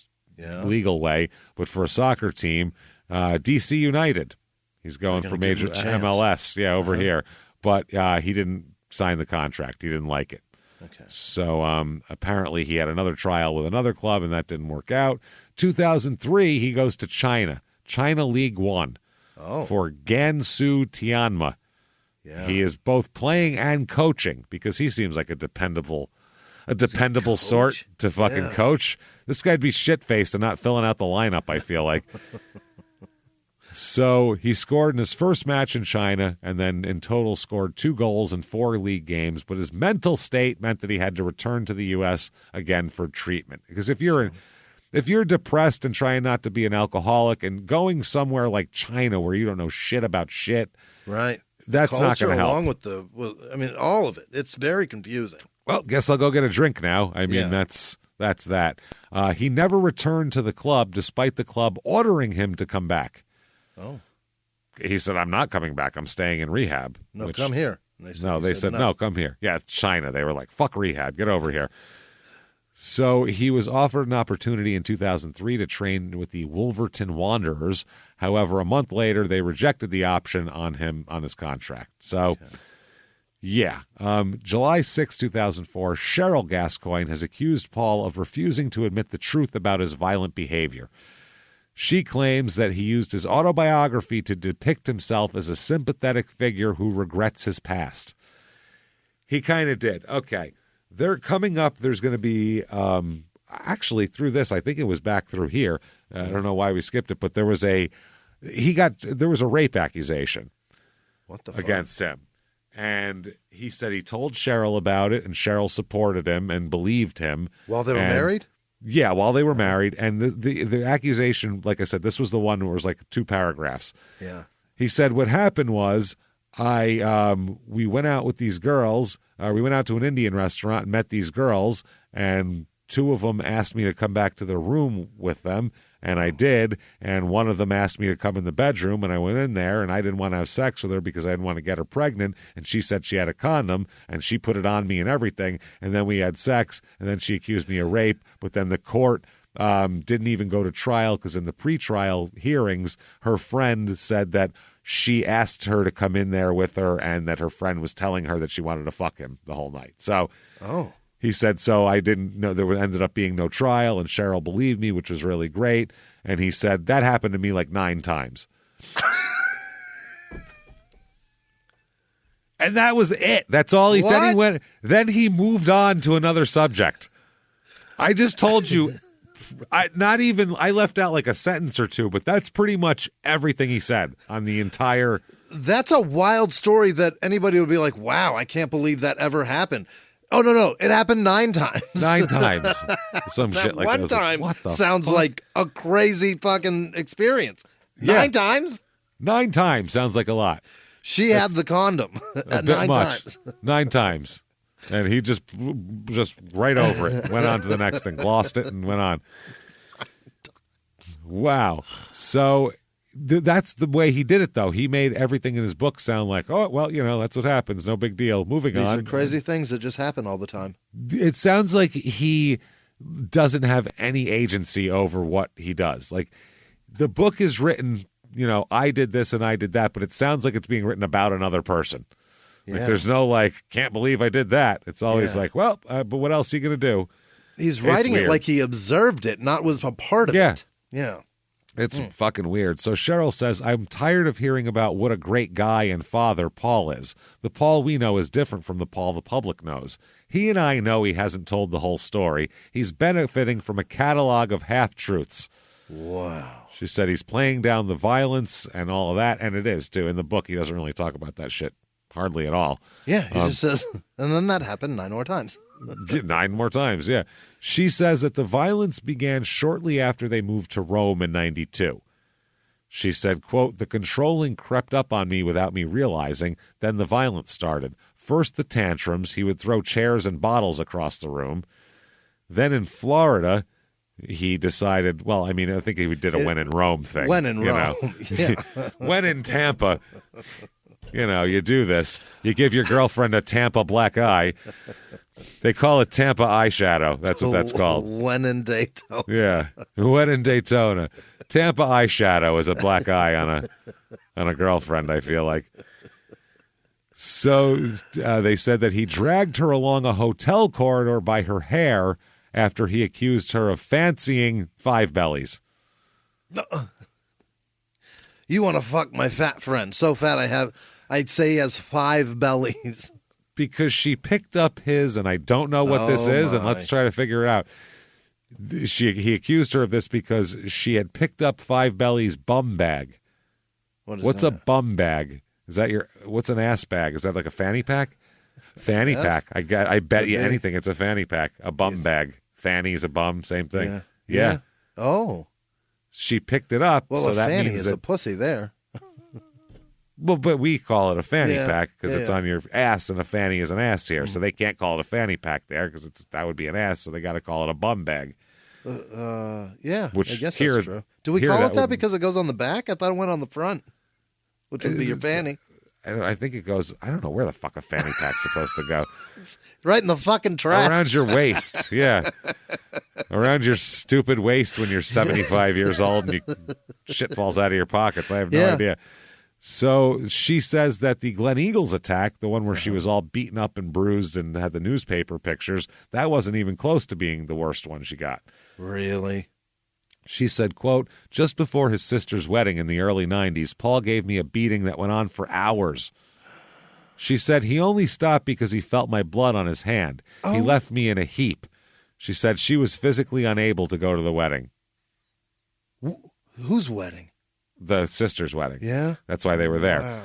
legal way, but for a soccer team, DC United. He's going for major MLS, over here. But he didn't sign the contract. He didn't like it. Okay. So apparently he had another trial with another club, and that didn't work out. 2003, he goes to China League One for Gansu Tianma. Yeah. He is both playing and coaching because he seems like a dependable sort to fucking coach. This guy'd be shit-faced and not filling out the lineup, I feel like. So he scored in his first match in China and then in total scored 2 goals in 4 league games. But his mental state meant that he had to return to the U.S. again for treatment. Because if you're depressed and trying not to be an alcoholic and going somewhere like China where you don't know shit about shit, right? That's not going to help. Along with all of it. It's very confusing. Well, guess I'll go get a drink now. I mean, that's that. He never returned to the club despite the club ordering him to come back. Oh. He said, I'm not coming back. I'm staying in rehab. No, come here. They said, no, come here. Yeah, it's China. They were like, fuck rehab. Get over here. So he was offered an opportunity in 2003 to train with the Wolverhampton Wanderers. However, a month later, they rejected the option on him on his contract. So, July 6, 2004, Cheryl Gascoigne has accused Paul of refusing to admit the truth about his violent behavior. She claims that he used his autobiography to depict himself as a sympathetic figure who regrets his past. He kind of did. Okay. They're coming up. There's going to be, actually through this, I think it was back through here. I don't know why we skipped it, but there was a rape accusation against him. And he said he told Cheryl about it and Cheryl supported him and believed him. While they were married? Yeah, while they were married. And the accusation, like I said, this was the one where it was like 2 paragraphs. Yeah. He said what happened was we went out with these girls. We went out to an Indian restaurant and met these girls, and 2 of them asked me to come back to their room with them, and I did. And one of them asked me to come in the bedroom, and I went in there, and I didn't want to have sex with her because I didn't want to get her pregnant. And she said she had a condom, and she put it on me and everything. And then we had sex, and then she accused me of rape. But then the court didn't even go to trial because in the pretrial hearings, her friend said that she asked her to come in there with her and that her friend was telling her that she wanted to fuck him the whole night. So he said, so I didn't know there ended up being no trial, and Cheryl believed me, which was really great. And he said, that happened to me like 9 times. And that was it. That's all he did. Then he moved on to another subject. I just told you, I left out like a sentence or 2, but that's pretty much everything he said on the entire. That's a wild story that anybody would be like, wow, I can't believe that ever happened. Oh, no. It happened 9 times. 9 times. Some shit like that. One time like, sounds fuck? like a crazy fucking experience. 9 times? 9 times sounds like a lot. She had the condom at 9 times. 9 times. And he just right over it. Went on to the next thing. Glossed it and went on. Wow. So that's the way he did it, though. He made everything in his book sound like, oh, well, that's what happens. No big deal. Moving on. These are crazy things that just happen all the time. It sounds like he doesn't have any agency over what he does. Like, the book is written, I did this and I did that, but it sounds like it's being written about another person. Like, there's no, can't believe I did that. It's always like, well, but what else are you going to do? He's writing it like he observed it, not was a part of it. Yeah. It's fucking weird. So Cheryl says, I'm tired of hearing about what a great guy and father Paul is. The Paul we know is different from the Paul the public knows. He and I know he hasn't told the whole story. He's benefiting from a catalog of half-truths. Wow. She said he's playing down the violence and all of that, and it is, too. In the book, he doesn't really talk about that shit. Hardly at all. Yeah, he just says, and then that happened 9 more times. 9 more times, yeah. She says that the violence began shortly after they moved to Rome in 92. She said, quote, the controlling crept up on me without me realizing, then the violence started. First the tantrums, he would throw chairs and bottles across the room. Then in Florida, he decided, I think he did a when in Rome thing. When in Rome, yeah. When in Tampa, you do this. You give your girlfriend a Tampa black eye. They call it Tampa eyeshadow. That's what that's called. When in Daytona. Yeah, when in Daytona. Tampa eyeshadow is a black eye on a girlfriend, I feel like. So they said that he dragged her along a hotel corridor by her hair after he accused her of fancying Five Bellies. You want to fuck my fat friend. So fat I'd say he has 5 bellies. Because she picked up his, and I don't know what this is, and let's try to figure it out. He accused her of this because she had picked up 5 bellies bum bag. What's a bum bag? Is that what's an ass bag? Is that like a fanny pack? Fanny pack. I bet you anything it's a fanny pack. A bum bag. Fanny is a bum, same thing. Yeah. Oh. She picked it up. Well, so a that fanny means is a pussy there. Well, but we call it a fanny pack because it's on your ass, and a fanny is an ass here. So they can't call it a fanny pack there because that would be an ass, so they got to call it a bum bag. Which I guess that's true. Do we call it that because it goes on the back? I thought it went on the front, which would be your fanny. I think it goes, I don't know where the fuck a fanny pack's supposed to go. Right in the fucking trash. Around your waist, yeah. Around your stupid waist when you're 75 years old and shit falls out of your pockets. I have no idea. So she says that the Glen Eagles attack, the one where she was all beaten up and bruised and had the newspaper pictures, that wasn't even close to being the worst one she got. Really? She said, quote, just before his sister's wedding in the early 90s, Paul gave me a beating that went on for hours. She said he only stopped because he felt my blood on his hand. Oh. He left me in a heap. She said she was physically unable to go to the wedding. Whose wedding? The sister's wedding. Yeah? That's why they were there. Wow.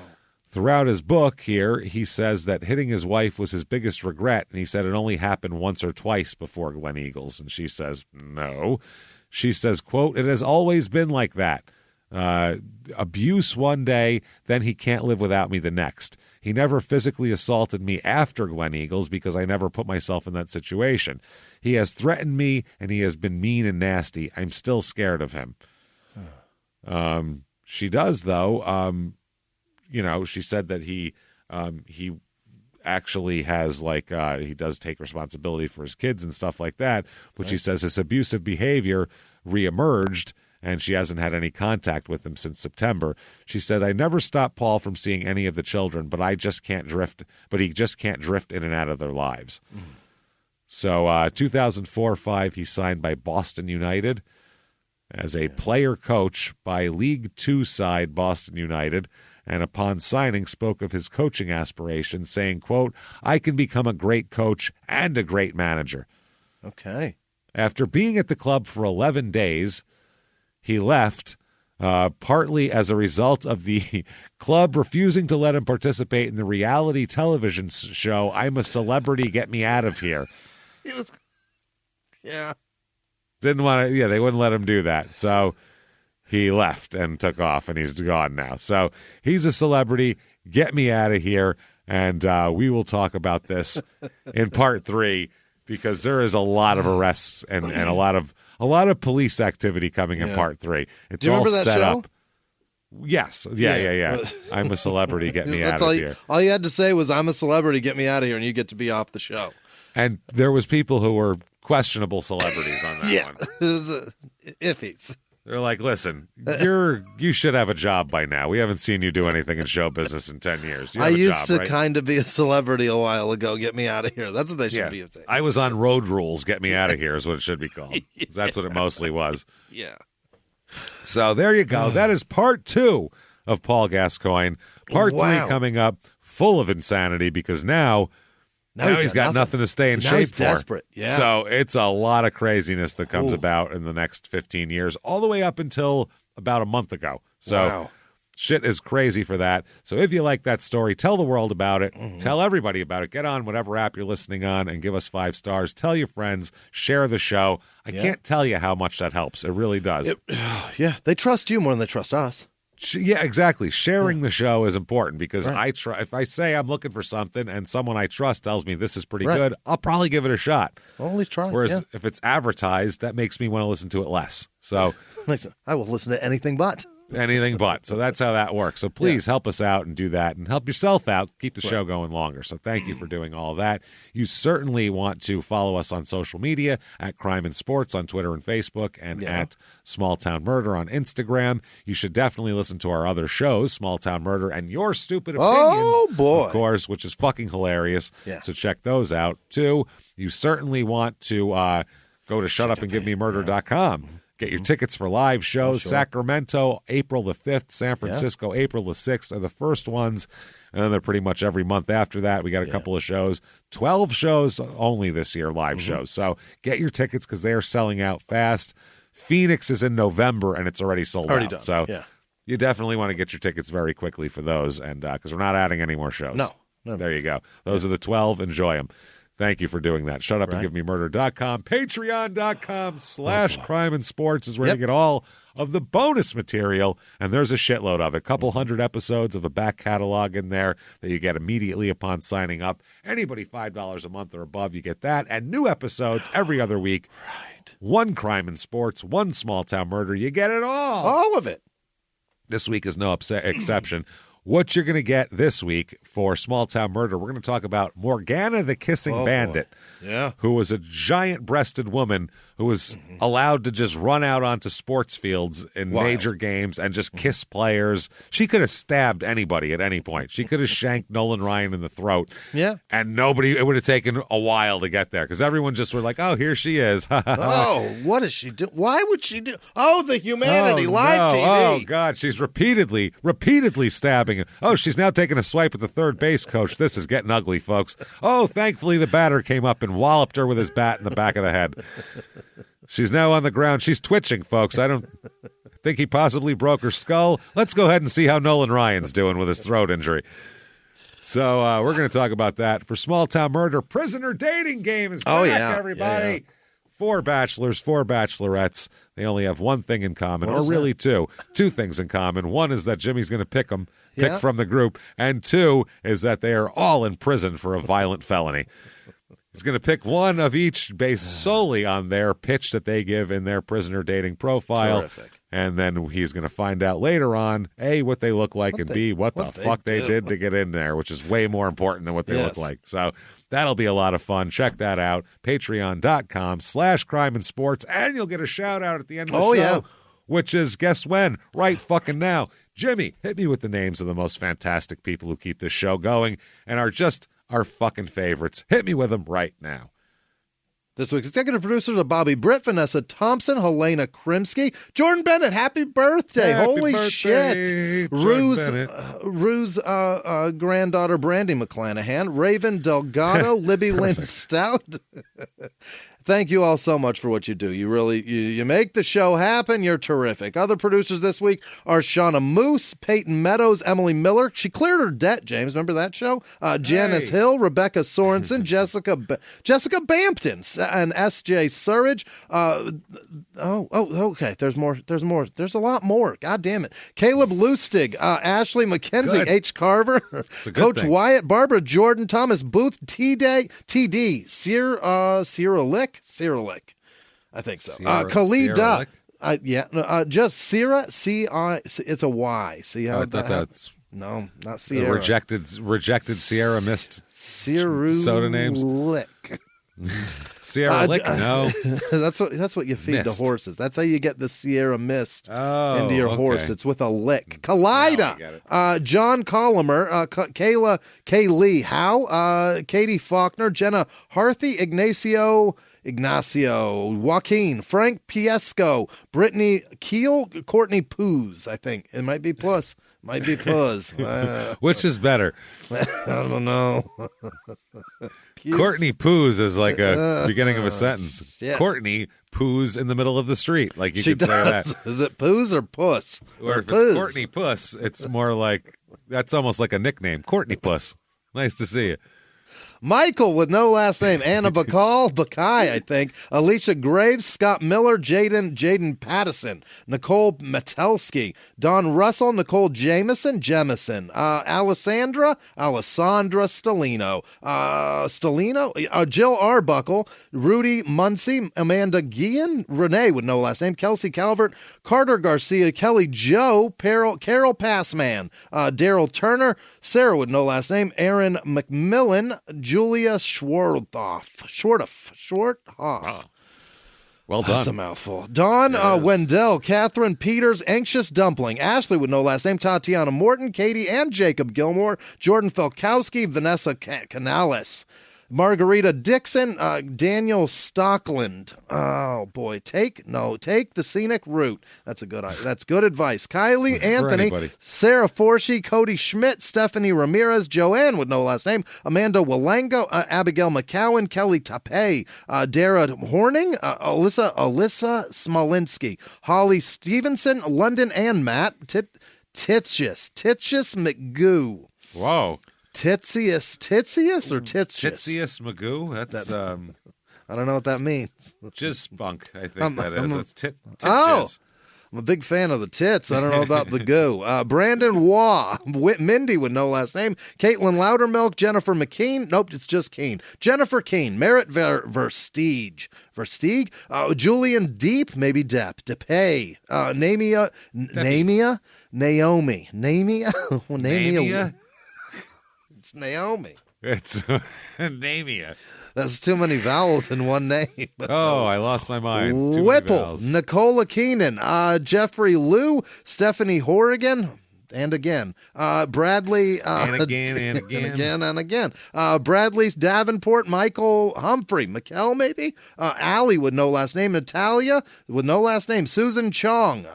Throughout his book here, he says that hitting his wife was his biggest regret, and he said it only happened once or twice before Glen Eagles. And she says, no. She says, quote, it has always been like that. Abuse one day, then he can't live without me the next. He never physically assaulted me after Glen Eagles because I never put myself in that situation. He has threatened me, and he has been mean and nasty. I'm still scared of him. She does, though. She said that he actually has he does take responsibility for his kids and stuff like that. But she says his abusive behavior reemerged, and she hasn't had any contact with him since September. She said, I never stopped Paul from seeing any of the children, but he just can't drift in and out of their lives. Mm. So 2004-05, he signed by Boston United as a player coach by League Two side Boston United, and upon signing spoke of his coaching aspirations, saying, quote, I can become a great coach and a great manager. Okay. After being at the club for 11 days, he left, partly as a result of the club refusing to let him participate in the reality television show, I'm a Celebrity, Get Me Out of Here. Yeah. Didn't want to, they wouldn't let him do that. So he left and took off, and he's gone now. So he's a celebrity. Get me out of here. And we will talk about this in part 3 because there is a lot of arrests and a lot of police activity coming in part 3. It's all set up. Yes. Yeah. I'm a celebrity. Get me out of here. All you had to say was, I'm a celebrity. Get me out of here. And you get to be off the show. And there was people who were questionable celebrities on that one. It was iffies. They're like, listen, you should have a job by now. We haven't seen you do anything in show business in 10 years. I used to kind of be a celebrity a while ago. Get me out of here. That's what they should be saying. I was on Road Rules. Get me out of here is what it should be called. That's what it mostly was. Yeah. So there you go. That is part 2 of Paul Gascoigne. Part 3 coming up, full of insanity because now he's got nothing to stay in shape he's for. Desperate. Yeah. So it's a lot of craziness that comes about in the next 15 years, all the way up until about a month ago. So shit is crazy for that. So if you like that story, tell the world about it. Mm-hmm. Tell everybody about it. Get on whatever app you're listening on and give us 5 stars. Tell your friends. Share the show. I can't tell you how much that helps. It really does. They trust you more than they trust us. Yeah, exactly. Sharing the show is important because if I say I'm looking for something and someone I trust tells me this is pretty good, I'll probably give it a shot. Always try. Whereas if it's advertised, that makes me want to listen to it less. So I will listen to anything but. Anything but. So that's how that works. So please help us out and do that and help yourself out. Keep the show going longer. So thank you for doing all of that. You certainly want to follow us on social media at Crime and Sports on Twitter and Facebook and at Small Town Murder on Instagram. You should definitely listen to our other shows, Small Town Murder and Your Stupid Opinions, of course, which is fucking hilarious. Yeah. So check those out too. You certainly want to go to shutupandgivememurder.com. Get your tickets for live shows. Sure. Sacramento, April the 5th. San Francisco, April the 6th are the first ones. And then they're pretty much every month after that. We got a couple of shows. 12 shows only this year, live shows. So get your tickets because they are selling out fast. Phoenix is in November, and it's already sold out. Done. So yeah. You definitely want to get your tickets very quickly for those, and because we're not adding any more shows. No. There you go. Those are the 12. Enjoy them. Thank you for doing that. ShutUpAndGiveMeMurder.com. Patreon.com/CrimeandSports is where you get all of the bonus material, and there's a shitload of it. A couple hundred episodes of a back catalog in there that you get immediately upon signing up. Anybody $5 a month or above, you get that, and new episodes every other week. Right. One Crime and Sports, one Small Town Murder. You get it all. All of it. This week is no exception. What you're going to get this week for Small Town Murder, we're going to talk about Morgana the Kissing Bandit, who was a giant-breasted woman who was allowed to just run out onto sports fields in major games and just kiss players. She could have stabbed anybody at any point. She could have shanked Nolan Ryan in the throat. Yeah. And it would have taken a while to get there because everyone just were like, oh, here she is. Oh, what is she do? Why would she do? Oh, the humanity, live TV. Oh, God, she's repeatedly stabbing him. Oh, she's now taking a swipe at the third base coach. This is getting ugly, folks. Oh, thankfully the batter came up and walloped her with his bat in the back of the head. She's now on the ground. She's twitching, folks. I don't think he possibly broke her skull. Let's go ahead and see how Nolan Ryan's doing with his throat injury. So we're going to talk about that. For Small Town Murder, Prisoner Dating Game is back, everybody. Yeah. 4 bachelors, 4 bachelorettes. They only have one thing in common, or really two. 2 things in common. One is that Jimmy's going to pick from the group, and 2 is that they are all in prison for a violent felony. He's going to pick one of each based solely on their pitch that they give in their prisoner dating profile. Terrific. And then he's going to find out later on, A, what they look like, and B, what the fuck they did to get in there, which is way more important than what they look like. So that'll be a lot of fun. Check that out. Patreon.com/CrimeandSports. And you'll get a shout out at the end of the show, which is, guess when? Right fucking now. Jimmy, hit me with the names of the most fantastic people who keep this show going and are just our fucking favorites. Hit me with them right now. This week's executive producers are Bobby Britt, Vanessa Thompson, Helena Krimsky, Jordan Bennett. Happy birthday. Holy shit. Rue's granddaughter, Brandy McClanahan, Raven Delgado, Libby Lynn Stout. Thank you all so much for what you do. You really, you make the show happen. You're terrific. Other producers this week are Shauna Moose, Peyton Meadows, Emily Miller. She cleared her debt, James. Remember that show? Janice Hill, Rebecca Sorensen, Jessica Bampton, and S.J. Surridge. Okay. There's more. There's a lot more. God damn it. Caleb Lustig, Ashley McKenzie, H. Carver, Coach Wyatt, Barbara Jordan, Thomas Booth, TD, Sierra Lick, I think so. Khalid Duck. Just Sierra, C-I, it's a Y. See how that's... No, not Sierra. Rejected Sierra Mist soda names. Lick. Sierra Lick, no. That's what you feed the horses. That's how you get the Sierra Mist into your horse. It's with a lick. Kaleida, John Colomer, Kayla Kaylee Howe, Katie Faulkner, Jenna Harthy, Ignacio, Joaquin, Frank Piesco, Brittany Keel, Courtney Poos, I think. It might be plus. Might be Puzz. Which is better? I don't know. Courtney Poos is like a beginning of a sentence. Shit. Courtney poos in the middle of the street. Like you could say that. Is it Poos or Puss? Or if it's Courtney Puss, it's more like, that's almost like a nickname. Courtney Puss. Nice to see you. Michael with no last name, Anna Bakai, I think, Alicia Graves, Scott Miller, Jaden Pattison, Nicole Metelsky, Don Russell, Nicole Jemison, Alessandra Stellino, Jill Arbuckle, Rudy Muncie, Amanda Guillen, Renee with no last name, Kelsey Calvert, Carter Garcia, Kelly Joe, Carol Passman, Daryl Turner, Sarah with no last name, Aaron McMillan, Julia Schwarthoff. Well done. That's a mouthful. Dawn Wendell, Catherine Peters, Anxious Dumpling, Ashley with no last name, Tatiana Morton, Katie and Jacob Gilmore, Jordan Felkowski, Vanessa Canales, Margarita Dixon, Daniel Stockland. Oh boy, take the scenic route. That's good advice. Kylie Anthony, anybody. Sarah Forshey, Cody Schmidt, Stephanie Ramirez, Joanne with no last name, Amanda Walango, Abigail McCowan, Kelly Tape, Dara Horning, Alyssa Smolinski, Holly Stevenson, London and Matt, Titius McGoo. Whoa. Titius or Titius? Titius Magoo? That's I don't know what that means. Jizz spunk, I think that is. It's tit oh, jizz. I'm a big fan of the tits. I don't know about the goo. Brandon Waugh, Mindy with no last name, Caitlin Loudermilk, Jennifer McKean. Nope, it's just Keen. Jennifer Keen, Merritt Versteeg, Julian Deep, maybe Depay, Naomi. It's Naomi. It's Namia. That's too many vowels in one name. Oh, I lost my mind. Whipple, Nicola Keenan, Jeffrey Liu, Stephanie Horrigan, and again. Bradley. And again. and again. Bradley Davenport, Michael Humphrey, Mikkel maybe? Allie with no last name, Natalia with no last name, Susan Chong,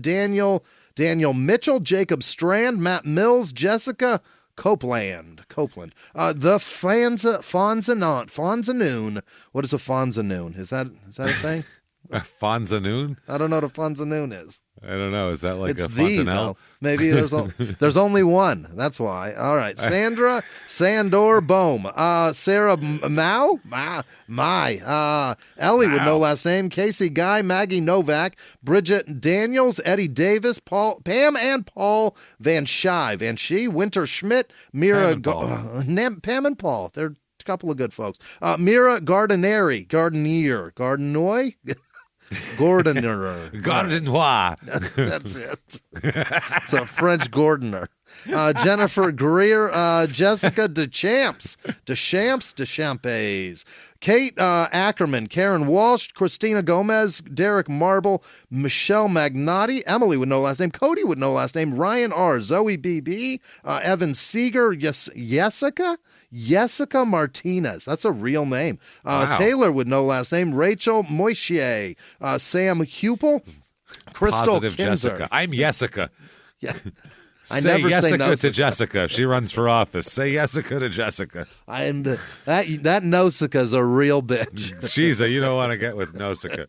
Daniel Mitchell, Jacob Strand, Matt Mills, Jessica Copeland. The Fonzanoon. What is a Fonzanoon? Is that a thing? A Fonzanoon? I don't know what a Fonzanoon is. I don't know. Is that like it's a fontanelle? Maybe there's only one. That's why. All right. Sandra Sandor Bohm. Sarah Mao. Ellie with no last name. Casey Guy. Maggie Novak. Bridget Daniels. Eddie Davis. Pam and Paul Van Shee. Winter Schmidt. Mira. Pam and Paul. They're a couple of good folks. Mira Gardenier. Gardenoy. Gordonner. Gardenois. That's it. It's a French Gordoner. Jennifer Greer, Jessica Deschamps, Kate Ackerman, Karen Walsh, Christina Gomez, Derek Marble, Michelle Magnotti, Emily with no last name, Cody with no last name, Ryan R, Zoe BB, Evan Seeger, Jessica Martinez. That's a real name. Wow. Taylor with no last name, Rachel Moishier, Sam Hupel, Crystal Positive Kinzer. Jessica. I'm Jessica. Yeah. Say Jessica to Jessica. She runs for office. Say Jessica to Jessica. And that Nausicaa's a real bitch. You don't want to get with Nausicaa.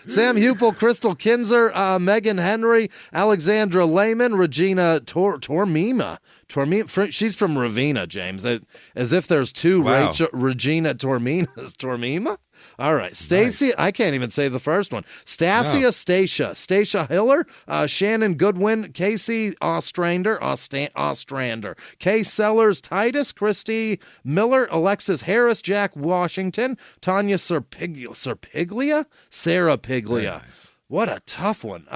Sam Hupel, Crystal Kinzer, Megan Henry, Alexandra Lehman, Regina Tormima. She's from Ravenna, James. As if there's two Regina Torminas. Tormima? All right. Stacy, nice. I can't even say the first one. Stasia Stacia Hiller, Shannon Goodwin, Casey Ostrander, Kay Sellers, Titus, Christy Miller, Alexis Harris, Jack Washington, Tanya Serpiglia, Sarah Piglia. Nice. What a tough one.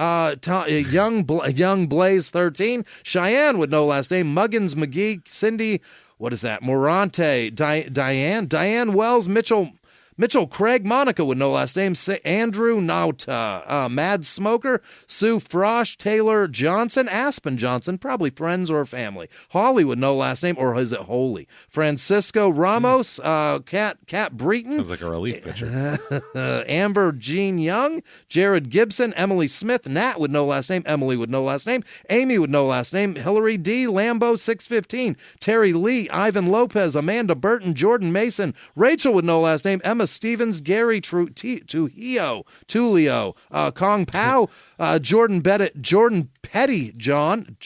Young Blaze 13, Cheyenne with no last name, Muggins McGee, Cindy, what is that? Morante, Diane Wells, Mitchell Craig, Monica with no last name, Andrew Nauta, Mad Smoker, Sue Frosch, Taylor Johnson, Aspen Johnson, probably friends or family, Holly with no last name, or is it Holy? Francisco Ramos, Kat Breton. Sounds like a relief pitcher. Amber Jean Young, Jared Gibson, Emily Smith, Nat with no last name, Emily with no last name, Amy with no last name, Hillary D, Lambo 615, Terry Lee, Ivan Lopez, Amanda Burton, Jordan Mason, Rachel with no last name, Emma Stevens, Gary Tulio, Kong Pao, Jordan Petty John.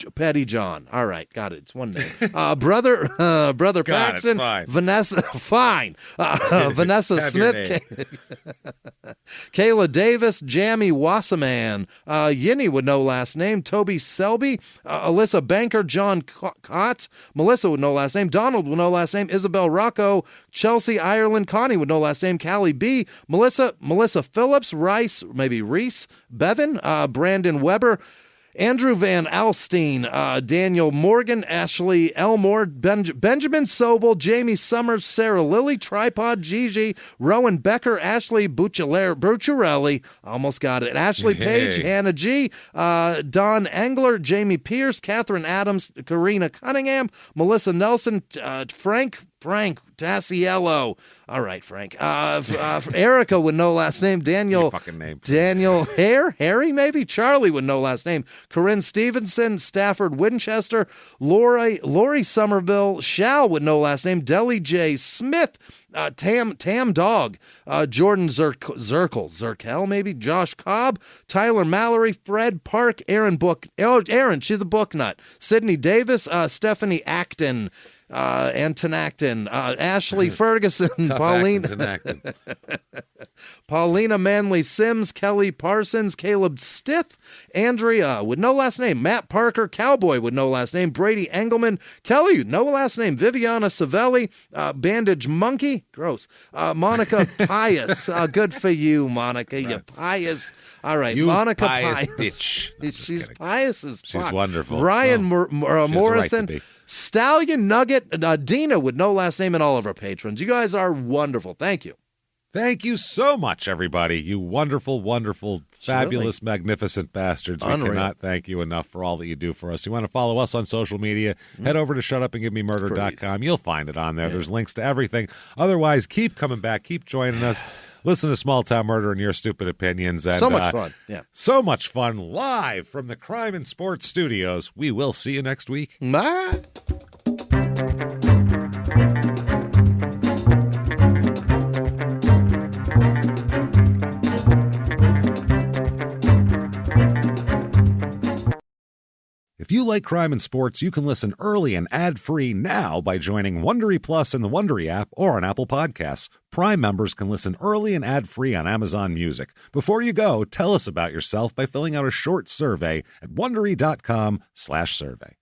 All right, got it. It's one name. Brother Paxton, Vanessa, fine. Vanessa Smith, Kayla Davis, Jamie Wasserman, Yinny with no last name, Toby Selby, Alyssa Banker, John Kotz, Melissa with no last name, Donald with no last name, Isabel Rocco, Chelsea Ireland, Connie with no last name, Callie B, Melissa Phillips, Reese, Bevan, Brandon Weber, Andrew Van Alstein, Daniel Morgan, Ashley Elmore, Benjamin Sobel, Jamie Summers, Sarah Lilly, Tripod, Gigi, Rowan Becker, Ashley Bucciarelli, almost got it, Ashley Page, Hannah G, Don Engler, Jamie Pierce, Catherine Adams, Karina Cunningham, Melissa Nelson, Frank Frank Tassiello. All right, Frank. Erica with no last name. Daniel. Fucking name. Daniel Harry, maybe? Charlie with no last name. Corinne Stevenson. Stafford Winchester. Lori Somerville. Shal with no last name. Deli J. Smith. Tam Dog, Jordan Zirkel, maybe, Josh Cobb, Tyler Mallory, Fred Park, Aaron, she's a book nut, Sydney Davis, Stephanie Acton, Anton Acton, Ashley Ferguson, Paulina Manley Sims, Kelly Parsons, Caleb Stith, Andrea with no last name, Matt Parker, Cowboy with no last name, Brady Engelman, Kelly, no last name, Viviana Savelli, Bandage Monkey, gross, Monica Pius, good for you, Monica, you pious. All right, you Monica pious bitch. She's pious as fuck. She's wonderful. Ryan Morrison. Right, Stallion Nugget, Dina with no last name, and all of our patrons. You guys are wonderful. Thank you. Thank you so much, everybody. You wonderful, wonderful, fabulous, magnificent bastards. We cannot thank you enough for all that you do for us. You want to follow us on social media, head over to shutupandgivememurder.com. You'll find it on there. Yeah. There's links to everything. Otherwise, keep coming back. Keep joining us. Listen to Small Town Murder and Your Stupid Opinions. And, so much fun. Yeah. So much fun live from the Crime and Sports Studios. We will see you next week. Bye. If you like crime and sports, you can listen early and ad-free now by joining Wondery Plus in the Wondery app or on Apple Podcasts. Prime members can listen early and ad-free on Amazon Music. Before you go, tell us about yourself by filling out a short survey at Wondery.com/survey.